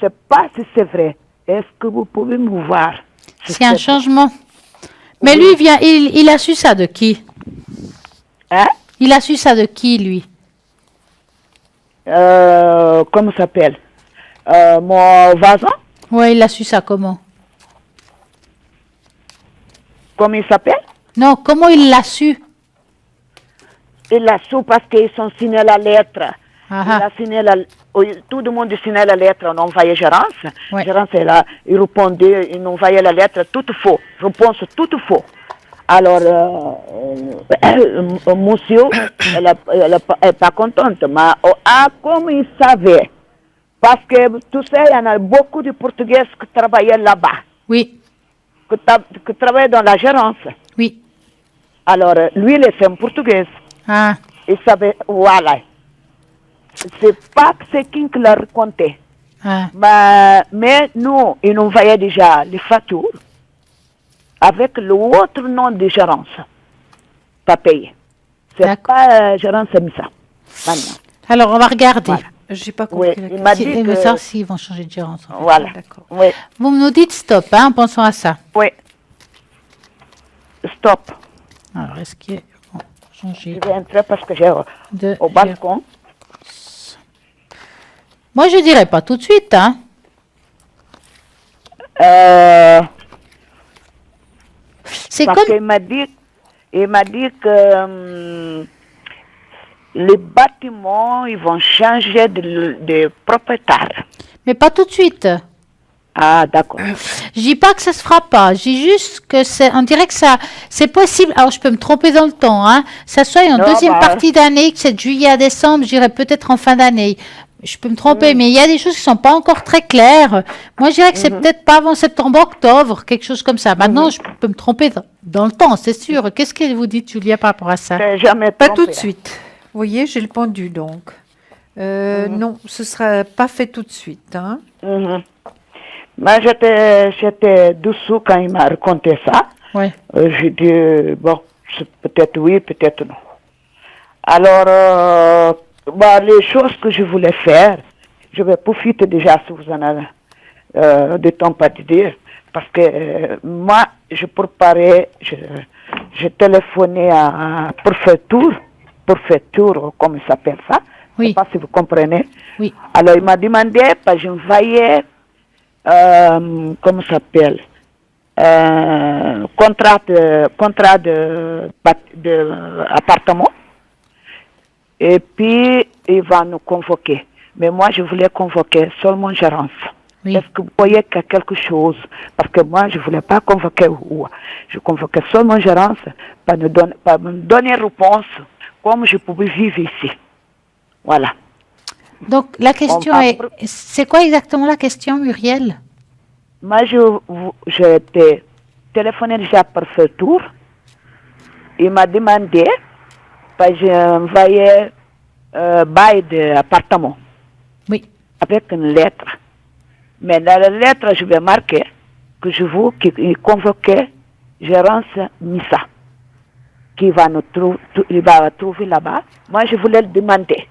Je ne sais pas si c'est vrai. Est-ce que vous pouvez me voir? si c'est un c'est changement. Mais lui, il a su ça de qui? vrai? Hein? Il a su ça de qui, lui? Comment ça s'appelle? Mon voisin, Ouais, il a su ça comment? comment il s'appelle? Non, comment il l'a su? Il l'a su parce qu'ils ont signé la lettre. Ah, Il a signé tout le monde signait la lettre, on envoyait Gérance. Ouais. Gérance, il répondait, il envoyait la lettre, tout faux. Réponse, tout faux. Alors, monsieur, elle n'est pas contente, mais comme il savait, parce que tu sais, il y en a beaucoup de Portugais qui travaillaient là-bas, Oui, qui travaillaient dans la gérance. oui. Alors, lui, il est un Portugais. Ah, Il savait, voilà. C'est pas que c'est qui l'a raconté. ah. Mais nous, ils nous envoyaient déjà les factures avec l'autre nom de gérance, pas payé. C'est D'accord. pas gérance Missa. Maintenant. Alors, on va regarder. Voilà. J'ai pas Oui, compris la il m'a question. dit Il veut que... savoir s'ils vont changer de gérance. en fait. Voilà. D'accord. Oui, Vous nous dites stop, hein, en pensant à ça. oui. Stop. Alors, est-ce qu'ils vont changer Je vais entrer parce que j'ai de au balcon. Moi, je dirais pas tout de suite, hein. C'est Parce comme... qu'il m'a dit que les bâtiments, ils vont changer de propriétaire. Mais pas tout de suite. Ah, d'accord. Je dis pas que ça se fera pas. Je dis juste que c'est, on dirait que ça, c'est possible. Alors, je peux me tromper dans le temps, hein. Ça soit en Non, deuxième bah, partie d'année, que c'est de juillet à décembre, je dirais peut-être en fin d'année. Je peux me tromper, mais il y a des choses qui sont pas encore très claires. Moi, je dirais que c'est peut-être pas avant septembre, octobre, quelque chose comme ça. Maintenant, je peux me tromper dans le temps, c'est sûr. Qu'est-ce que vous dites, Julia, par rapport à ça? j'ai jamais Pas trompé. tout de suite. Vous voyez, j'ai le pendu donc. Non, ce sera pas fait tout de suite. Hein. Mhm. Mais j'étais dessous quand il m'a raconté ça. Ouais. J'ai dit, bon, c'est peut-être oui, peut-être non. Alors, les choses que je voulais faire, je vais profiter déjà si vous en avez de temps pas de dire, parce que moi, je préparais, je téléphonais à préfecture, comme ça s'appelle ça. Oui. Je ne sais pas si vous comprenez. Oui. Alors, il m'a demandé, parce que j'envoyais, comment ça s'appelle, contrat de appartement. Et puis, il va nous convoquer. Mais moi, je voulais convoquer seulement gérance. Oui. Est-ce que vous voyez qu'il y a quelque chose? Parce que moi, je ne voulais pas convoquer ou je convoquais seulement gérance pour me donner une réponse comme je pouvais vivre ici. Voilà. Donc, la question On est, parle- c'est quoi exactement la question, Muriel? Moi, j'ai été téléphoné déjà par Fetour. Il m'a demandé, parce que j'ai envoyé bail d'appartement Oui. avec une lettre. Mais dans la lettre, je vais marquer que je veux qu'il convoque gérance Missa, qui va nous il va trouver là-bas. Moi, je voulais le demander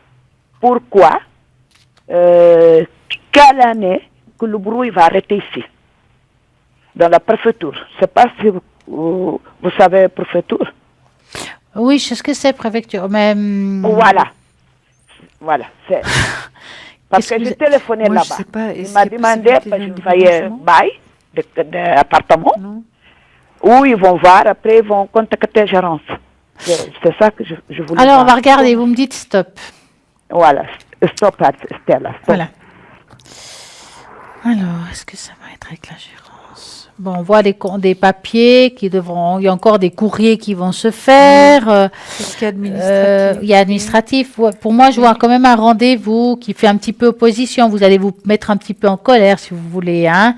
pourquoi, quelle année que le bruit va arrêter ici, dans la préfecture. Je ne sais pas si vous savez préfecture. Oui, je sais ce que c'est, préfecture, mais... Voilà. C'est... Parce que Excusez- j'ai téléphoné Moi, je là-bas. sais pas, Il est-ce m'a qu'il y a demandé, possibilité parce que d'un je voyais déménagement bail d'appartement, Non. où ils vont voir, après ils vont contacter gérance. C'est ça que je voulais Alors, on voir. va regarder, vous me dites stop. Voilà. Stop, Stella. Stop. Voilà. Alors, est-ce que ça va être avec la gérance? Bon, on voit des papiers qui devront, il y a encore des courriers qui vont se faire. Qu'est-ce qu'il y a administratif? Il y a administratif. Ouais, pour moi, je vois quand même un rendez-vous qui fait un petit peu opposition. Vous allez vous mettre un petit peu en colère si vous voulez, hein.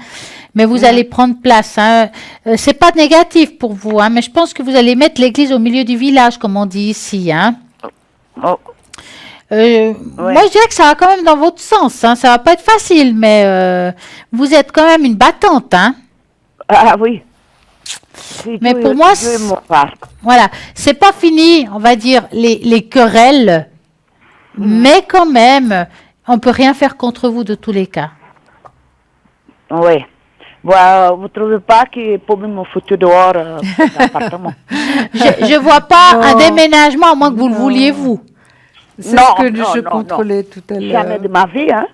Mais vous allez prendre place, hein. C'est pas négatif pour vous, hein, mais je pense que vous allez mettre l'église au milieu du village, comme on dit ici, hein. Oh, Moi, je dirais que ça va quand même dans votre sens, hein. Ça va pas être facile, mais vous êtes quand même une battante, hein. ah oui. Si Mais Dieu- pour moi, Dieu me parle. Voilà, c'est pas fini, on va dire, les querelles, mais quand même, on peut rien faire contre vous de tous les cas. Oui. Bon, vous trouvez pas qu'il peut me foutre dehors de l'appartement? Je vois pas un Non. déménagement, à moins que vous le Non. vouliez, vous. C'est Non, ce que non, je non, contrôlais tout à l'heure. Jamais de ma vie, hein.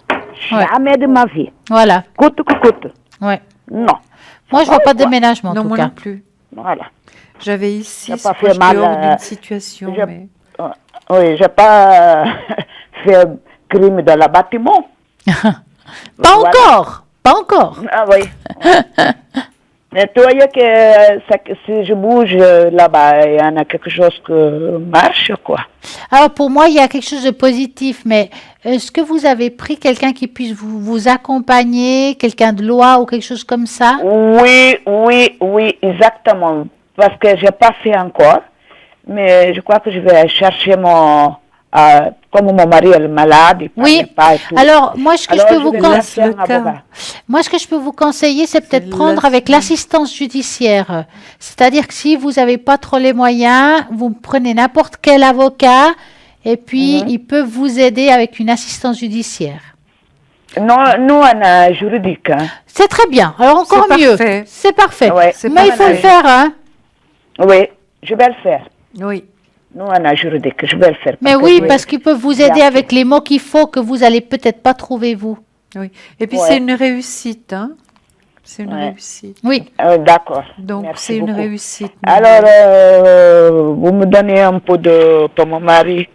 Ouais. Jamais de ma vie. Voilà, Coûte que coûte. ouais. Non. Moi, je vois pas de quoi. déménagement, en Non, tout moi cas. non plus. Voilà. J'avais ici J'ai ce pas fait proche mal, dehors d'une situation, je- mais... Oui, j'ai pas fait crime dans le bâtiment. Pas Voilà. encore, pas encore. Ah oui. Mais tu voyais que si je bouge là-bas, il y en a quelque chose qui marche, quoi. Alors, pour moi, il y a quelque chose de positif, mais est-ce que vous avez pris quelqu'un qui puisse vous accompagner, quelqu'un de loi ou quelque chose comme ça? Oui, oui, oui, exactement. Parce que j'ai pas fait encore, mais je crois que je vais chercher comme mon mari est malade, il Oui. parlait pas et tout. Alors, moi, ce que Alors, je peux vous vais conseiller, chercher un le cas. avocat. moi, ce que je peux vous conseiller, c'est peut-être prendre avec l'assistance judiciaire. C'est-à-dire que si vous n'avez pas trop les moyens, vous prenez n'importe quel avocat et puis il peut vous aider avec une assistance judiciaire. Non, nous, on a juridique. Hein. C'est très bien. Alors, encore C'est mieux. parfait. C'est parfait. Ouais. C'est Mais il faut le parfait. faire, hein. Oui, je vais le faire. Oui. Nous, on a juridique, je vais le faire. Mais parce que oui, je- parce qu'ils peuvent vous aider Bien. avec les mots qu'il faut que vous allez peut-être pas trouver vous. Oui. Et puis Ouais. c'est une réussite, hein. C'est une Ouais. réussite. Oui. D'accord. Donc Merci c'est une beaucoup. réussite. Alors, vous me donnez un peu pour mon mari,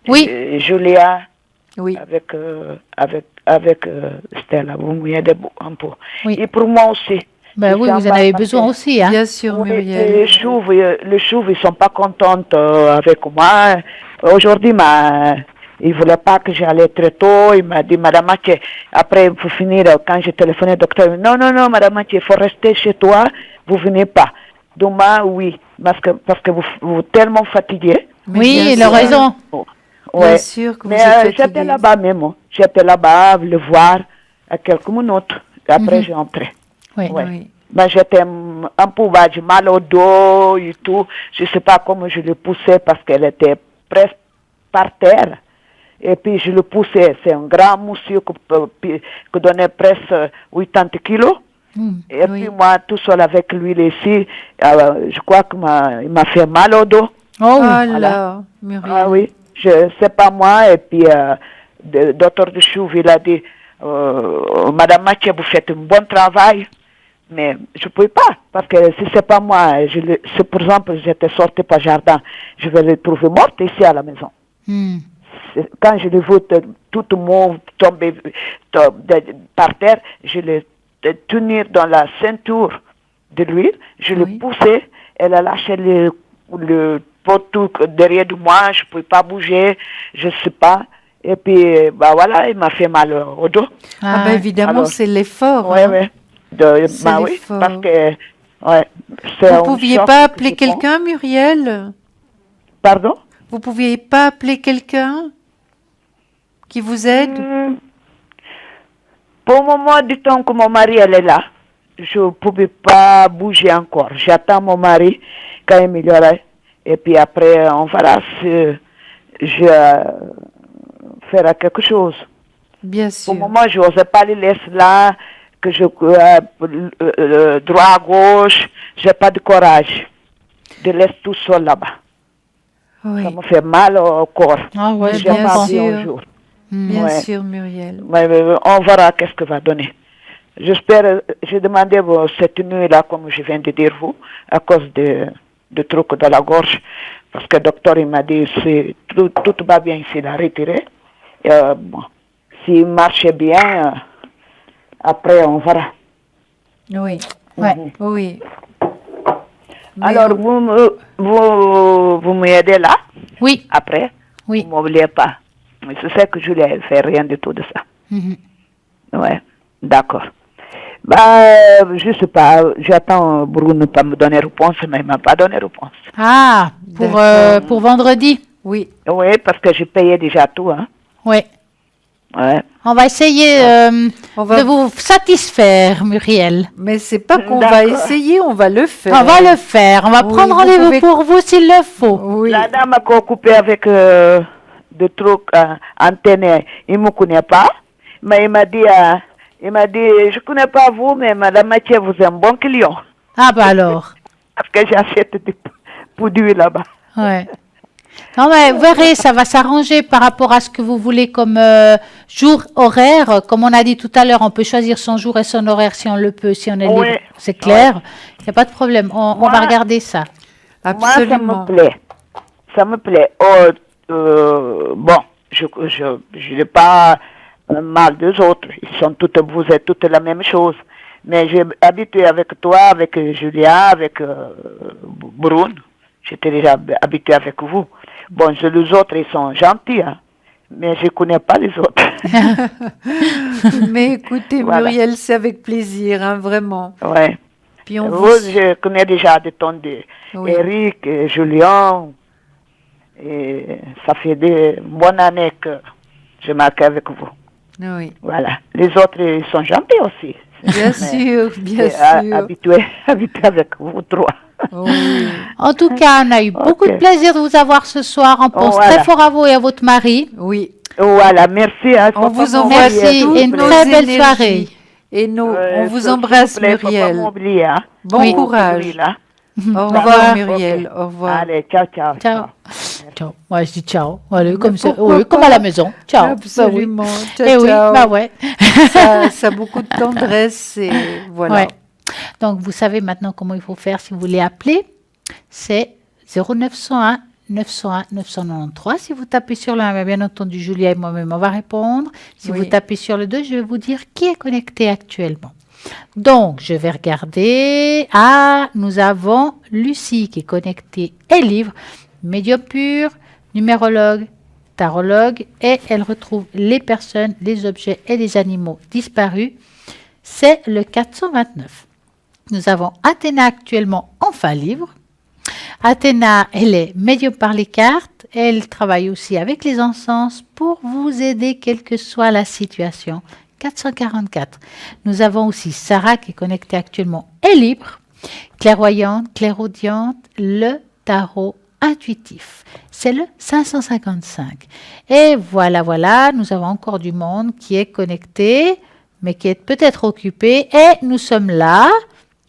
Oui. Julia, Oui. avec Stella, vous m'aidez un peu. Oui. Et pour moi aussi. Ben Je oui, suis vous en avez embarrassée. besoin aussi, hein. Bien sûr, Oui, Muriel. les chouves, ils sont pas contents avec moi. Aujourd'hui, il voulait pas que j'allais très tôt. Il m'a dit, Madame Mathieu, après, pour finir, quand j'ai téléphoné au docteur, il m'a dit, non, Madame Mathieu, il faut rester chez toi, vous venez pas. Demain, oui, parce que vous êtes tellement fatigué. Mais Oui, bien il a sûr. raison. Bien sûr que vous Mais êtes fatiguée. j'étais là-bas même. J'étais là-bas, le voir à quelques minutes. Après, j'ai entré. Oui. Ouais. Oui. Ben, j'étais un peu j'ai mal au dos et tout. Je sais pas comment je le poussais parce qu'elle était presque par terre. Et puis je le poussais. C'est un grand monsieur qui donnait presque 80 kilos. Et Oui. puis moi, tout seul avec lui ici, je crois qu'il m'a fait mal au dos. Oh, Oh oui. là, Muriel. Ah oui, c'est pas moi. Et puis, le docteur de Chouve, il a dit, Madame Mathieu, vous faites un bon travail. Mais je ne pouvais pas, parce que si c'est pas moi, si par exemple j'étais sortie par jardin, je vais le trouver morte ici à la maison. Hmm. Quand je le vois tout mauve tomber par terre, je le tenir dans la ceinture de lui, je le Oui. poussais, elle a lâché le poteau derrière de moi, je ne pouvais pas bouger, je ne sais pas. Et puis, bah voilà, il m'a fait mal au dos. Ah ben évidemment, Alors, c'est l'effort. Ouais, hein. ouais. C'est Bah oui, l'effort. parce que, ouais, c'est Vous un pouviez choc pas que appeler je prends. quelqu'un, Muriel? Pardon? Vous pouviez pas appeler quelqu'un qui vous aide? Pour le moment, du temps que mon mari elle est là, je ne pouvais pas bouger encore. J'attends mon mari quand il m'améliore. Et puis après, on verra si je ferai quelque chose. Bien Pour sûr. le moment, je n'osais pas les laisser là, que je droit à gauche, j'ai pas de courage de laisser tout seul là-bas. Oui. Ça me fait mal au corps. Ah ouais, Mais je J'ai bien pas comprends. vu un sûr. jour. Bien Ouais. sûr, Muriel. Mais on verra qu'est-ce que va donner. J'espère, j'ai demandé cette nuit-là, comme je viens de dire vous, à cause de trucs dans la gorge, parce que le docteur il m'a dit si tout va bien, il a retiré. Bon, s'il marche bien, après on verra. Oui. Ouais. Oui. Mais Alors, vous m'aidez là, Oui, après. oui. Vous m'oubliez pas. Mais je sais que je ne fais rien du tout de ça. Mhm. Ouais, d'accord. Je sais pas, j'attends Bruno pas me donner réponse, mais il m'a pas donné réponse. Ah, D'accord. pour vendredi. oui. Oui, parce que j'ai payé déjà tout, hein. Oui. Ouais. On va essayer On va- de vous satisfaire, Muriel. Mais c'est pas qu'on va D'accord. essayer, on va le faire. On va le faire. On va Oui, prendre vous rendez-vous pouvez- pour vous s'il le faut. Oui. La dame a occupé avec des trucs antennes, il ne me connaît pas, mais il m'a dit, je ne connais pas vous, mais Madame Mathieu, vous êtes un bon client. Ah bah alors. Parce que j'achète des produits là-bas. Ouais. Non mais vous verrez, ça va s'arranger par rapport à ce que vous voulez comme jour horaire. Comme on a dit tout à l'heure, on peut choisir son jour et son horaire si on le peut, si on est libre. Oui. C'est clair. Il n'y a pas de problème. On Moi- va regarder ça. Absolument. Moi, ça me plaît. Ça me plaît. Bon, je n'ai pas mal des autres. Vous êtes toutes la même chose. Mais j'ai habitué avec toi, avec Julia, avec Brune. J'étais déjà habitué avec vous. Bon, les autres, ils sont gentils, hein, mais je ne connais pas les autres. Mais écoutez, Voilà. Muriel, c'est avec plaisir, hein, vraiment. Ouais. Puis on Vous, je connais déjà des tons de Oui. Eric, et Julien. Et ça fait des bonnes années que je marque avec vous. Oui. Voilà. Les autres, ils sont gentils aussi. Bien Mais sûr, bien j'ai sûr. habitué avec vous trois. Oui. En tout cas, on a eu beaucoup de Ok. plaisir de vous avoir ce soir. On pense Voilà. très fort à vous et à votre mari. Oui. Voilà, merci. Hein, On vous Faut pas envoie Merci, m'oublier, toutes et une nos très belle énergies. soirée. Et nous, on vous s'il vous embrasse, plaît, faut pas Muriel. m'oublier, hein. Bon Oui. courage. Là. Au Au revoir, revoir. Muriel. Au revoir. Allez, ciao, ciao. Ciao. Ciao. Moi, je dis ciao. Allez, comme ça. pourquoi Oui, comme pas? à la maison. Ciao. Absolument. Bah oui. Ciao, Eh oui, ciao. bah ouais. Ça a beaucoup de tendresse et voilà. Ouais. Donc, vous savez maintenant comment il faut faire si vous voulez appeler. C'est 0901 901 993. Si vous tapez sur le 1, bien entendu, Julia et moi-même, on va répondre. Si Oui. vous tapez sur le 2, je vais vous dire qui est connecté actuellement. Donc, je vais regarder. Ah, nous avons Lucie qui est connectée et livre, médium pur, numérologue, tarologue, et elle retrouve les personnes, les objets et les animaux disparus. C'est le 429. Nous avons Athéna actuellement en fin livre. Athéna, elle est médium par les cartes. Elle travaille aussi avec les encens pour vous aider quelle que soit la situation. 444. Nous avons aussi Sarah qui est connectée actuellement et libre. Clairvoyante, clairaudiente, le tarot intuitif. C'est le 555. Et voilà, nous avons encore du monde qui est connecté, mais qui est peut-être occupé. Et nous sommes là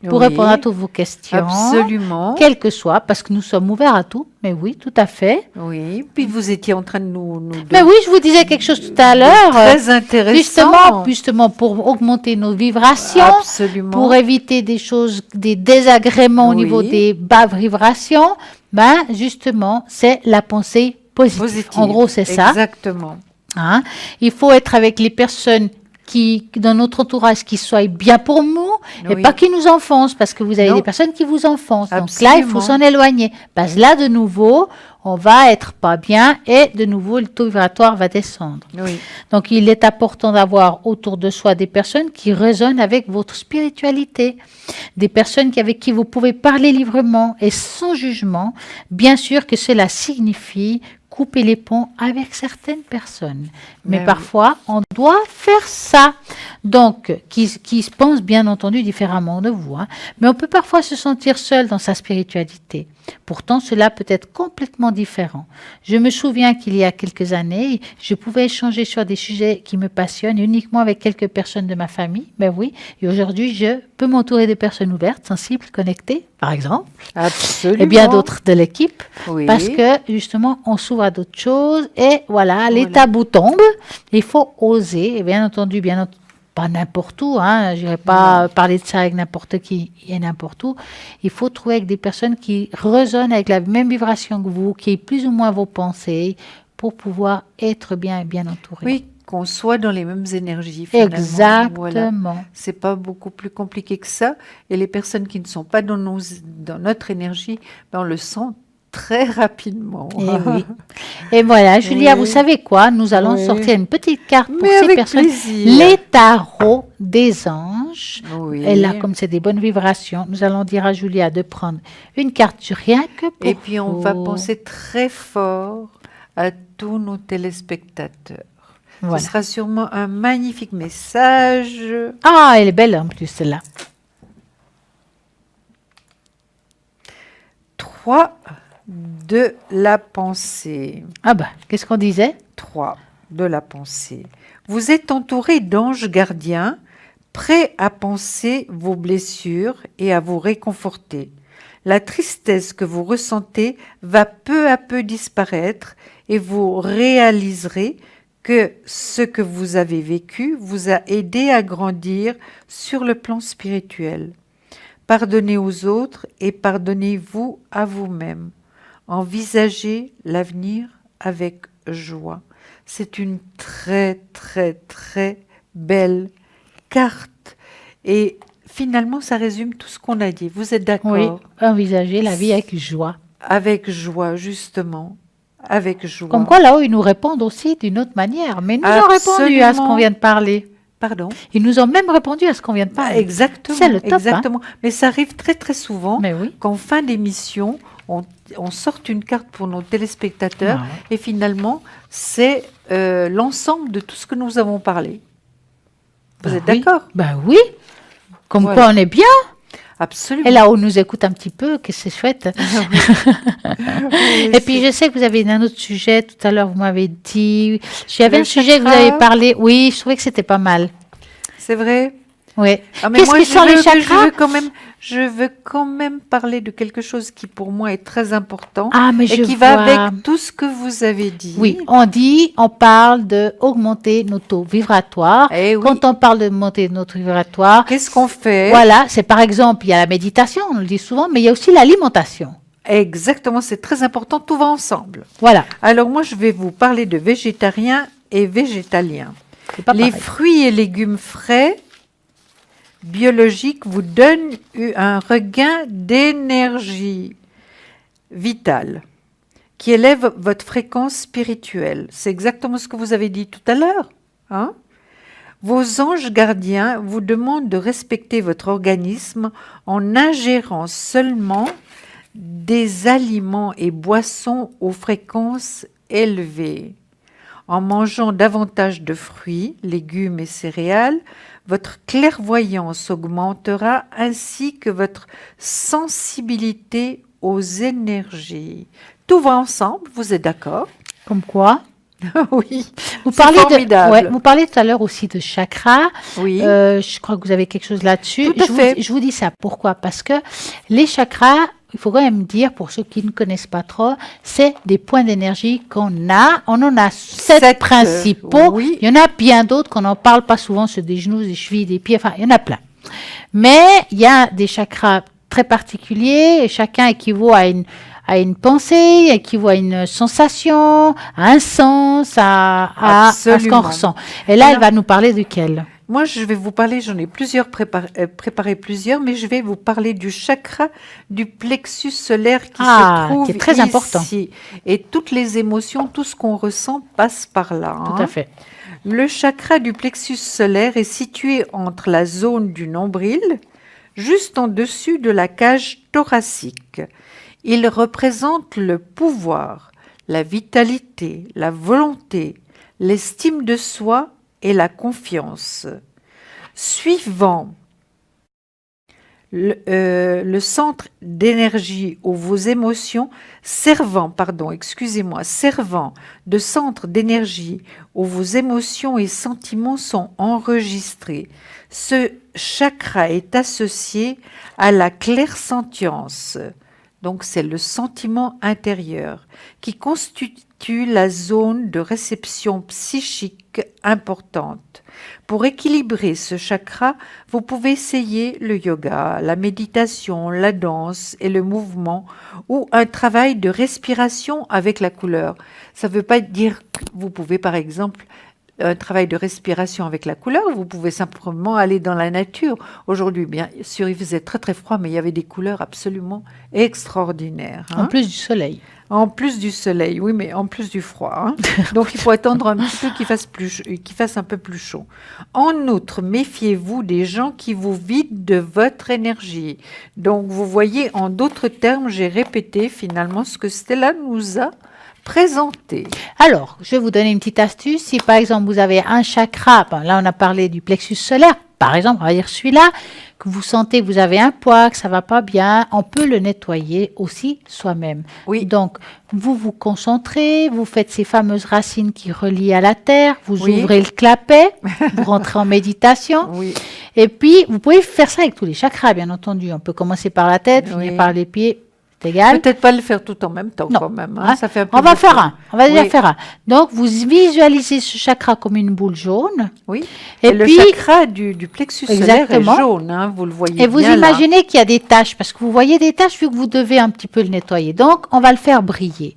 pour Oui. répondre à toutes vos questions. Absolument. Quel que soit, parce que nous sommes ouverts à tout. Mais oui, tout à fait. Oui. Puis vous étiez en train de nous Mais oui, je vous disais quelque chose tout à l'heure. très intéressant. Justement pour augmenter nos vibrations, Absolument. pour éviter des choses, des désagréments au Oui. niveau des basses vibrations, ben justement, c'est la pensée positive. Positive. En gros, c'est ça. Exactement. Hein. Il faut être avec les personnes qui, dans notre entourage, qui soient bien pour nous et Oui. pas qui nous enfoncent, parce que vous avez Non. des personnes qui vous enfoncent. Donc là, Absolument. il faut s'en éloigner. Parce que là, de nouveau, on va être pas bien et de nouveau, le taux vibratoire va descendre. Oui. Donc, il est important d'avoir autour de soi des personnes qui résonnent avec votre spiritualité, des personnes avec qui vous pouvez parler librement et sans jugement. Bien sûr que cela signifie couper les ponts avec certaines personnes. Mais Ben oui. parfois, on doit faire ça. Donc, qui se pensent bien entendu différemment de vous. Hein. Mais on peut parfois se sentir seul dans sa spiritualité. Pourtant, cela peut être complètement différent. Je me souviens qu'il y a quelques années, je pouvais échanger sur des sujets qui me passionnent uniquement avec quelques personnes de ma famille. Ben oui, et aujourd'hui, je peux m'entourer de personnes ouvertes, sensibles, connectées, par exemple, Absolument. et bien d'autres de l'équipe. Oui. Parce que justement, on s'ouvre à d'autres choses et voilà, les Voilà. tabous tombent. Il faut oser, et bien entendu, pas n'importe où, hein, je n'irai pas parler de ça avec n'importe qui et n'importe où. Il faut trouver avec des personnes qui résonnent avec la même vibration que vous, qui aient plus ou moins vos pensées, pour pouvoir être bien et bien entouré. Oui, qu'on soit dans les mêmes énergies. Finalement. Voilà. Exactement. C'est pas beaucoup plus compliqué que ça. Et les personnes qui ne sont pas dans notre énergie, ben, on le sent très rapidement. Et oui. Et voilà, Julia, Oui. vous savez quoi? Nous allons Oui. sortir une petite carte pour Mais ces avec personnes. plaisir. Les tarots des anges. Oui. Et là, comme c'est des bonnes vibrations, nous allons dire à Julia de prendre une carte rien que pour Et puis on va vous. penser très fort à tous nos téléspectateurs. Voilà. Ce sera sûrement un magnifique message. Ah, elle est belle en plus, celle-là. 3 de la pensée. Ah bah, qu'est-ce qu'on disait? 3 de la pensée. Vous êtes entouré d'anges gardiens, prêts à penser vos blessures et à vous réconforter. La tristesse que vous ressentez va peu à peu disparaître et vous réaliserez que ce que vous avez vécu vous a aidé à grandir sur le plan spirituel. Pardonnez aux autres et pardonnez-vous à vous-même. Envisagez l'avenir avec joie. C'est une très, très, très belle carte. Et finalement, ça résume tout ce qu'on a dit. Vous êtes d'accord? Oui, envisager la vie avec joie. Avec joie, justement. Avec joie. Comme quoi, là-haut, ils nous répondent aussi d'une autre manière. Mais ils nous ont répondu à ce qu'on vient de parler. Pardon? Ils nous ont même répondu à ce qu'on vient de parler. Exactement. C'est le top, exactement. Mais ça arrive très, très souvent Mais oui. qu'en fin d'émission, on sorte une carte pour nos téléspectateurs Ah et finalement, c'est l'ensemble de tout ce que nous avons parlé. Vous êtes oui. d'accord? Ben oui. Comme Voilà. quoi, on est bien. Absolument. Et là, on nous écoute un petit peu, que c'est chouette. Et puis, je sais que vous avez un autre sujet. Tout à l'heure, vous m'avez dit. J'avais Le un sujet que vous chakra. avez parlé. Oui, je trouvais que c'était pas mal. C'est vrai? Oui. Ah, mais Qu'est-ce moi, qui sont les chakras? je veux quand même parler de quelque chose qui pour moi est très important Ah, mais et je qui va vois. avec tout ce que vous avez dit. Oui, on parle de augmenter nos taux vibratoires. Eh oui. Quand on parle de monter notre vibratoire, Qu'est-ce qu'on fait? voilà, c'est par exemple, il y a la méditation, on le dit souvent, mais il y a aussi l'alimentation. Exactement, c'est très important, tout va ensemble. Voilà, Alors moi, je vais vous parler de végétarien et végétalien. c'est pas Les pareil. fruits et légumes frais biologiques vous donnent un regain d'énergie vitale qui élève votre fréquence spirituelle. C'est exactement ce que vous avez dit tout à l'heure. Hein? Vos anges gardiens vous demandent de respecter votre organisme en ingérant seulement des aliments et boissons aux fréquences élevées. En mangeant davantage de fruits, légumes et céréales, votre clairvoyance augmentera ainsi que votre sensibilité aux énergies. Tout va ensemble, vous êtes d'accord? Comme quoi? Oui, Vous c'est parlez formidable. vous parlez tout à l'heure aussi de chakras. Oui. Je crois que vous avez quelque chose là-dessus. Tout à fait. Je vous dis ça. Pourquoi? Parce que les chakras, il faut quand même dire, pour ceux qui ne connaissent pas trop, c'est des points d'énergie qu'on a. On en a 7 principaux. Oui. Il y en a bien d'autres qu'on n'en parle pas souvent, ceux des genoux, des chevilles, des pieds. Enfin, il y en a plein. Mais il y a des chakras très particuliers et chacun équivaut à une pensée, équivaut à une sensation, à un sens, à ce qu'on Absolument. ressent. Et là, Alors- elle va nous parler duquel? Moi, je vais vous parler, j'en ai préparé plusieurs, mais je vais vous parler du chakra du plexus solaire qui se trouve qui est très ici. important. Et toutes les émotions, tout ce qu'on ressent passe par là. Tout hein. à fait. Le chakra du plexus solaire est situé entre la zone du nombril, juste en dessus de la cage thoracique. Il représente le pouvoir, la vitalité, la volonté, l'estime de soi et la confiance. Suivant le centre d'énergie où vos émotions, servant de centre d'énergie où vos émotions et sentiments sont enregistrés. Ce chakra est associé à la clairsentience. Donc, c'est le sentiment intérieur qui constitue la zone de réception psychique importante. Pour équilibrer ce chakra, vous pouvez essayer le yoga, la méditation, la danse et le mouvement ou un travail de respiration avec la couleur. Ça ne veut pas dire que vous pouvez, par exemple, un travail de respiration avec la couleur, vous pouvez simplement aller dans la nature. Aujourd'hui, bien sûr, il faisait très très froid, mais il y avait des couleurs absolument extraordinaires. En plus du soleil. En plus du soleil, oui, mais en plus du froid. Hein. Donc, il faut attendre un petit peu qu'il fasse un peu plus chaud. En outre, méfiez-vous des gens qui vous vident de votre énergie. Donc, vous voyez, en d'autres termes, j'ai répété finalement ce que Stella nous a présenté. Alors, je vais vous donner une petite astuce. Si par exemple, vous avez un chakra, là on a parlé du plexus solaire, par exemple, on va dire celui-là, que vous sentez que vous avez un poids, que ça va pas bien, on peut le nettoyer aussi soi-même. Oui. Donc, vous vous concentrez, vous faites ces fameuses racines qui relient à la terre, vous Oui. ouvrez le clapet, vous rentrez en méditation. Oui. Et puis, vous pouvez faire ça avec tous les chakras, bien entendu. On peut commencer par la tête, Oui. finir par les pieds. C'est égal. Peut-être pas le faire tout en même temps Non. quand même. Hein? Ça fait un peu On va beaucoup. faire un. On va déjà Oui. faire un. Donc, vous visualisez ce chakra comme une boule jaune. Oui. Et Et le puis, chakra du plexus solaire Exactement. est jaune, hein, vous le voyez et vous bien là. imaginez qu'il y a des taches, parce que vous voyez des taches vu que vous devez un petit peu le nettoyer. Donc, on va le faire briller.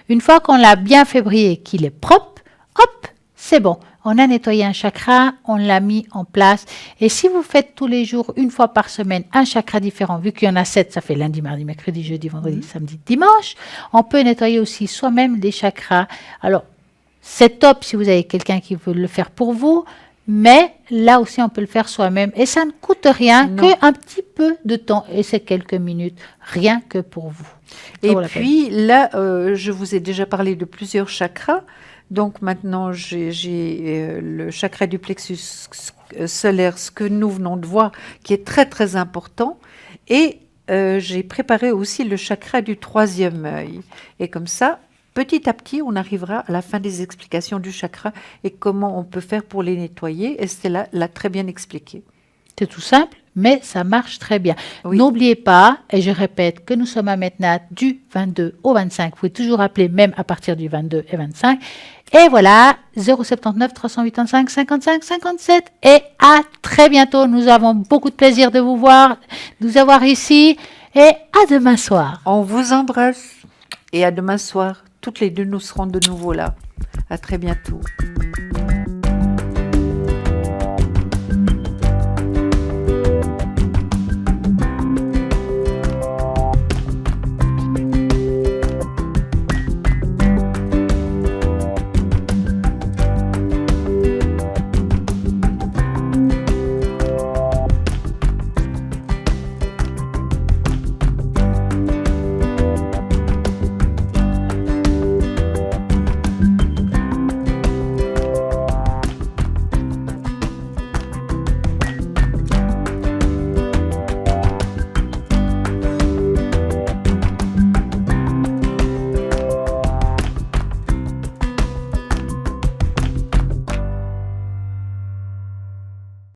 Une fois qu'on l'a bien fait briller, qu'il est propre, hop, c'est bon. On a nettoyé un chakra, on l'a mis en place. Et si vous faites tous les jours, une fois par semaine, un chakra différent, vu qu'il y en a 7, ça fait lundi, mardi, mercredi, jeudi, vendredi, samedi, dimanche, on peut nettoyer aussi soi-même des chakras. Alors, c'est top si vous avez quelqu'un qui veut le faire pour vous, mais là aussi, on peut le faire soi-même. Et ça ne coûte rien Non. qu'un petit peu de temps. Et c'est quelques minutes, rien que pour vous. Ça Et vaut la peine. puis là, je vous ai déjà parlé de plusieurs chakras. Donc maintenant, j'ai le chakra du plexus solaire, ce que nous venons de voir, qui est très très important. Et j'ai préparé aussi le chakra du troisième œil. Et comme ça, petit à petit, on arrivera à la fin des explications du chakra et comment on peut faire pour les nettoyer. Et Stella l'a très bien expliqué. C'est tout simple, mais ça marche très bien. Oui. N'oubliez pas, et je répète, que nous sommes à Metnat du 22 au 25. Vous pouvez toujours appeler même à partir du 22 et 25. Et voilà, 079 385 55 57. Et à très bientôt. Nous avons beaucoup de plaisir de vous voir, de vous avoir ici. Et à demain soir. On vous embrasse et à demain soir. Toutes les deux, nous serons de nouveau là. À très bientôt.